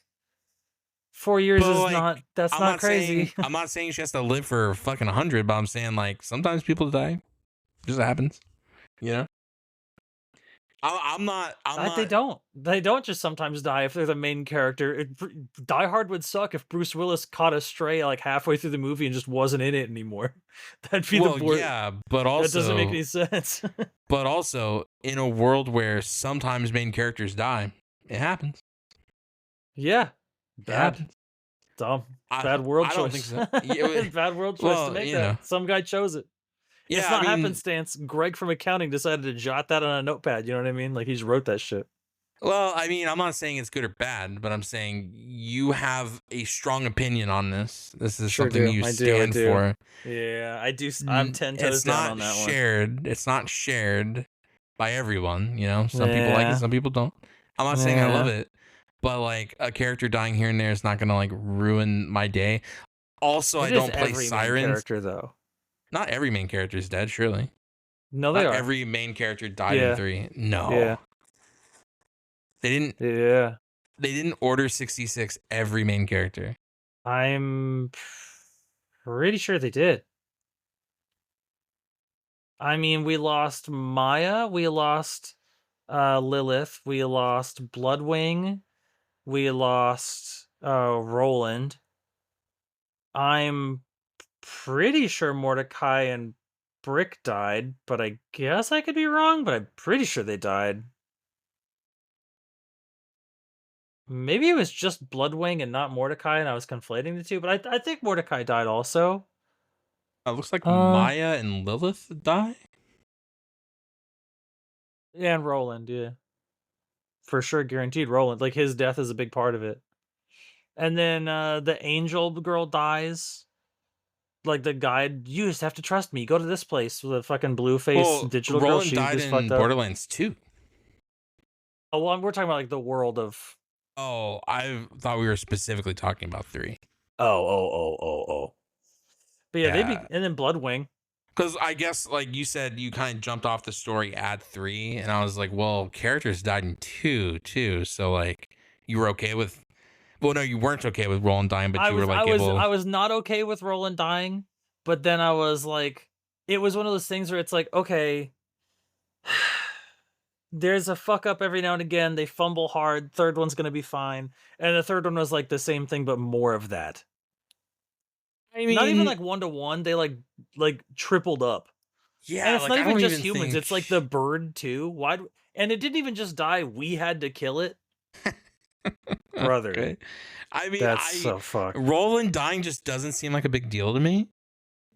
4 years But is like, not that's I'm not not saying crazy. I'm not saying she has to live for fucking 100, but I'm saying like sometimes people die. It just happens. You know. I'm not. I'm They not. don't. They don't just sometimes die if they're the main character. Die Hard would suck if Bruce Willis caught a stray like halfway through the movie and just wasn't in it anymore. That'd be the Well, board. yeah, but That doesn't make also, any sense. in a world where sometimes main characters die, it happens. Yeah, It bad, happens. dumb, I bad world I don't think choice. so. Yeah, Bad world choice to well, make that. Some guy chose it. It's Yeah, I not mean, happenstance. Greg from accounting decided to jot that on a notepad. You know what I mean? Like he just wrote that shit. I'm not saying it's good or bad, but I'm saying you have a strong opinion on this. This is Sure something do. you I do. I stand do. for. Yeah, I do. I'm 10 toes It's down not on that one. shared. It's not shared by everyone. Some people like Yeah. it, some people don't. I'm not saying I love Yeah. it, but like a character dying here and there is not gonna like ruin my day. Also, I It is don't play every main Sirens. character though. Not every main character is dead, surely. No, they Not are. every main character died in Yeah. 3. No. Yeah. They didn't Yeah. they didn't order 66 every main character. I'm pretty sure they did. I mean, we lost Maya, we lost Lilith, we lost Bloodwing, we lost Roland. I'm pretty sure Mordecai and Brick died, but I guess I could be wrong, but I'm pretty sure they died. Maybe it was just Bloodwing and not Mordecai, and I was conflating the two, but I think Mordecai died also. It looks like Uh, Maya and Lilith die. yeah, and Roland, yeah. For sure, guaranteed Roland. Like, his death is a big part of it. And then, the angel girl dies. Like, the guide, you just have to trust me. Go to this place with a fucking blue face Well, digital girl. Roland She died gets in fucked up. Borderlands 2. Oh, well, we're talking about, like, the world of... Oh, I thought we were specifically talking about 3. Oh. But yeah, Yeah. and then Bloodwing. Because I guess, like you said, you kind of jumped off the story at 3, and I was like, well, characters died in 2 too, so like you were okay with. Well, no, you weren't okay with Roland dying, but you were like, I was not okay with Roland dying, but then I was like, it was one of those things where it's like, okay, there's a fuck up every now and again. They fumble hard. Third one's gonna be fine, and the third one was like the same thing, but more of that. I Not even mean, like 1-to-1. They like tripled up. yeah, And it's like not I even don't just even humans. think It's like the bird too. Why? And it didn't even just die. We had to kill it, brother. Okay. I mean, That's so fucked. Roland dying just doesn't seem like a big deal to me.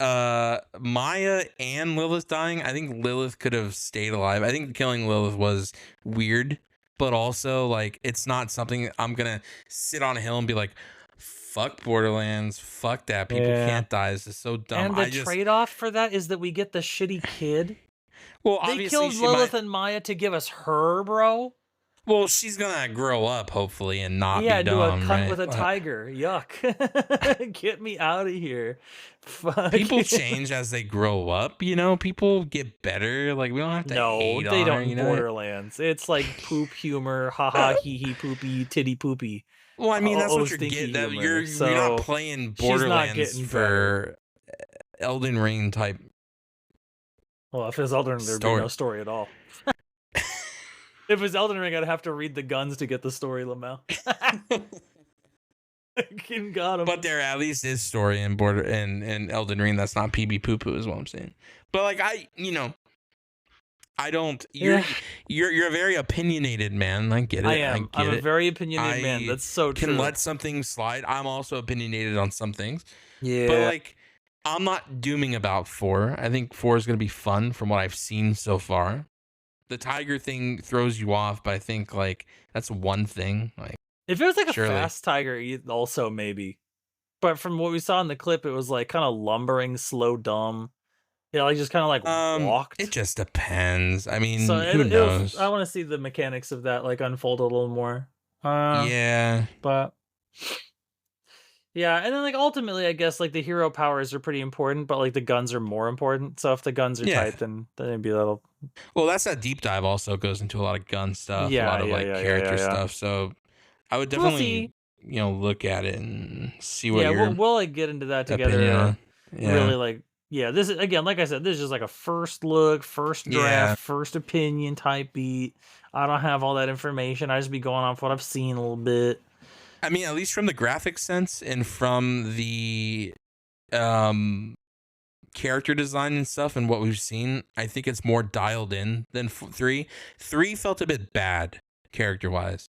Maya and Lilith dying, I think Lilith could have stayed alive. I think killing Lilith was weird, but also like it's not something I'm gonna sit on a hill and be like, fuck Borderlands, fuck that. People can't die. This is so dumb. And the trade-off for that is that we get the shitty kid. Well, They obviously killed Lilith and Maya to give us her, bro. Well, she's gonna grow up hopefully and not be Yeah, do a dumb, cunt right? with a tiger. Yuck. Get me out of here. Fuck. People change as they grow up, people get better. Like we don't have to No, hate they on don't her, in Borderlands. It's like poop humor, haha, hee hee, poopy, titty poopy. Well, I mean, that's Oh, what you're stinky getting. That humor. you're So, not playing she's not Borderlands getting for Elden Ring type. Well, if it's Elden Ring, there'd be no story at all. If it's Elden Ring, I'd have to read the guns to get the story, Lamau. Got him. But there at least is story in Elden Ring that's not PB poo poo is what I'm saying. But like I don't. Yeah, You're a very opinionated man. I get I it. I am. I'm get a it. very opinionated man. I That's so can true. let some things slide. I'm also opinionated on some things, but Yeah. like, I'm not dooming about 4. I think 4 is gonna be fun from what I've seen so far. The tiger thing throws you off, but I think like that's one thing. Like, If it was like a surely. fast tiger, also maybe. But from what we saw in the clip, it was like kind of lumbering, slow, dumb. You know, like just kind of like It walked. just depends. I So mean, who I knows? want to see the mechanics of that like unfold a little more. Uh, Yeah, but yeah, and then like ultimately, I guess like the hero powers are pretty important, but like the guns are more important. So if the guns are yeah. tight, then maybe that'll. Well, that's that deep dive also goes into a lot of gun stuff, a Yeah, lot of yeah, like yeah, yeah, yeah, character yeah. stuff. So I would We'll definitely, see. look at it and see what Yeah, your we'll like get into that together. opinion on. Yeah. Really like yeah. This is again, like I said, this is just like a first look, first Yeah. draft, first opinion type beat. I don't have all that information. I just be going off what I've seen a little bit. I mean, at least from the graphic sense and from the um character design and stuff and what we've seen, I think it's more dialed in than 3. 3 felt a bit bad character wise.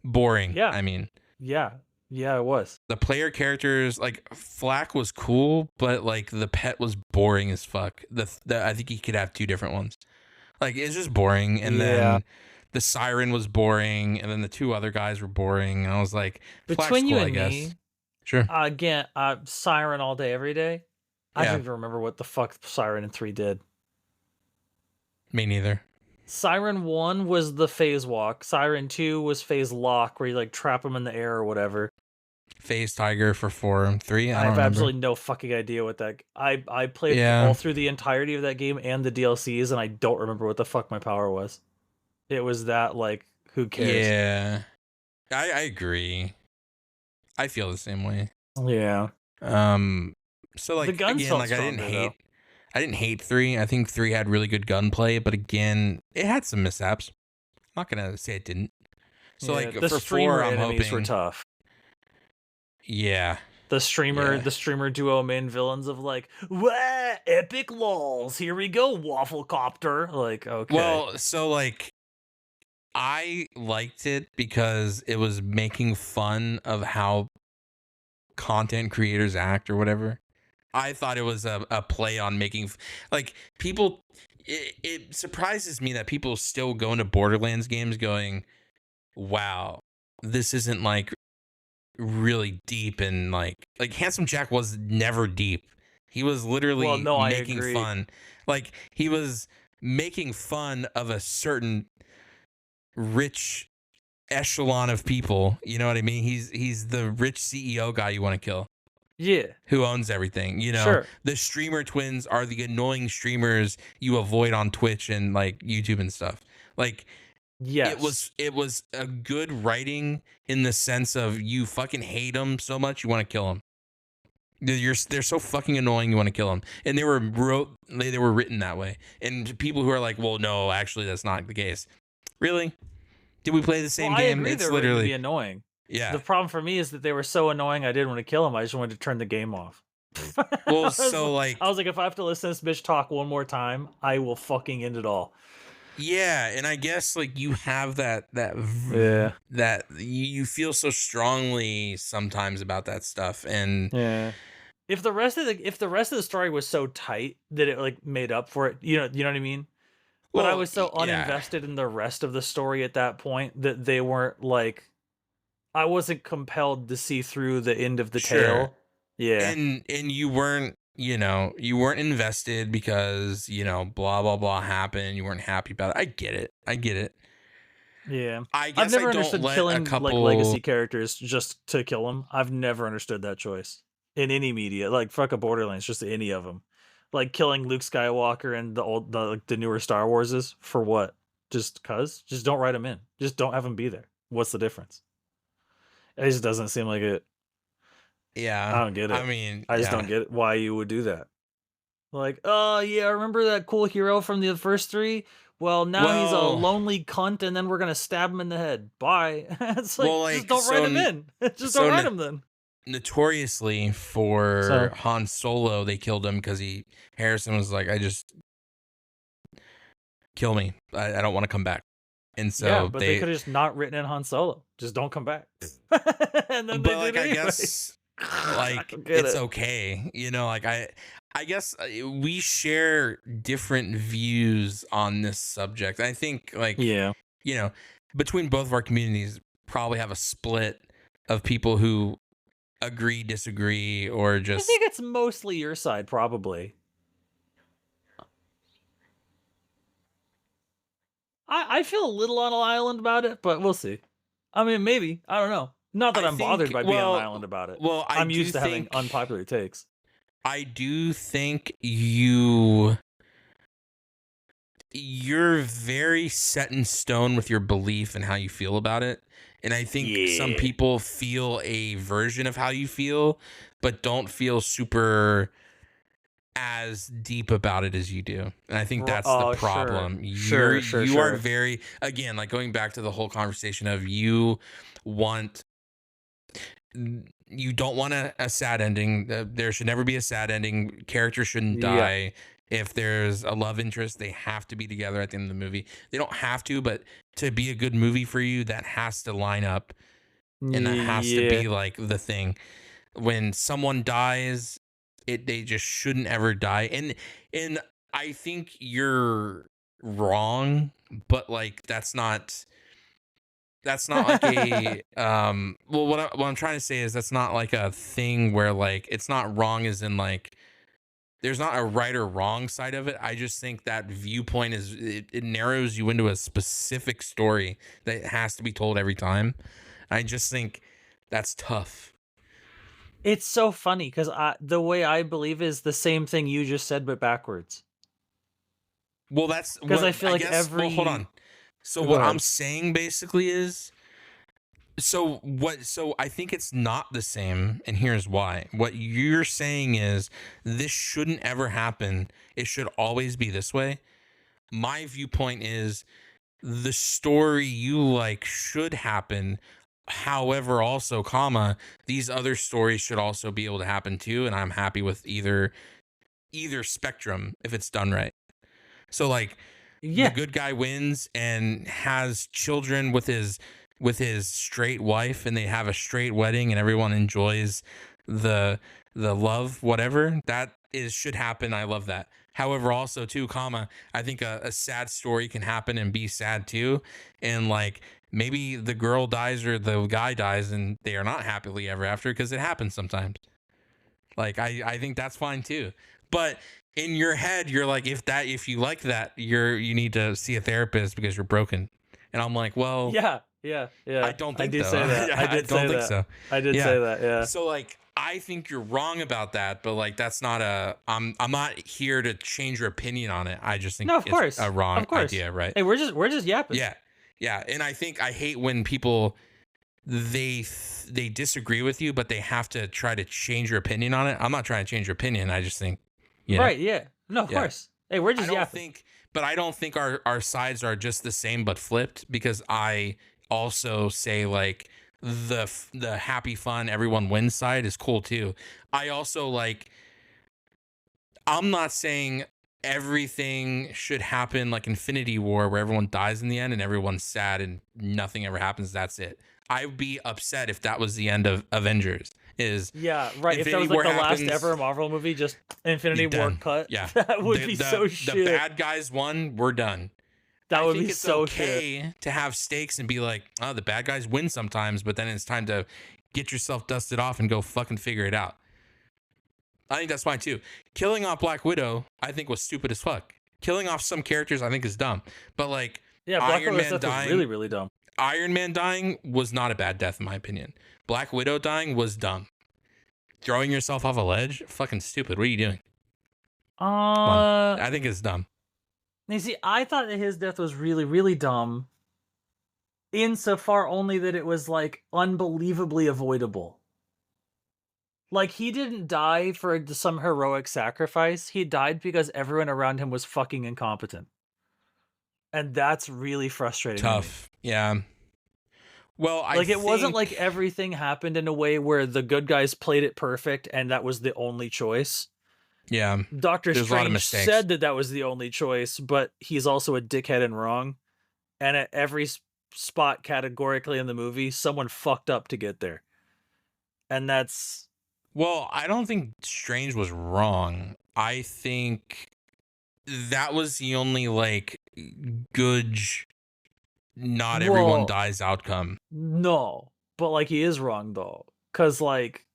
Boring, Yeah, I mean. yeah, yeah. It was. The player characters, like Flack was cool, but like the pet was boring as fuck. The I think he could have 2 different ones. Like it's just boring, and Yeah. then the siren was boring, and then the 2 other guys were boring. And I was like, Flack's Between cool, you I and guess. me, Sure. again, Siren all day, every day. I don't Yeah. even remember what the fuck Siren in 3 did. Me neither. Siren 1 was the phase walk. Siren 2 was phase lock, where you like trap them in the air or whatever. Phase Tiger for 4 and 3. I I don't have remember. absolutely no fucking idea what that. I played Yeah. all through the entirety of that game and the DLCs, and I don't remember what the fuck my power was. It was that like, who cares? Yeah. I agree. I feel the same way. Yeah. So The like guns again, felt like stronger though. I didn't hate 3. I think 3 had really good gunplay, but again, it had some mishaps. I'm not gonna say it didn't. So Yeah, like the for streamer 4, I'm enemies were hoping. tough. Yeah. The Yeah. streamer duo main villains of like, wah, epic lols. Here we go, waffle copter. Like, okay. Well, so like I liked it because it was making fun of how content creators act or whatever. I thought it was a play on making like people. It surprises me that people still go into Borderlands games going, "Wow, this isn't like really deep," and like Handsome Jack was never deep. He was Well, literally no, I making agree. fun. Like he was making fun of a certain rich echelon of people. You know what I mean? He's the rich CEO guy you want to kill, Yeah, who owns everything. sure. The streamer twins are the annoying streamers you avoid on Twitch and like YouTube and stuff. Like Yes. it was a good writing in the sense of you fucking hate them so much you want to kill them. They're so fucking annoying you want to kill them, and they were written that way. And people who are like, well, no, actually that's not the case. Really? Did we play the Well, same I game? agree It's they're written to be literally annoying. The yeah. problem for me is that they were so annoying I didn't want to kill them. I just wanted to turn the game off. Well, I so was like like, if I have to listen to this bitch talk one more time, I will fucking end it all. yeah, and I guess like you have Yeah. that you feel so strongly sometimes about that stuff, and Yeah. If the rest of the story was so tight that it like made up for it, you know what I mean? But I well, was so yeah, uninvested in the rest of the story at that point that they weren't like I wasn't compelled to see through the end of the sure, tale. Yeah. and you weren't invested because blah blah blah happened. You weren't happy about it. I get it. Yeah. I I've guess I never don't understood let a killing like couple. legacy characters just to kill them. I've never understood that choice in any media. Like fuck a Borderlands, just any of them. Like killing Luke Skywalker and the newer Star Warses for what? Just cuz? Just don't write them in. Just don't have them be there. What's the difference? It just doesn't seem like it. I Yeah, don't get I it. mean, I just don't yeah. get it, why you would do that. Like, oh yeah, remember that cool hero from the first 3? Well, now he's a Well, lonely cunt, and then we're gonna stab him in the head. Bye. It's like, just like don't write him in. Just don't write him then. notoriously for So Han Solo, they killed him because Harrison was like, kill me. I don't want to come back. And Yeah, so but they could have just not written in Han Solo. Just don't come back. And then they but like did I anyway. guess I like don't get it's it. okay, you know, like I guess we share different views on this subject. I think like Yeah. you know, between both of our communities probably have a split of people who agree, disagree, or I just think it's mostly your side, probably. I feel a little on an island about it, but we'll see. I mean, maybe. I don't know. Not that I I'm bothered think by being on an island about it. well I'm used to having unpopular takes. I do think you're very set in stone with your belief and how you feel about it. And I think some Yeah. people feel a version of how you feel, but don't feel super as deep about it as you do. And I think that's the Oh, problem. You are sure. very, again, like going back to the whole conversation of you want you don't want a sad ending. There should never be a sad ending. Characters shouldn't Yeah. die. If there's a love interest, they have to be together at the end of the movie. They don't have to, but to be a good movie for you, that has to line up, and that has to Yeah. be like the thing. When someone dies, they just shouldn't ever die. And I think you're wrong, but like that's not like a well what I'm trying to say is that's not like a thing where like it's not wrong as in like there's not a right or wrong side of it. I just think that viewpoint is it narrows you into a specific story that has to be told every time. I just think that's tough. It's so funny because the way I believe is the same thing you just said, but backwards. Well, that's Because what I feel I like guess. Well, hold every. on. So Go what I'm ahead. saying basically is so I think it's not the same, and here's why. What you're saying is this shouldn't ever happen. It should always be this way. My viewpoint is the story you like should happen. However, also, comma, these other stories should also be able to happen too, and I'm happy with either spectrum if it's done right. So like the Yeah. good guy wins and has children with his straight wife, and they have a straight wedding and everyone enjoys the love, whatever that is should happen. I love that. However, also too, comma, I think a sad story can happen and be sad too. And like maybe the girl dies or the guy dies and they are not happily ever after because it happens sometimes. Like I think that's fine too. But in your head, you're like, if you like that, you need to see a therapist because you're broken. And I'm like, well, I Yeah. don't I think did though. say that. I I did don't say think that. so. I did Yeah. say that. Yeah. So like I think you're wrong about that, but like that's not I'm not here to change your opinion on it. I just think No, of it's course. a wrong Of course. idea, right? Hey, we're just yapping. Yeah. Yeah. And I think I hate when people they disagree with you, but they have to try to change your opinion on it. I'm not trying to change your opinion. I just think, you know, Right. Yeah. No, of yeah. course. Hey, we're I just don't yapping. think, but I don't think our sides are just the same but flipped because I also say like the happy fun everyone wins side is cool too. I also like I'm not saying everything should happen like Infinity War where everyone dies in the end and everyone's sad and nothing ever happens. That's it. I'd be upset if that was the end of Avengers. Is Yeah, right. If that Infinity was like War the last happens, ever Marvel movie, just Infinity War done. cut, Yeah, that would the, be the, so the shit. bad guys won. We're done. That I would think be it's so shit. okay to have stakes and be like, oh, the bad guys win sometimes, but then it's time to get yourself dusted off and go fucking figure it out. I think that's fine too. Killing off Black Widow, I think was stupid as fuck. Killing off some characters, I think is dumb. But like Yeah, Black Iron Widow's Man death was dying, really, really dumb. Iron Man dying was not a bad death in my opinion. Black Widow dying was dumb. Throwing yourself off a ledge, fucking stupid. What are you doing? Come on. I think it's dumb. You see, I thought that his death was really, really dumb, insofar only that it was like unbelievably avoidable. Like, he didn't die for some heroic sacrifice. He died because everyone around him was fucking incompetent. And that's really frustrating. Tough. Yeah. Well, like, it wasn't like everything happened in a way where the good guys played it perfect and that was the only choice. Yeah. Doctor There's a lot of Strange mistakes. said that that was the only choice, but he's also a dickhead and wrong. And at every spot categorically in the movie, someone fucked up to get there. And that's... Well, I don't think Strange was wrong. I think that was the only like good not everyone Well, dies outcome. no. But like he is wrong though. Cause like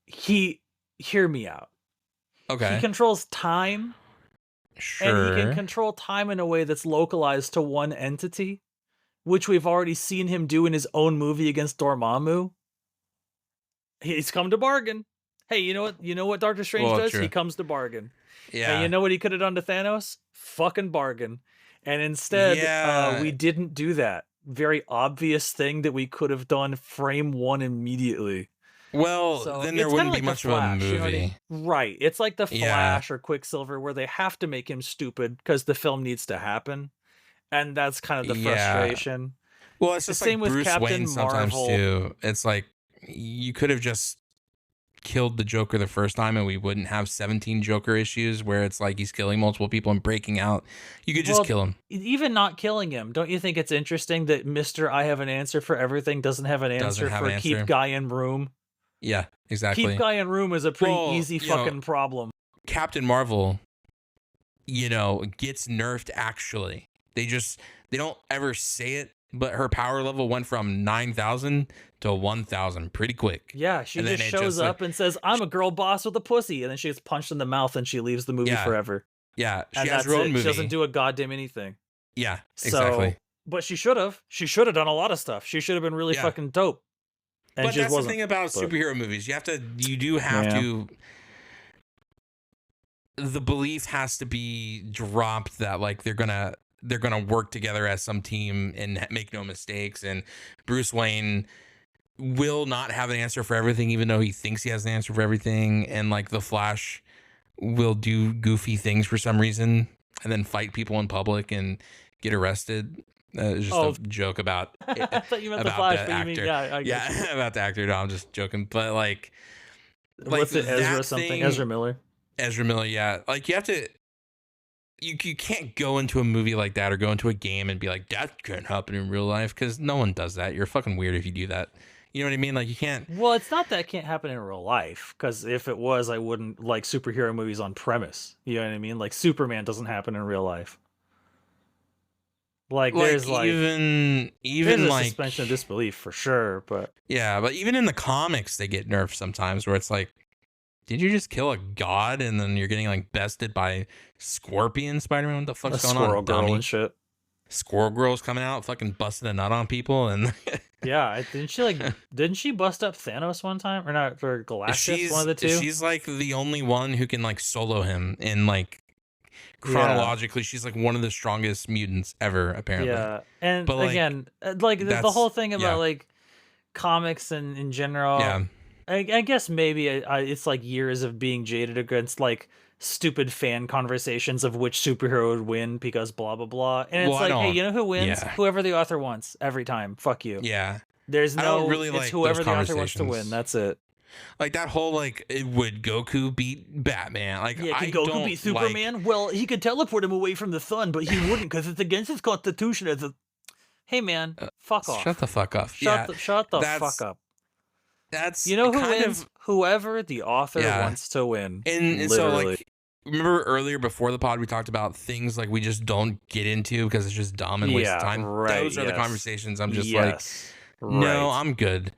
hear me out. He Okay. controls time, and he can Sure. control time in a way that's localized to one entity, which we've already seen him do in his own movie against Dormammu. He's come to bargain. Hey, you know what? You know what Doctor Strange Well, does? true. He comes to bargain. Yeah. And you know what he could have done to Thanos? Fucking bargain. And instead, Yeah. we didn't do that. Very obvious thing that we could have done frame one immediately. Well, So then it's there kinda wouldn't be like The much of a Flash, you know what I movie. mean? Right. It's like The Yeah. Flash or Quicksilver where they have to make him stupid because the film needs to happen. And that's kind of the Yeah. frustration. Well, it's The just same like with Bruce Captain Wayne sometimes Marvel. too. It's like you could have just killed the Joker the first time and we wouldn't have 17 Joker issues where it's like he's killing multiple people and breaking out. You could just Well, kill him. even not killing him, don't you think it's interesting that Mr. I have an answer for everything doesn't have an answer have for an answer. keep guy in room? Yeah, exactly. Keep guy in room is a pretty Well, easy you know, fucking problem. Captain Marvel, gets nerfed actually. They don't ever say it, but her power level went from 9,000 to 1,000 pretty quick. Yeah, she And then just it shows just, like- up and says, I'm a girl boss with a pussy. And then she gets punched in the mouth and she leaves the movie Yeah. forever. Yeah, she And has that's her own it. movie. She doesn't do a goddamn anything. Yeah, So, exactly. but she should have. She should have done a lot of stuff. She should have been really Yeah. fucking dope. And But she just that's the wasn't. thing about but- superhero movies. You do have Yeah. to. The belief has to be dropped that like they're gonna work together as some team and make no mistakes. And Bruce Wayne will not have an answer for everything, even though he thinks he has an answer for everything. And like the Flash will do goofy things for some reason and then fight people in public and get arrested. It's just a joke about I thought you meant the about Flash, the but you mean, actor. yeah, I get you. Yeah, about the actor. No, I'm just joking. But like What's it, Ezra that something? thing- Ezra Miller? Ezra Miller, yeah. Like you have to you can't go into a movie like that or go into a game and be like, that can't happen in real life, because no one does that. You're fucking weird if you do that. You know what I mean? Like you can't. Well, it's not that it can't happen in real life, because if it was, I wouldn't like superhero movies on premise. You know what I mean? Like Superman doesn't happen in real life. Like there's like even there's a like suspension of disbelief for sure, but yeah, but even in the comics they get nerfed sometimes where it's like, did you just kill a god and then you're getting like bested by Scorpion Spider-Man? What the a fuck's going Squirrel on, Girl dummy? and shit. Squirrel Girl's coming out, fucking busting a nut on people, and Yeah, didn't she bust up Thanos one time or not? For Galactus, one of the two. She's like the only one who can like solo him, and like chronologically, she's like one of the strongest mutants ever, apparently. Yeah, and But, like, again, like the that's- whole thing about yeah. like comics and in general. Yeah, I guess maybe it's like years of being jaded against like stupid fan conversations of which superhero would win because blah blah blah, and it's Well, I like, hey, don't- you know who wins? yeah. Whoever the author wants every time. Fuck you. yeah. There's I no. don't really it's like whoever those the author wants to win. conversations. That's it. Like that whole like, would Goku beat Batman? Like, Yeah, I can Goku don't beat Superman? Well, he could teleport him away from the sun, but he wouldn't because it's against his constitution. As a, hey man, fuck off. Shut the fuck up. Shut the that's- fuck up. That's You know who kind wins? of- Whoever the author Yeah. wants to win. and so Literally. like, remember earlier before the pod we talked about things like we just don't get into because it's just dumb and waste of time. right, Those are the yes. conversations I'm just like, yes, no, right. I'm good.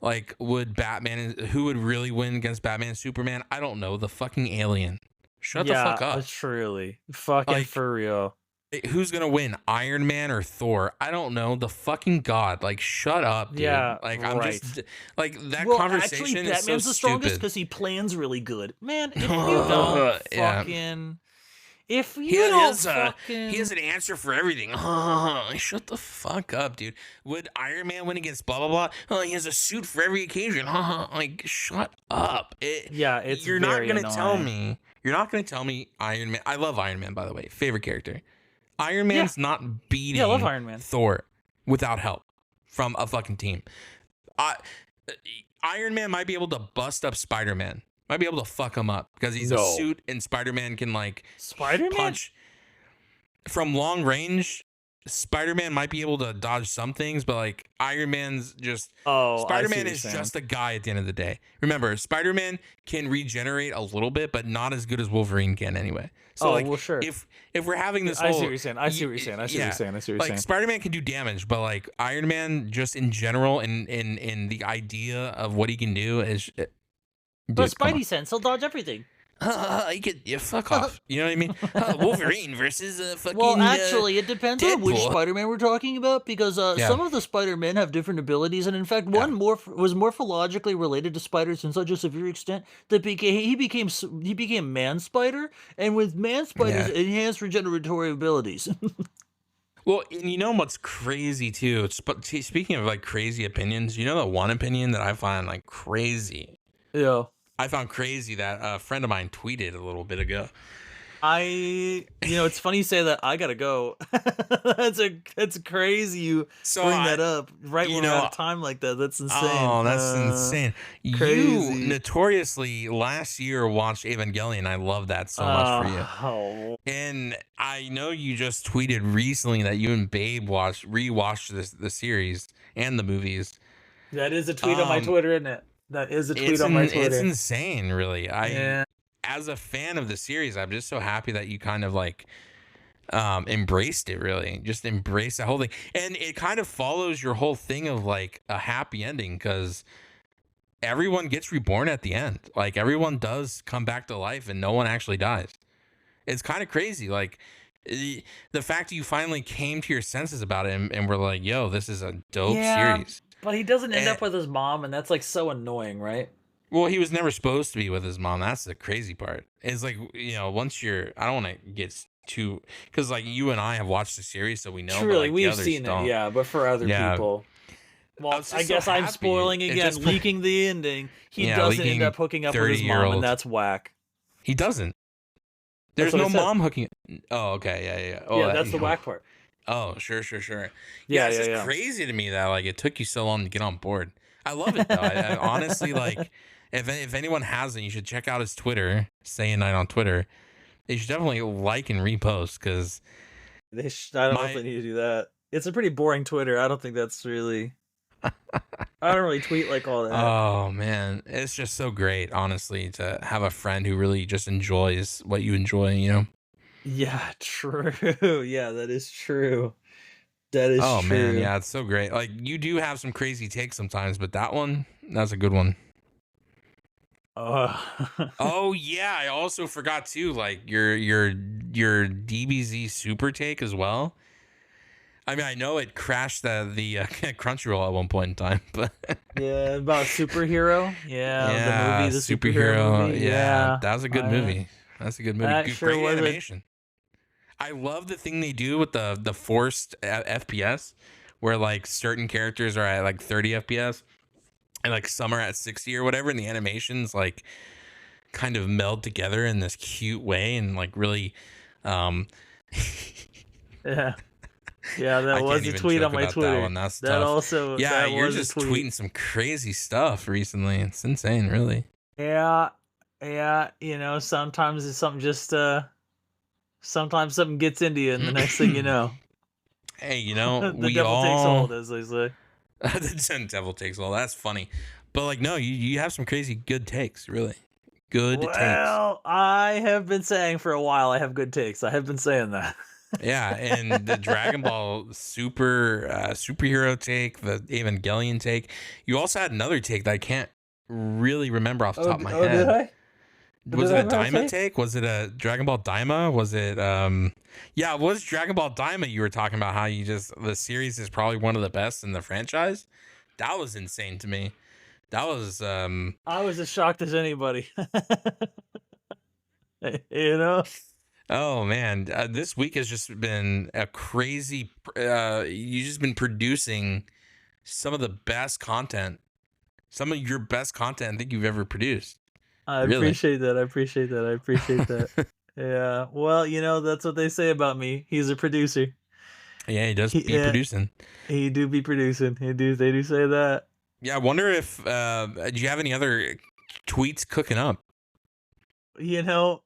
Like, would Batman? Who would really win against Batman and Superman? I don't know. The fucking alien. Shut the fuck up. Truly, fucking Like, for real. Who's gonna win, Iron Man or Thor? I don't know. The fucking god. Like, shut up, dude. Yeah, Like, I'm right. just like that Well, conversation actually, is so Batman's the strongest stupid. because he plans really good. Man, if you don't Yeah. fucking, if you He don't has fucking, he has an answer for everything. Shut the fuck up, dude. Would Iron Man win against blah blah blah? Oh, he has a suit for every occasion. Like, shut up. yeah, it's You're not very gonna tell annoying. me. You're not gonna tell me Iron Man. I love Iron Man, by the way. Favorite character. Iron Man's not beating Yeah, I love Iron Man. Thor without help from a fucking team. Iron Man might be able to bust up Spider-Man, Might be able to fuck him up because he's a No. suit and Spider-Man can like Spider-Man? punch from long range. Spider-Man might be able to dodge some things, but like Iron Man's just Spider-Man is just a guy at the end of the day. Remember, Spider-Man can regenerate a little bit, but not as good as Wolverine can anyway. So like, well, sure. if we're having this I see whole, what you're saying. I see what you're saying. I see what you're saying. I see what you're saying. like Spider-Man can do damage, but like Iron Man, just in general, in the idea of what he can do is, But Spidey sense, he'll dodge everything. You could fuck off. You know what I mean? Wolverine versus fucking. Well, actually, it depends on which Deadpool. Spider-Man we're talking about, because some of the Spider-Men have different abilities, and in fact, one was morphologically related to spiders in such a severe extent that he became Man Spider, and with Man Spider's enhanced regeneratory abilities. Well, and you know what's crazy too? Speaking of like crazy opinions, you know the one opinion that I find like crazy. Yeah. I found crazy that a friend of mine tweeted a little bit ago. It's funny you say that. I gotta go. That's crazy. You bring that up right when we're at a time like that. That's insane. Oh, that's insane. Crazy. You notoriously last year watched Evangelion. I love that so much for you. Oh. And I know you just tweeted recently that you and Babe rewatched the series and the movies. That is a tweet on my Twitter, isn't it? That is a tweet on my Twitter. It's insane, really. As a fan of the series, I'm just so happy that you kind of like embraced it, really. Just embrace the whole thing. And it kind of follows your whole thing of like a happy ending, because everyone gets reborn at the end. Like everyone does come back to life and no one actually dies. It's kind of crazy. Like the fact that you finally came to your senses about it and were like, yo, this is a dope series. But he doesn't end up with his mom, and that's like so annoying, right? Well, he was never supposed to be with his mom. That's the crazy part. It's like, once I don't want to get too, because like you and I have watched the series, so we know. Truly, but, like, we've seen it, yeah. But for other people, well, I guess I'm spoiling again, leaking the ending. He doesn't end up hooking up with his mom, and that's whack. He doesn't. There's no mom hooking. Oh, okay, yeah. Oh, yeah, that's the whack part. Oh, sure. Yeah, it's just crazy to me that like it took you so long to get on board. I love it though. I honestly like. If anyone hasn't, you should check out his Twitter, Say a Night on Twitter. You should definitely like and repost, because I don't know if they need to do that. It's a pretty boring Twitter. I don't think that's really. I don't really tweet like all that. Oh man, it's just so great, honestly, to have a friend who really just enjoys what you enjoy. Yeah, true. Yeah, that is true. That is true. Oh man, yeah, it's so great. Like you do have some crazy takes sometimes, but that's a good one. Oh yeah, I also forgot too, like your DBZ super take as well. I mean, I know it crashed the Crunchyroll at one point in time, but yeah, about superhero. Yeah, the movie, the superhero movie. Yeah, that was a good movie. That's a good movie. Great sure animation. I love the thing they do with the forced FPS, where like certain characters are at like 30 FPS. And like some are at 60 or whatever, and the animations like kind of meld together in this cute way and like really yeah, that was a tweet on my Twitter. That's that tough. also you're just tweeting some crazy stuff recently. It's insane, really. Yeah, sometimes it's something just sometimes something gets into you, and the next thing you know, hey, the devil takes hold, as they say. The devil takes all. That's funny, but like no, you have some crazy good takes, really good takes. Well, I have been saying for a while I have good takes. I have been saying that. Yeah, and the Dragon Ball superhero take, the Evangelion take. You also had another take that I can't really remember off the top of my head. Did I? Was it a Daima take? Was it a Dragon Ball Daima? Was it yeah, it was Dragon Ball Daima. You were talking about how the series is probably one of the best in the franchise. That was insane to me. That was I was as shocked as anybody. Oh man, this week has just been a crazy you've just been producing some of the best content. Some of your best content I think you've ever produced. I appreciate that. Yeah. Well, that's what they say about me. He's a producer. Yeah, he does be producing. He do be producing. They do say that. Yeah, I wonder if do you have any other tweets cooking up? you know,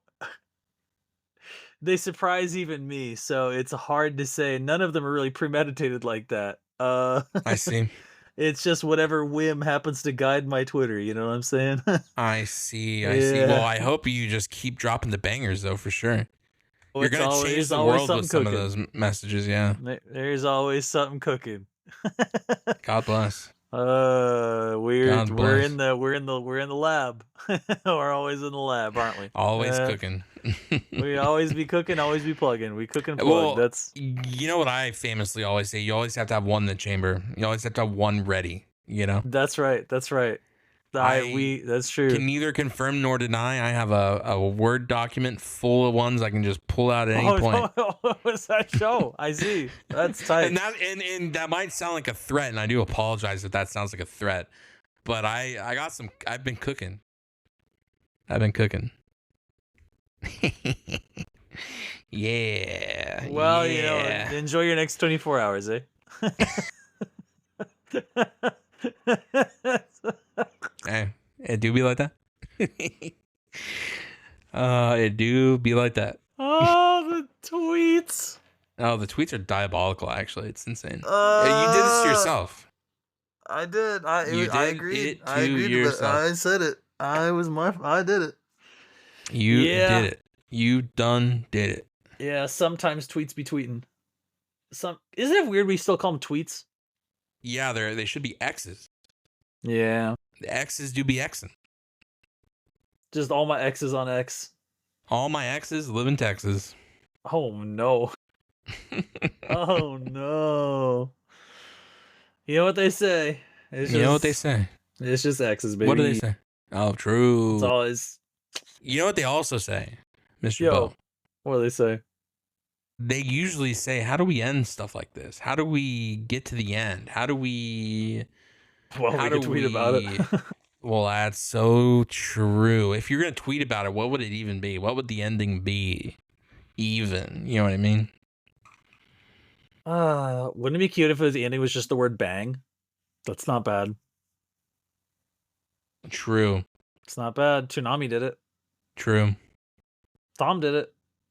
they surprise even me, so it's hard to say. None of them are really premeditated like that. I see. It's just whatever whim happens to guide my Twitter, you know what I'm saying? I see. I see. Well, Yeah. I hope you just keep dropping the bangers though, for sure. Oh, You're it's gonna always change there's the always world with something some of cooking. those messages. Yeah. There's always something cooking. God bless. We're God we're bless. in the we're in the lab. We're always in the lab, aren't we? Always cooking. We always be cooking, always be plugging. We cook and plug. Well, That's you know what I famously always say? You always have to have one in the chamber. You always have to have one ready. You know. that's right. That's right. I That's true. can neither confirm nor deny. I have a Word document full of ones I can just pull out at any Oh, point. what was that show? I see. That's tight. And that might sound like a threat, and I do apologize if that sounds like a threat. But I got some. I've been cooking. I've been cooking. Yeah. Well, Yeah. enjoy your next 24 hours, eh? Hey, it do be like that. It do be like that. Oh, the tweets. Oh, the tweets are diabolical. Actually, it's insane. Yeah, you did this to yourself. I did. You I did agreed. it I to agreed. yourself. I said it. I did it. You Yeah. did it. You done did it. Yeah. Sometimes tweets be tweeting. Isn't it weird we still call them tweets? Yeah, they should be X's. Yeah. The X's do be Xing. Just all my exes on X. All my exes live in Texas. Oh no. Oh no. You know what they say? You know what they say? It's just X's, baby. What do they say? Oh, true. It's always. You know what they also say, Mr. Yo. Beau? What do they say? They usually say, how do we end stuff like this? How do we get to the end? How do we... Well, how we do can tweet about it. Well, that's so true. If you're going to tweet about it, what would it even be? What would the ending be? Even. You know what I mean? Wouldn't it be cute if the ending was just the word bang? That's not bad. True. It's not bad. Toonami did it. True. Tom did it.